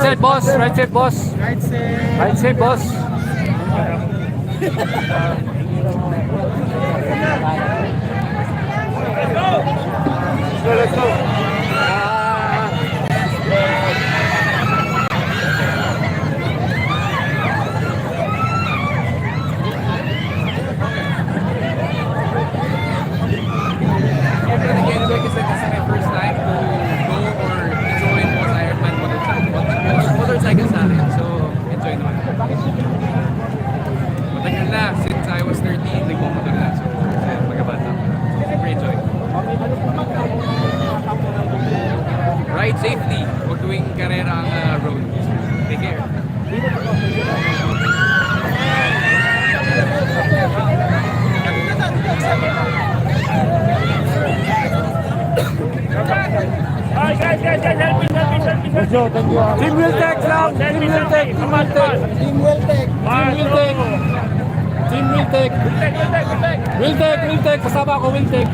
S1: safe, boss. Ride safe, boss. Ride safe, boss.
S5: Let's go.
S8: Enjoy kasi my first time to go or join was Ironman motorcycle sa akin. So, enjoy naman. Matagal na. Since I was 13, nagmumotor na. So, magabata. Super enjoy. Ride safely. Huwag tuwing karera ang road. Take care.
S1: Team Wiltec lang. Team Wiltec. Team Wiltec. Team Wiltec. Team Wiltec. Wiltec. Wiltec. Kasama ko Wiltec.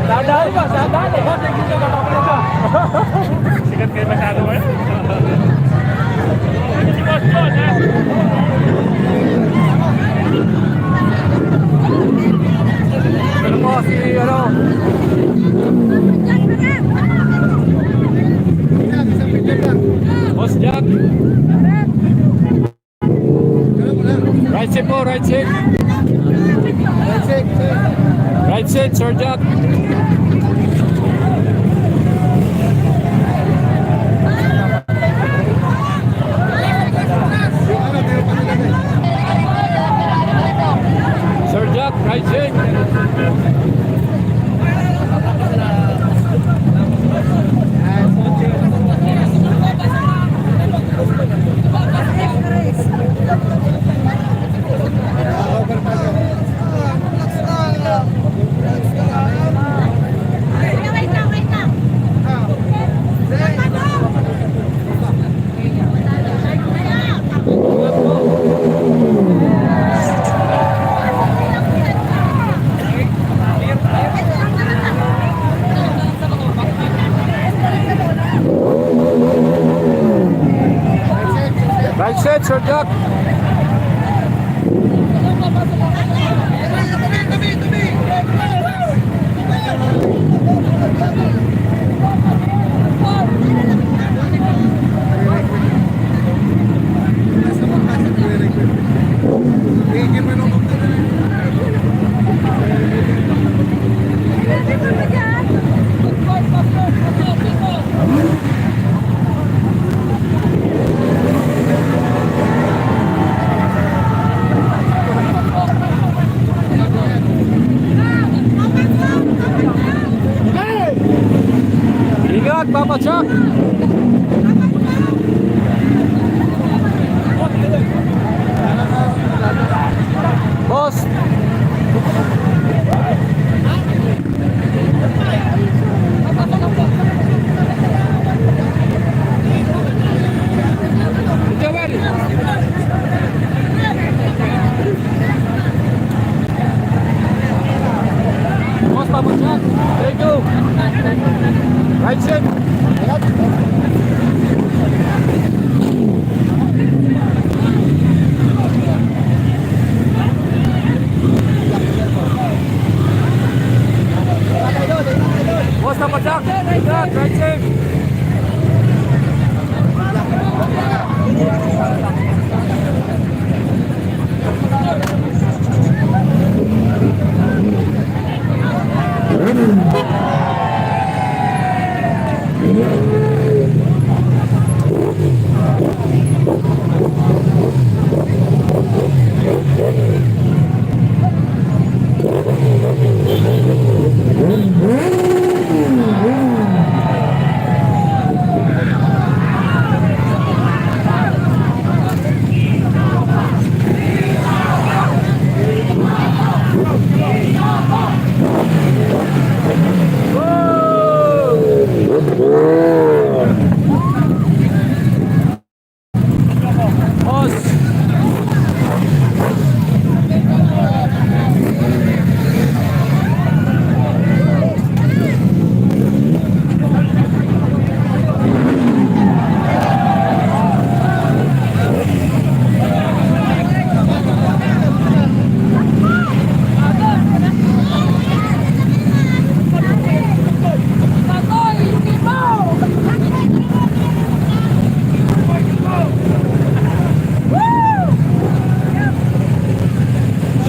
S1: Sadali ba? Sadali.
S5: Sikat kayo masyado ba?
S1: Ano po si ano? Boss Jack. Right seat po, right seat. Right seat, Sir Jack. Sir Jack, right seat. Jack. Ingat, Papa Chuck. Boss. Boss, Papa Chuck. Thank you. Right side. Boss, Papa Chuck. Right side.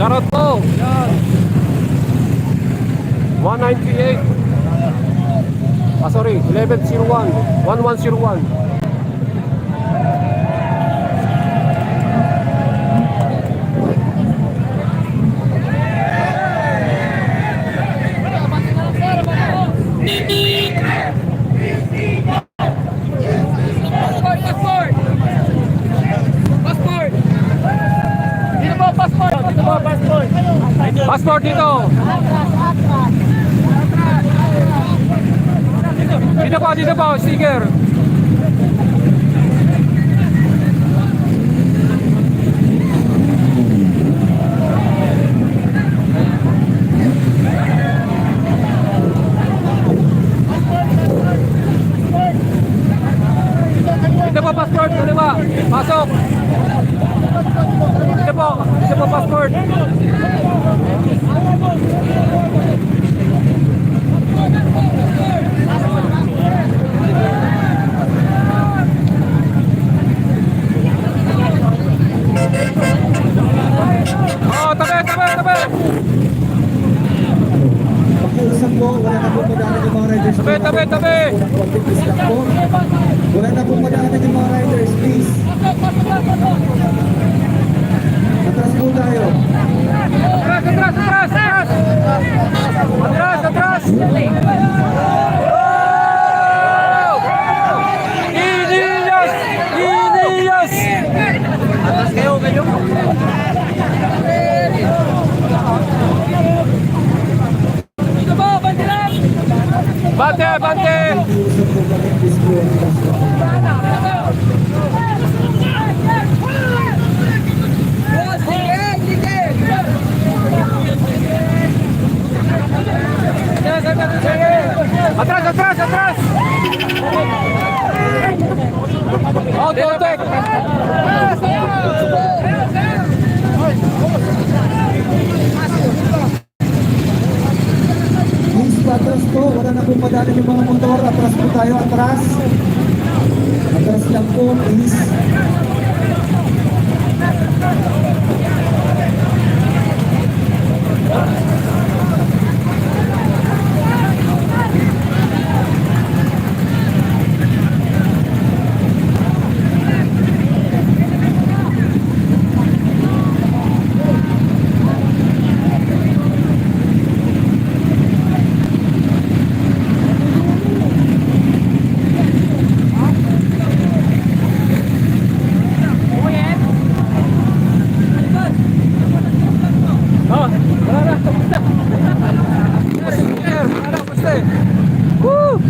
S1: Shoutout po. 1938. Sorry, 1101. 1101. Passport dito. Dito po, sticker. Dito po passport, kaliwa. Pasok. Dito po passport. Oh, tabi.
S4: Pakiusap po, wala na po madaanan yung mga riders.
S1: Tabi.
S4: Wala na po madaanan yung mga riders, please. Atras po tayo.
S1: Atras. Inilas. Atras kayo. Dito po, bante lang. Bante.
S4: Pakiusap po kami, please po.
S1: Atras. Out, contact.
S4: wala na po padalan yung mga motor. Atras po tayo, atras. Atras lang po, please.
S1: Oh, wala na. Wala, basta eh. Woo!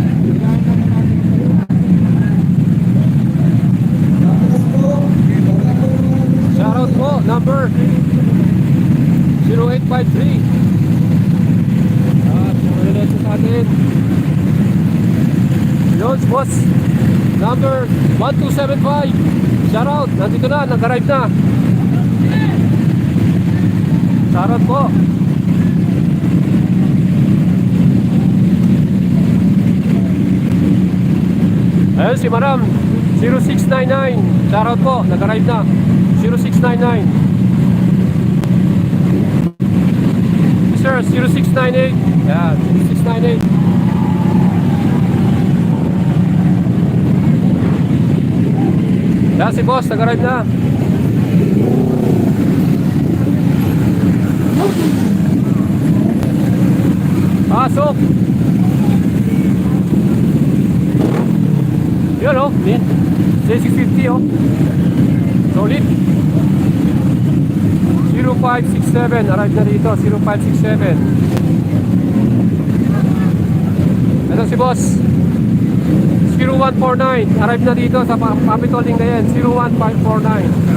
S1: Shoutout po, number 0853. Sumunod sa atin. Yons, boss. Number 1275. Shoutout, nandito na, nag-arrive na. Shoutout po. Ayun si Madam 0699. Shoutout po, nag-arrive na. 0699. Sir, 0698. Yan, 0698. Yan si boss, nag-arrive na. Pasok. Yun o, J650 o. Solid. 0567, arrive na dito, 0567. Ito si boss. 0149, arrive na dito sa Capitol Lingayen, 01549.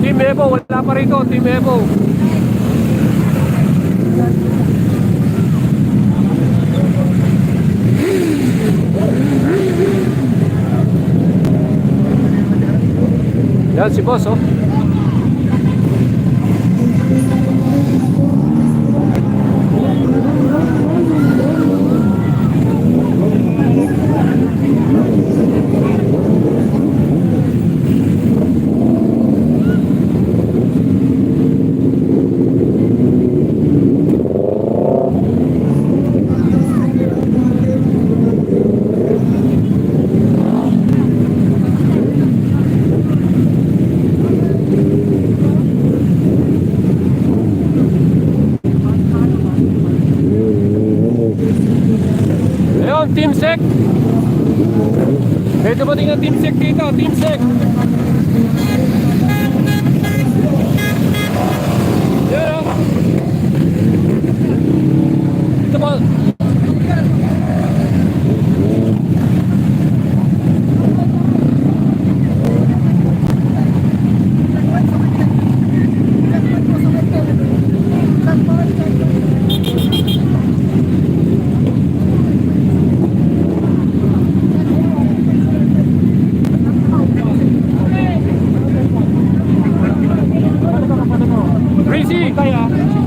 S1: Team Evo, wala pa rito, Team Evo. Yan si boss, oh. Ayun, Team Sec. May dumating na Team Sec dito, Team Sec. Yan o. Dito po.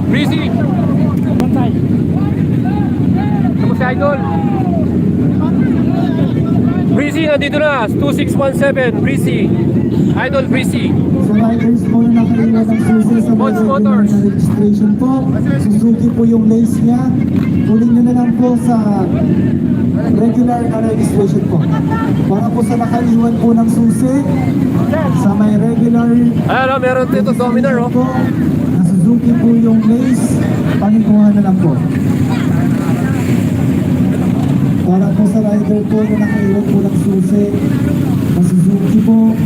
S1: Breezy! Bantay! Kamu si Idol? Breezy, nandito na! 2617, Breezy! Idol Breezy!
S4: Sa riders po na nakaiwan ng susi sa
S1: Mods
S4: mga
S1: Motors.
S4: na registration po, Suzuki po yung lace niya. Kunin nyo na lang po sa regular na registration po. Para po sa nakaiwan po ng susi, sa may regular
S1: Ayan o, meron dito Dominar o.
S4: po, na Suzuki po yung lace, panikuha na lang po. Para po sa rider po na nakaiwan po ng susi, na Suzuki po,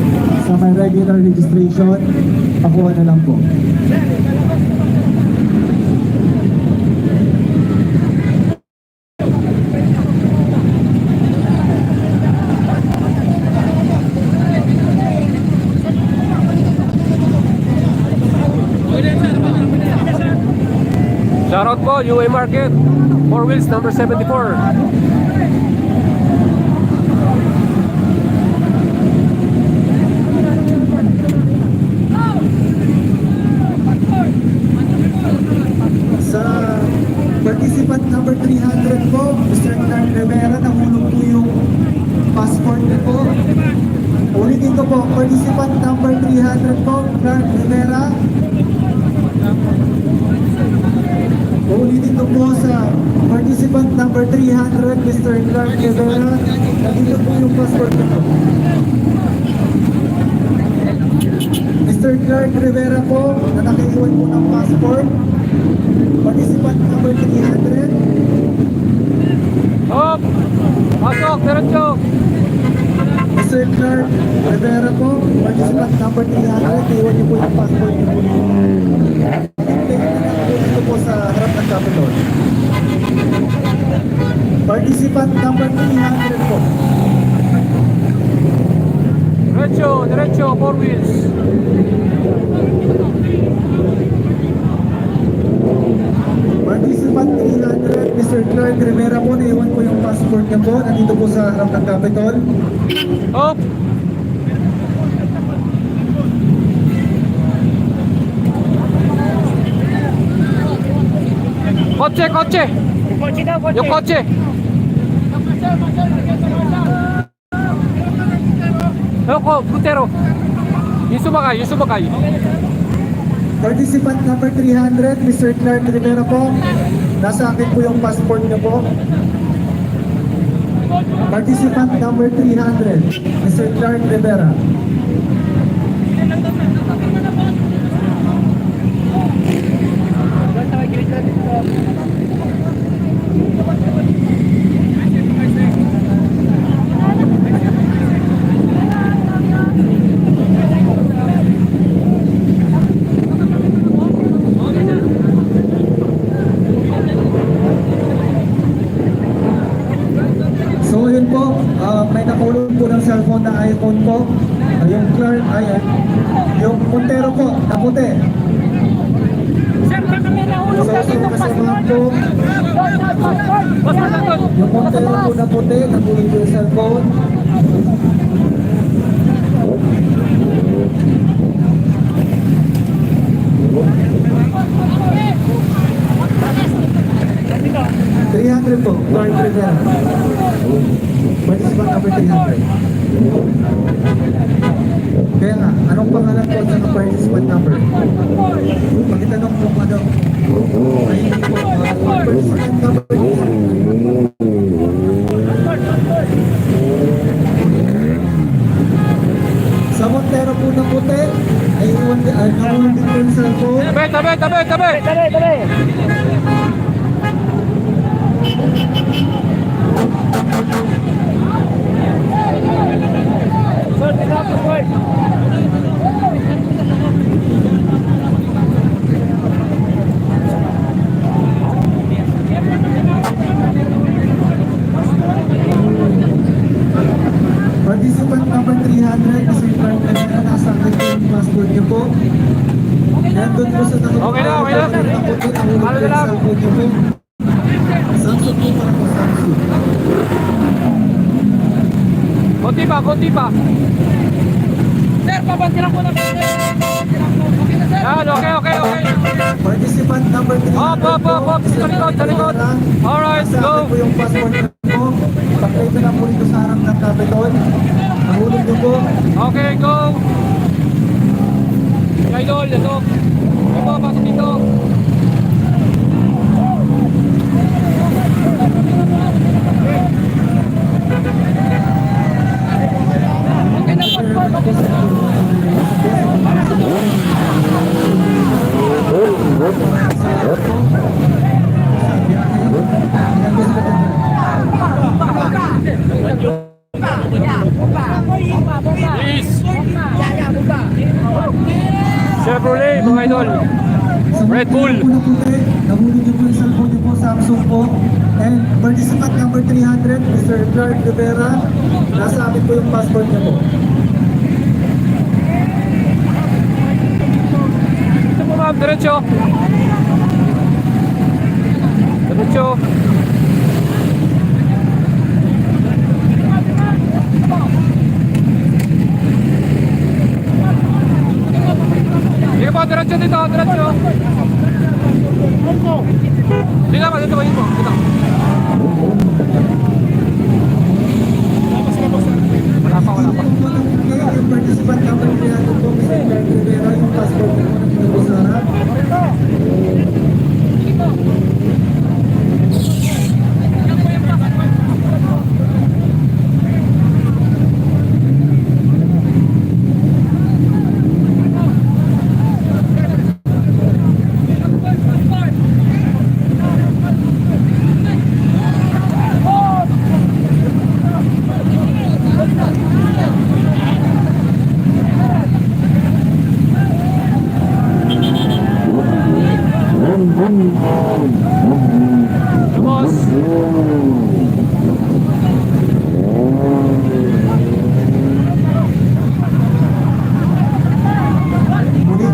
S4: sa may regular registration, pakuha na lang po.
S1: Shoutout po, UA Market, 4 wheels number 74.
S4: Participant number 300 po, Mr. Clark Rivera, nahulog po yung passport niyo po. Ulitin ko po, participant number 300 po, Clark Rivera. Ulitin ko po sa participant number 300, Mr. Clark Rivera. Nandito po yung passport niyo po. Mr. Clark Rivera po, na nakiiwan po ng passport. Participant number 300.
S1: Hop! Pasok, diretso!
S4: Mr. Clark Rivera po, participant number 300. Naiwan niyo po yung passport niyo po. Dito po sa harap ng Capitol. Participant number 300 po.
S1: Diretso, diretso, 4 wheels.
S4: Participant 300, Mr. Clark Rivera po, naiwan po yung passport niyo po. Nandito po sa harap ng Capitol.
S1: Hop! Kotse, kotse!
S5: Kotse daw, kotse.
S1: Yung kotse! Ako, putero! Yung sumakay, yung sumakay.
S4: Participant number 300, Mr. Clark Rivera po. Nasa akin po yung passport niyo po. Participant number 300, Mr. Clark Rivera. So yun po, may nakulong po ng cellphone na iPhone po. Yung Clark, yung Montero po, na puti.
S7: Sir, baka may nahulog
S4: So,
S7: kasi itong
S4: kasama po,
S7: passport.
S4: yung Montero po na puti, nakulong po yung cellphone. $300 po, Clark Rivera. Participant number 300. Kaya nga, anong pangalan po sa participant number? Pakitanong po ano? Ay, hindi po. Participant number 300. Sa Montero po na puti, ay iwan nahulog din po yung cellphone.
S1: Tabi, tabi, tabi, tabi!
S5: Dali, dali. Sir, tinapos, boy.
S4: Participant number 300, Mr. Clark Rivera, nasa akin po yung passport niyo po. Nandun po sa
S1: Okay na, okay na.
S4: nakaputi, nahulog
S1: Ano
S4: po
S1: na
S4: yung
S1: lang?
S4: cellphone niyo po. Samsung po para po, Samsung.
S1: Konti pa, konti pa.
S8: Sir, pabantiran ko na po. Okay na, sir.
S1: Yan, okay, okay, okay.
S4: Participant number 300
S1: Hop, hop, hop, hop. Sa likod, sa likod. Alright,
S4: Nasa
S1: go.
S4: akin po yung passport niyo po. Pag-play na po dito sa harap ng Capitol. Nahulog niyo po.
S1: Okay, go. Idol, ito. Ito, pasok dito. Please. Chevrolet, mga idol. Red Bull.
S4: Nahulog niyo po yung cellphone niyo po, Samsung po. And participant number 300, Mr. Clark Rivera. Nasa akin po yung passport niyo po.
S1: Ito po ma'am, diretso. Diretso. Sige po, diretso dito, diretso. Sige naman, dito ba yun po?
S4: Muli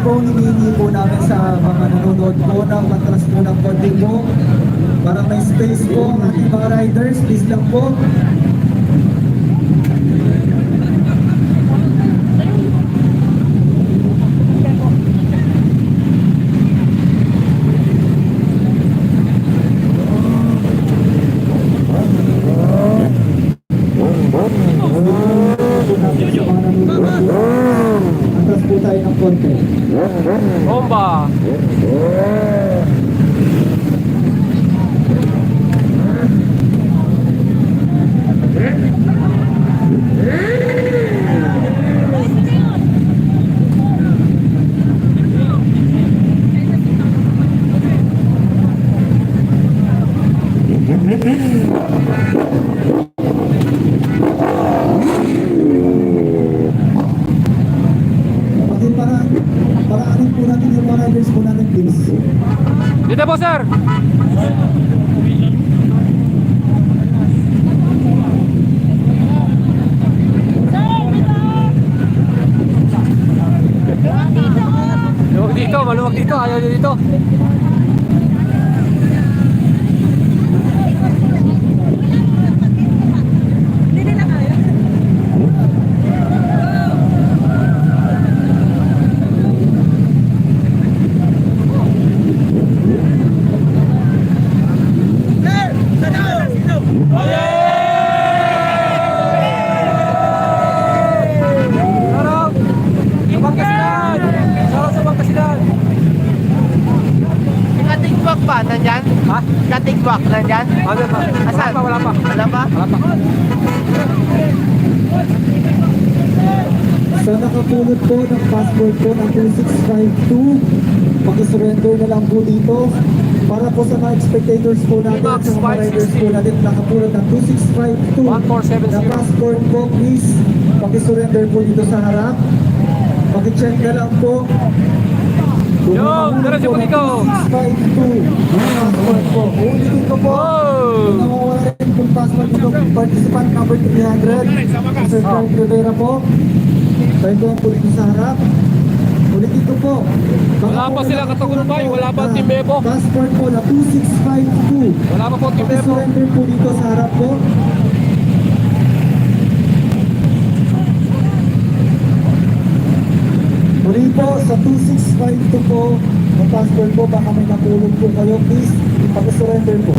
S4: po, hinihingi po namin sa mga nanonood po ng matras po ng konti po. Para may space po ang ating mga riders, please lang po. Atras po tayo ng konti.
S1: Bomba!
S4: Pati paraanin po natin yung mga riders po natin, please.
S1: Dito po, sir! Maluwag dito, maluwag dito. Ayaw nyo dito. Sarap! Sa Pangasinan! Sarap sa Pangasinan!
S8: Katigwak ba? Nandyan?
S1: Ha?
S8: Katigwak, nandyan?
S1: Ano pa?
S8: Asan?
S1: Wala pa.
S8: Wala ba?
S1: Wala pa.
S4: Sa nakapulot po ng passport po ng 2652, pakisurrender na lang po dito. Para po sa mga spectators po natin, sa mga riders po natin, nakapulot ng 2652 na
S1: 1470.
S4: passport po, please. Pakisurrender po dito sa harap. Pakicheck na lang po.
S1: Yo, diretso po dito.
S4: 2652 na passport po. Ulitin ko po.
S1: Oh!
S4: Nawawala rin pong passport dito. Participant number 300. Sir Frank Rivera po. Tayo po dito sa harap. Ulitin ko po.
S1: Wala pa sila katagumpay, wala pa ang Team Bebo.
S4: Passport po na 2652.
S1: Wala pa po, Team Bebo.
S4: Pakisurrender po dito sa harap po. Muli po, sa 2652 po, ang passport po, baka may napulog po kayo, please, pakisurrender po.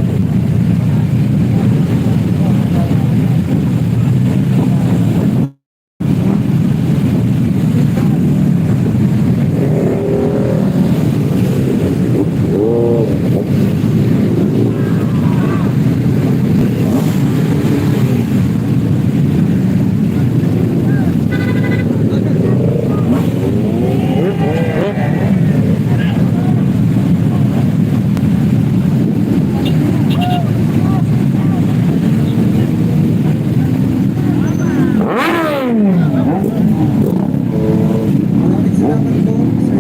S4: Maraming salamat po, Sir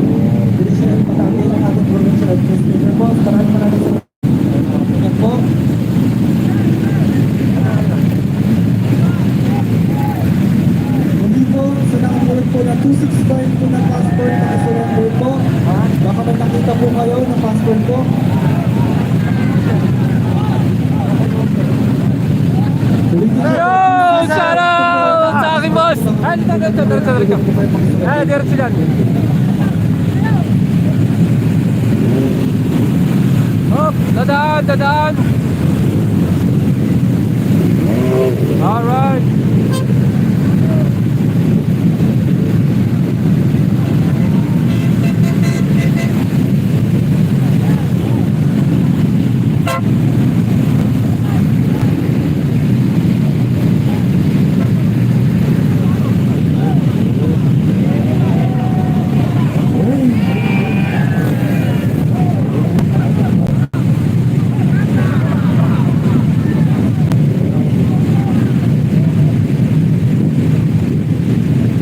S4: Divisional Patami ng ating provincial administrator po. Maraming salamat. Yan po. Hindi po, sa nakamulot po na 265 po ng passport na surrender po. Baka may nakita po kayo ng passport po.
S1: Yo! Shout out sa aking boss! Ay, diretso. Ay, diretso yan. Hop! Dadaan! Alright!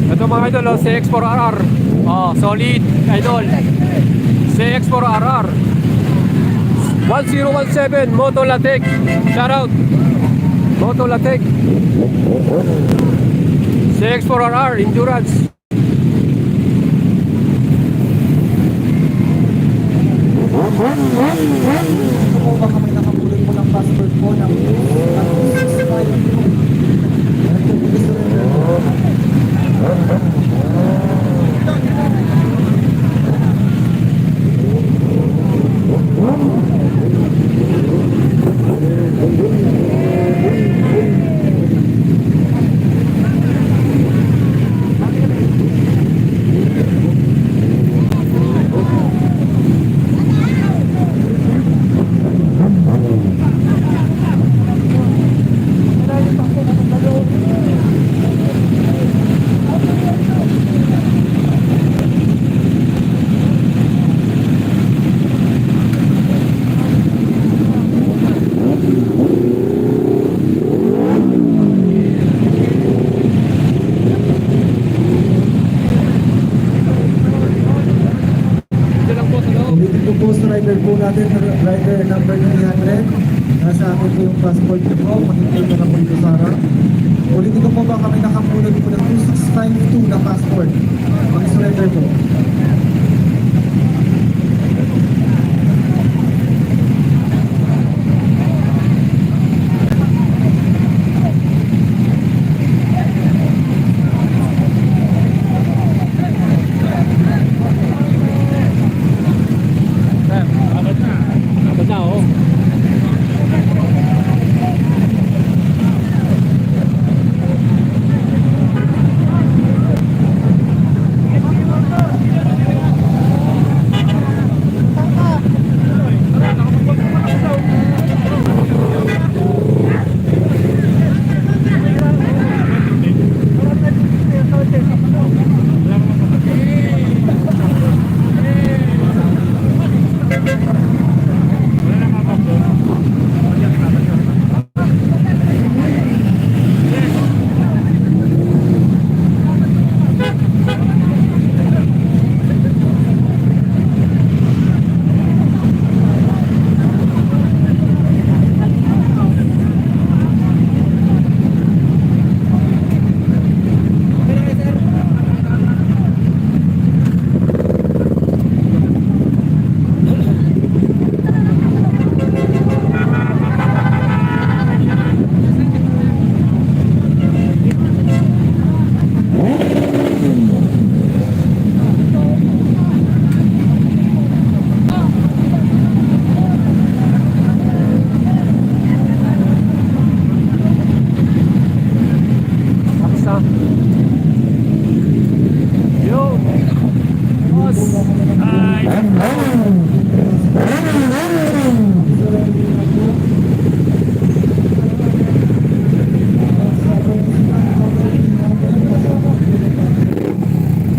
S1: Ito mga idol, oh, CX4RR. Oh, solid, idol. CX4RR. 1017 Moto Latek. Shout out. Moto Latek. CX4RR Endurance.
S4: Kung baka may nakapulot mo ng passport po ng 300. Nasa akin po yung passport ko po. Makikita na po ito, Sarah. Ulitin ko po ba kami nakapunod po ng 2652 na passport. Mag-surrender po.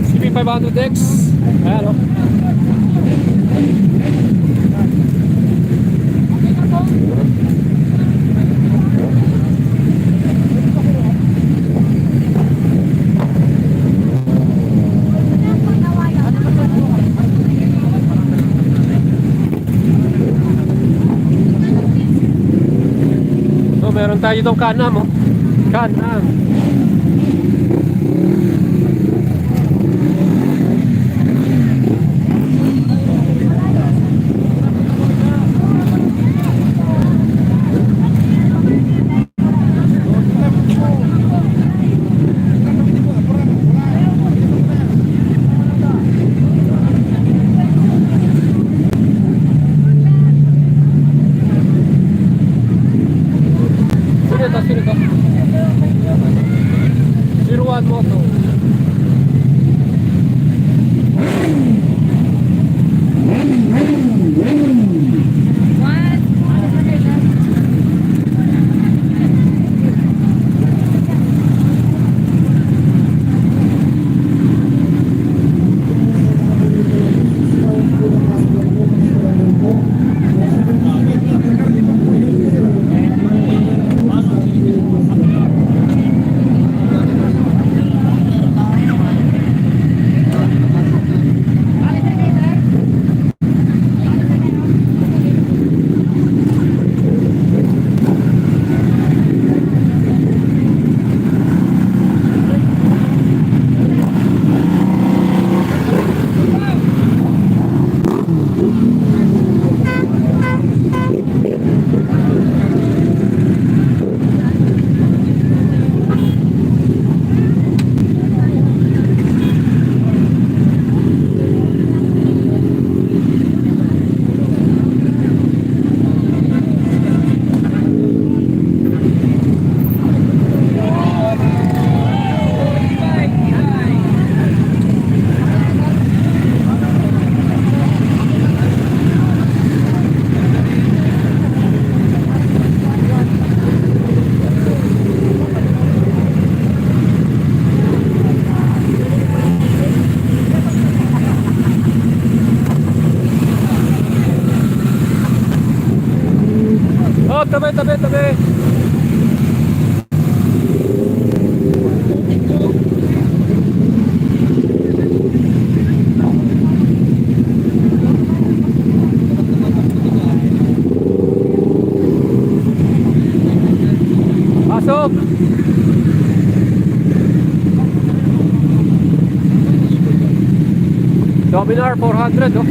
S1: CB500X. Ayan o. So, meron tayo itong Can-Am, oh. Can-Am. Sino to? 01 Moto. tabi, tabi, tabi. Pasok! Dominar 400, oh.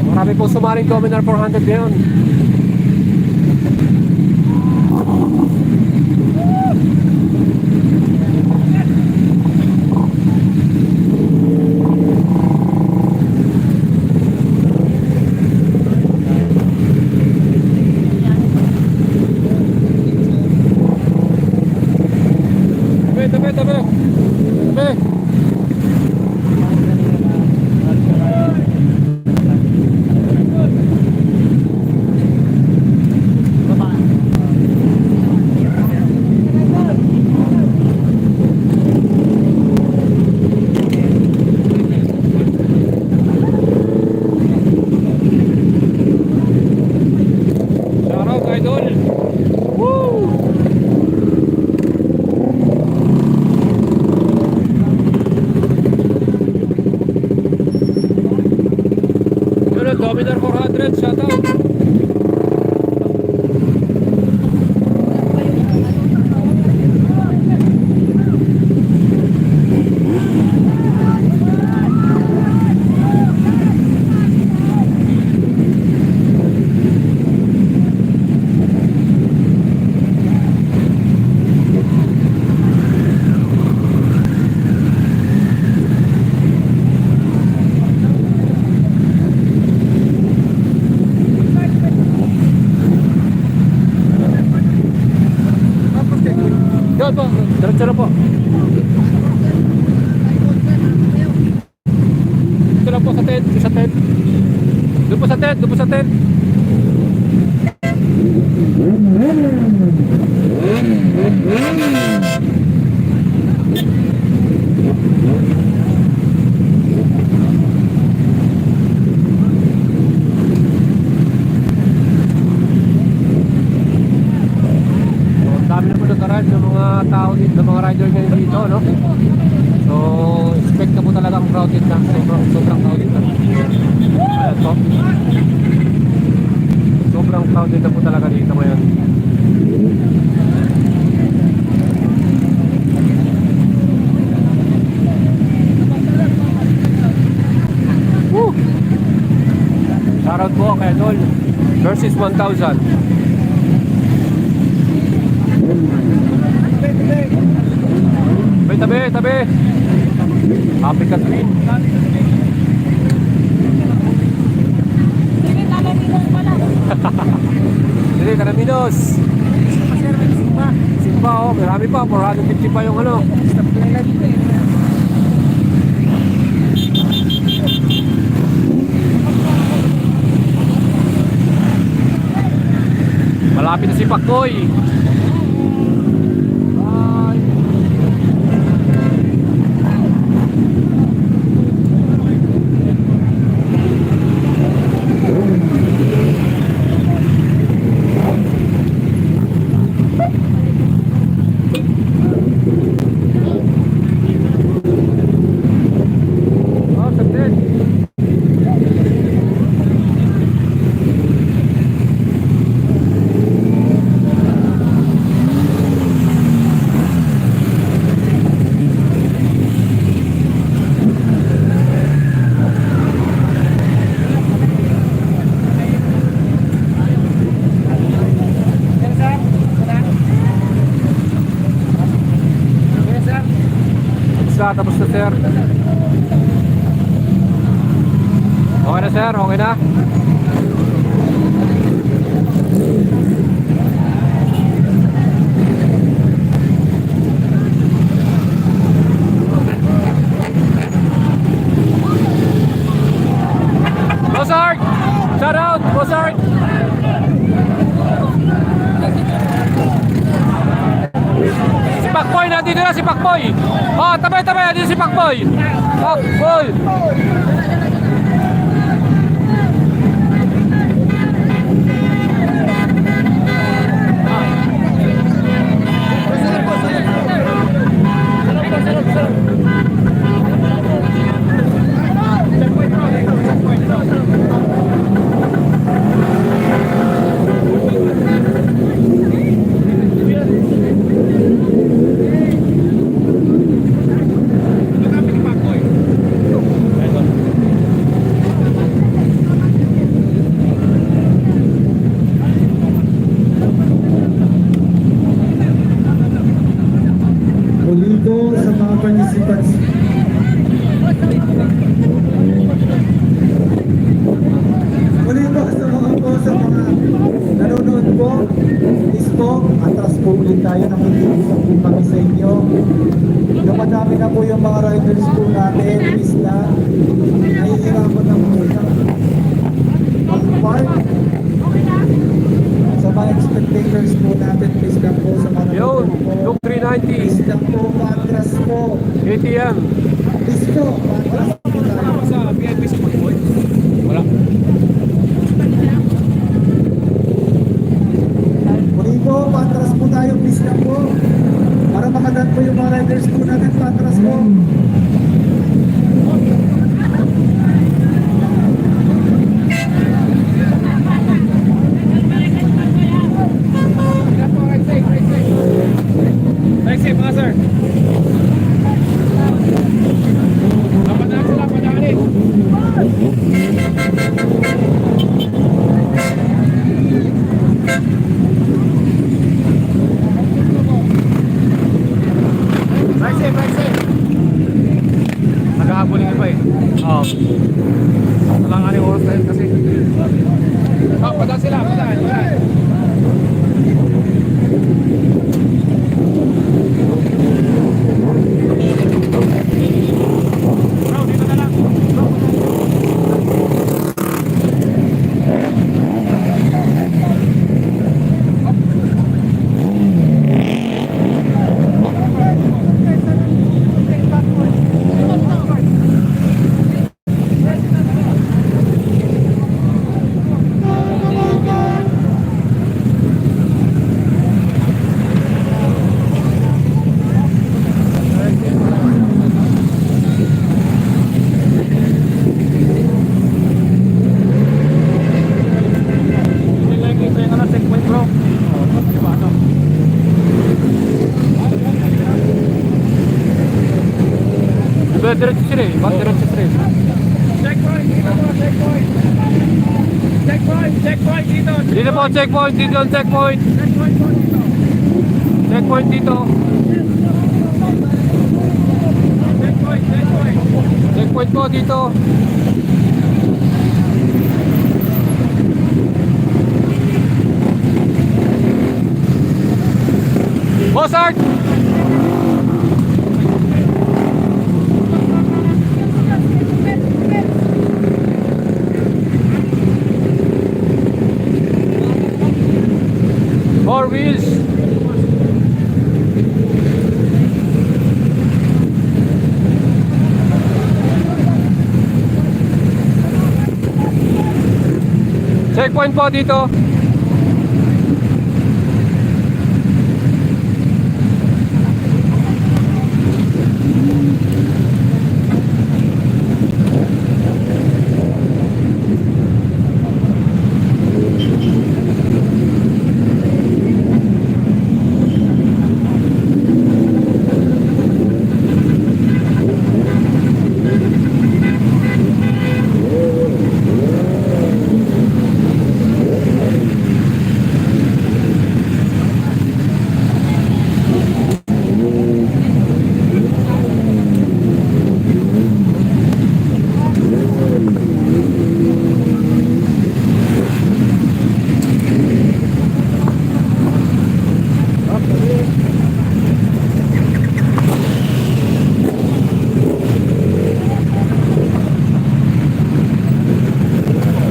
S1: Marami pong sumaring Dominar 400 ngayon. Tabi, tabi, tabi. Tabi. Shout out, idol. Woo! Yun, Dominar 400, shout out. Yun po, diretso na po. Ito lang po sa tent, sa tent. Doon po sa tent, doon po sa tent. Dami naman nag-ride ng mga tao dito, ng mga rider ngayon dito, no? So, expect na po talagang crowded na. Sobrang crowded na. Ayan po. Sobrang crowded na po talaga dito ngayon. Woo! Shoutout po kay Dol versus 1,000. Tabi, tabi. Happy ka green.
S7: Sige, Kalaminos pala.
S1: Sige, Kalaminos. Simba, oh. Marami pa. 450 pa yung ano. Malapit na si Pakboy. Tapos na sir. Okay na sir, okay na. Mozart! Shout out! Mozart! Si Pakboy, nandito na si Pakboy. Oh, tabay-tabay, nandito si Pakboy. Pakboy.
S4: po, atras po ulit tayo, nakikiusap po kami sa inyo. Dumadami na po yung mga riders po natin, please na. Nahihirapan na po na mag-park. Sa mga spectators po natin, please lang po sa mga
S1: Yun,
S4: nanonood
S1: Look
S4: po.
S1: 390,
S4: Please lang po, atras po.
S1: ATM.
S4: Please po, atras po tayo.
S8: Sa VIP sa Pagboy? Wala.
S4: Muli po, patras po tayo, please lang po. Para makadaan po yung mga riders po natin, patras po.
S8: Right safe mga sir. Lapadaan sila, padaanin. Right safe, right safe. Naghahabulin pa eh. Oo. Kailangan yung oras na yun kasi. Padaan sila, padaan. Bro, dito na lang.
S1: Diretso sila eh. Bakit diretso sila eh?
S8: Checkpoint, dito po, checkpoint. Checkpoint, checkpoint dito.
S1: Dito po, checkpoint. Dito ang checkpoint.
S8: Checkpoint po dito.
S1: Checkpoint dito.
S8: Checkpoint, checkpoint.
S1: Checkpoint po dito. Bossart! Four wheels. Checkpoint po dito.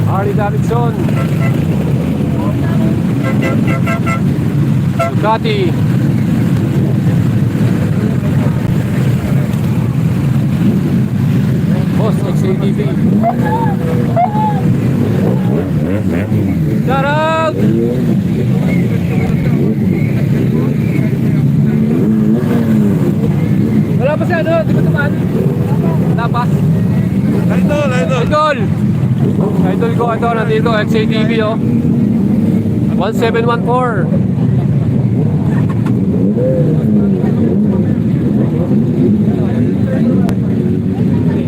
S1: Harley Davidson, Ducati, Boss XATV. Shout out! Wala pa siya, no? Di ba tumaan? Wala pa? Idol! Idol! Idol ko ito, nandito, XATV oh. 1714.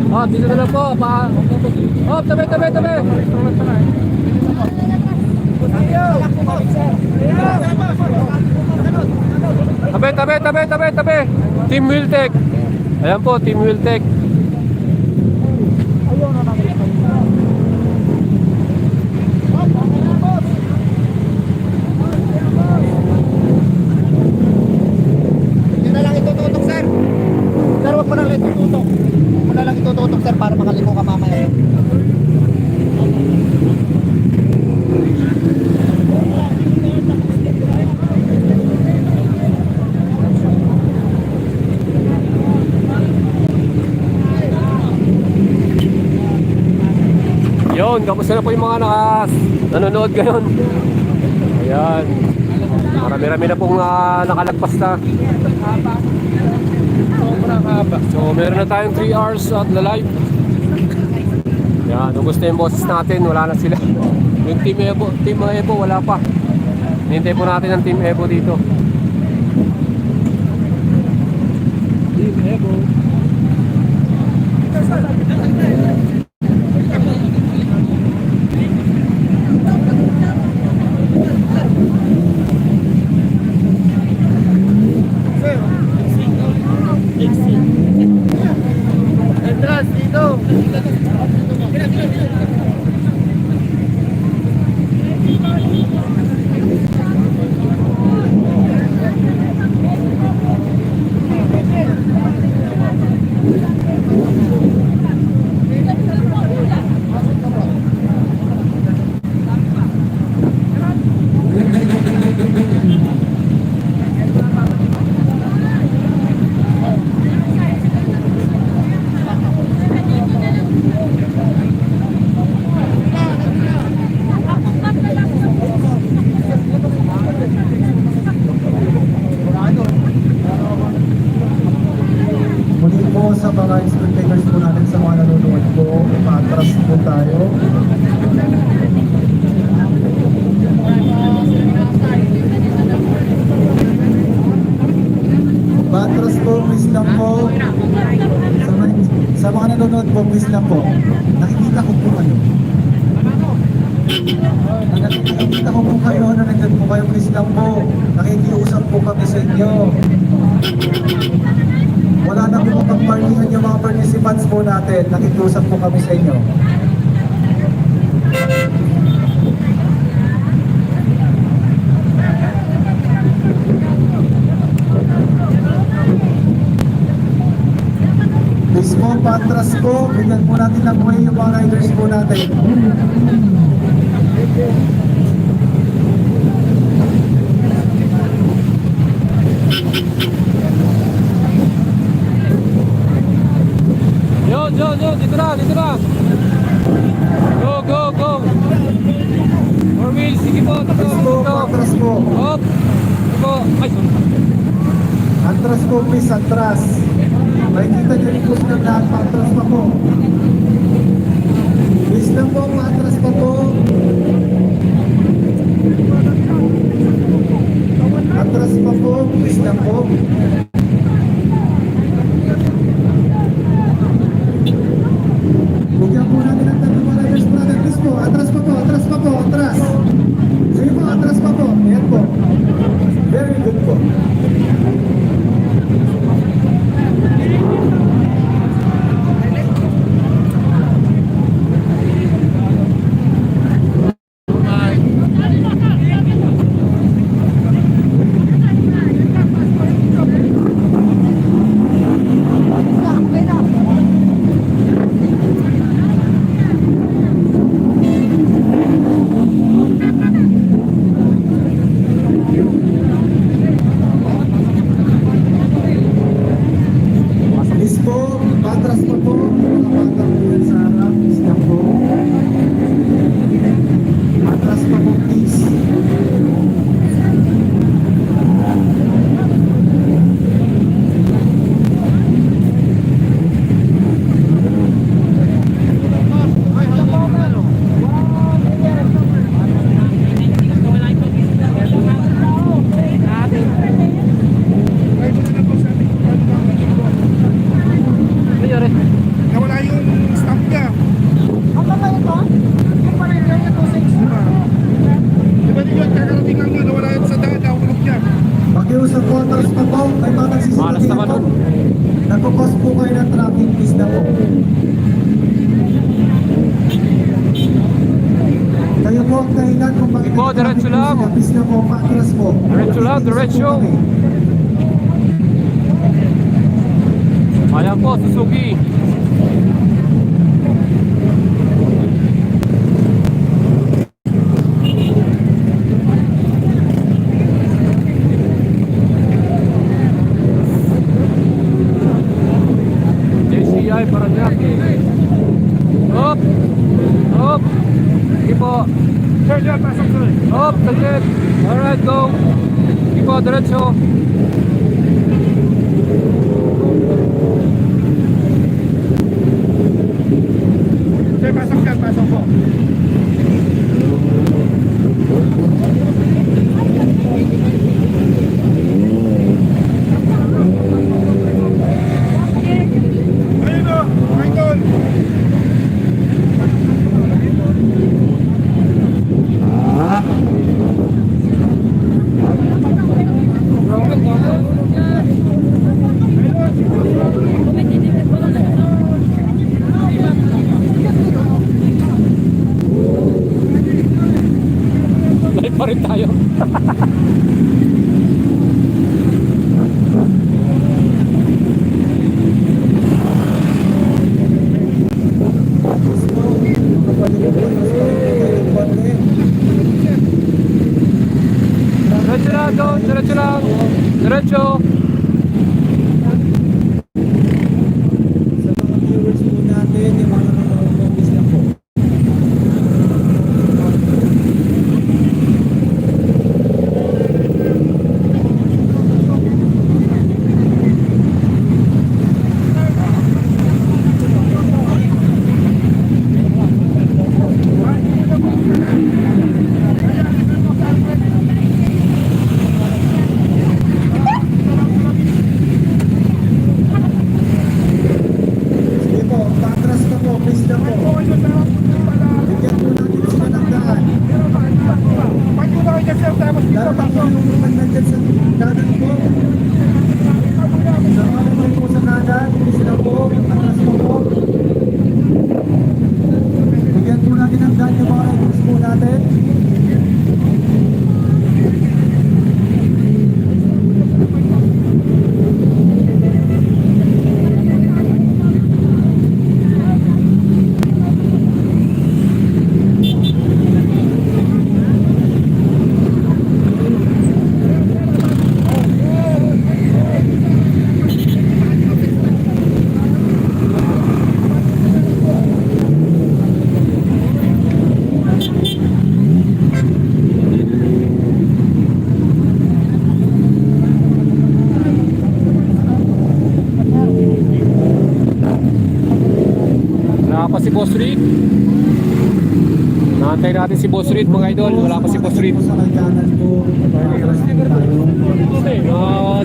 S1: Oh, dito na lang po. Oh, tabi. Tabi. Team Wiltec. Ayan po, Team Wiltec.
S3: speaker para makaliko ka mamaya.
S1: Yun, kamusta na po yung mga nanonood ngayon? Ayan. Marami-rami na pong nakalagpas na. So, meron na tayong 3 hours at the live. Ayan, gusto yung boses natin, wala na sila. Yung Team Evo, wala pa. Hinintay po natin ang Team Evo dito. Team Evo.
S3: Entrance dito.
S4: Muli po sa mga spectators po natin sa mga nanonood po, patras po tayo. Patras po, please lang po. Sa mga nanonood po, please lang po. Nakikita ko po kayo. Nakikita ko po kayo na nandyan po kayo, please lang po. Nakikiusap po kami sa inyo. Wala na po pagpartihan yung mga participants po natin. Nakikiusap po kami sa inyo. Please po, patras po. Bigyan po natin ng way yung mga riders po natin.
S1: Yun, dito na. Go. 4 wheels, sige po,
S4: Please po, patras po.
S1: Hop. Sige po. Ay, sorry.
S4: Atras po, please, atras. Makikita nyo rin po sila lahat, patras pa po. Please lang po, patras pa po. Atras pa po, please lang po. Bigyan po natin ang tabi mga riders po natin. Please po, atras pa po, atras. Sige po, atras pa po. Ayan po. Very good po. Please po, patras pa po. Mga bata po yan sa harap. Please lang po. Patras pa po, please.
S2: Nawala yung stamp niya.
S7: Ang mga ito? Ang panayang yung 260.
S2: Di ba yun, kakarating lang yun, nawala yun sa daan, nahulog niya.
S4: Pakiusap po, atras pa po. May mga
S1: Malas
S4: nagsisipagin
S1: naman,
S4: po.
S1: oh.
S4: Nagpapos po kayo ng traffic, please na po. Kayo po ang dahilan kung bakit
S1: Iko, diretso lang.
S4: Please na po, patras po.
S1: Diretso lang, diretso. Ayan po, Suzuki.
S8: Sir, dyan, pasok sir.
S1: Hop, saglit. Alright, go. Sige po, diretso.
S8: Sir, pasok dyan, pasok po. Ayun o, idol.
S1: Live pa rin tayo. Diretso lang, Don. Diretso lang. Diretso.
S4: Sa mga viewers po natin, yung mga nanonood lang po. Sige po, patras na po, please na po. Bigyan po natin sila ng daan.
S8: Pag ko na kayo sir, tapos dito
S4: Dapat po
S8: pasok.
S4: yung nandyan sa dadan po. Sa mga nandyan po sa dadan, please na po, patras po po. Bigyan po natin ng daan yung mga riders po natin.
S1: Wala pa si Boss Reed. Naantay natin si Boss Reed, mga idol. Wala pa si Boss Reed.
S4: Sa kanan po, patras po tayo.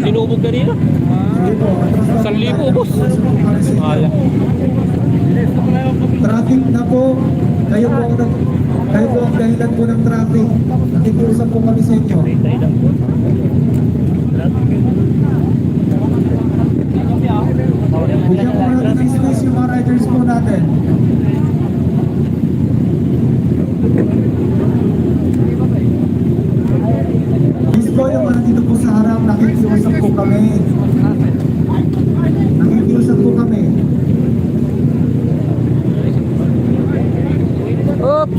S1: Dinubog kanina.
S4: Sige po, atras na po
S1: 1,000,
S4: tayo.
S1: boss.
S4: Atras po para sa inyo.
S1: Wala.
S4: Traffic na po. Kayo po ang dahilan po ng traffic. Nakikiusap po kami sa inyo. Bigyan po natin ng space yung mga riders po natin. Please po yung mga dito po sa harap, nakikiusap po kami. Nakikiusap po kami.
S1: Up.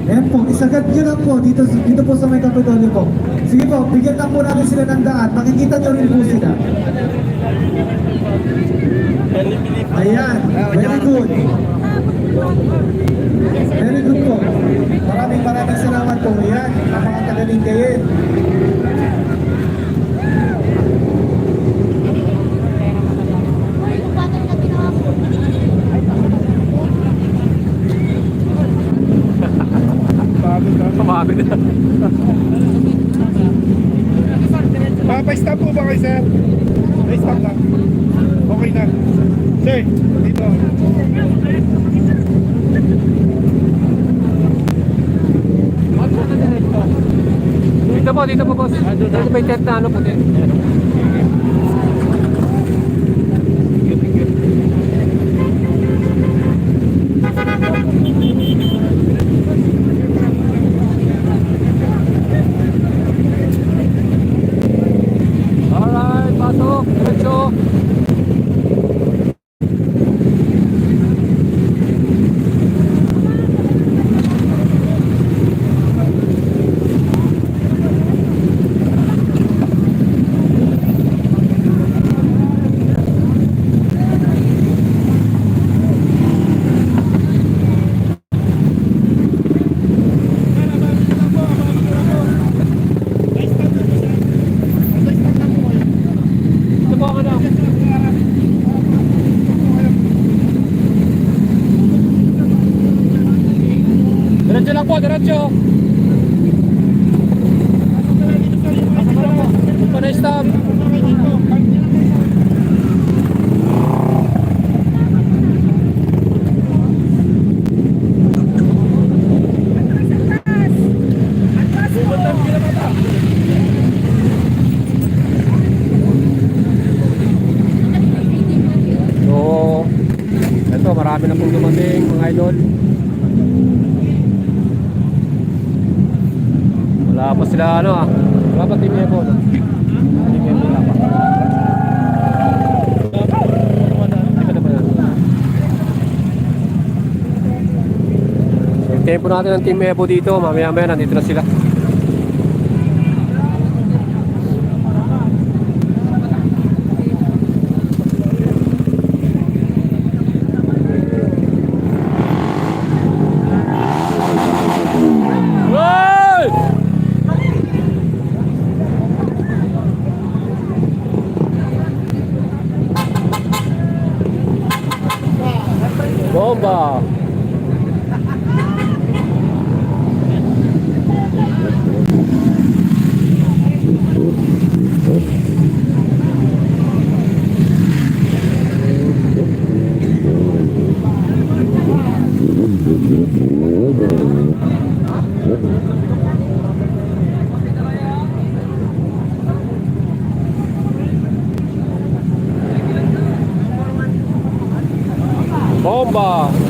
S4: Ayan po, isagad nyo lang po dito po sa may Kapitolyo po. Sige po, bigyan lang po natin sila ng daan. Makikita nyo rin po sila. Ayan, very good. Very good po. Maraming salamat po. Ayan, ang mga taga-Lingayen.
S1: Pumabit na.
S8: Pa-stop po ba kayo sir? Pa-stop lang. Okay na. Sir, dito.
S1: Dito po, boss. Dito may tent na ano puti. Alright, pasok. Diretso. up! So, ito, marami na pong dumating mga idol. Wala pa sila ano ah. Wala pa Team Evo no? Team Evo wala pa. Hindi pa na. So, hintayin po natin ang Team Evo dito. Mamaya-maya nandito na sila. Bomba! Bomba!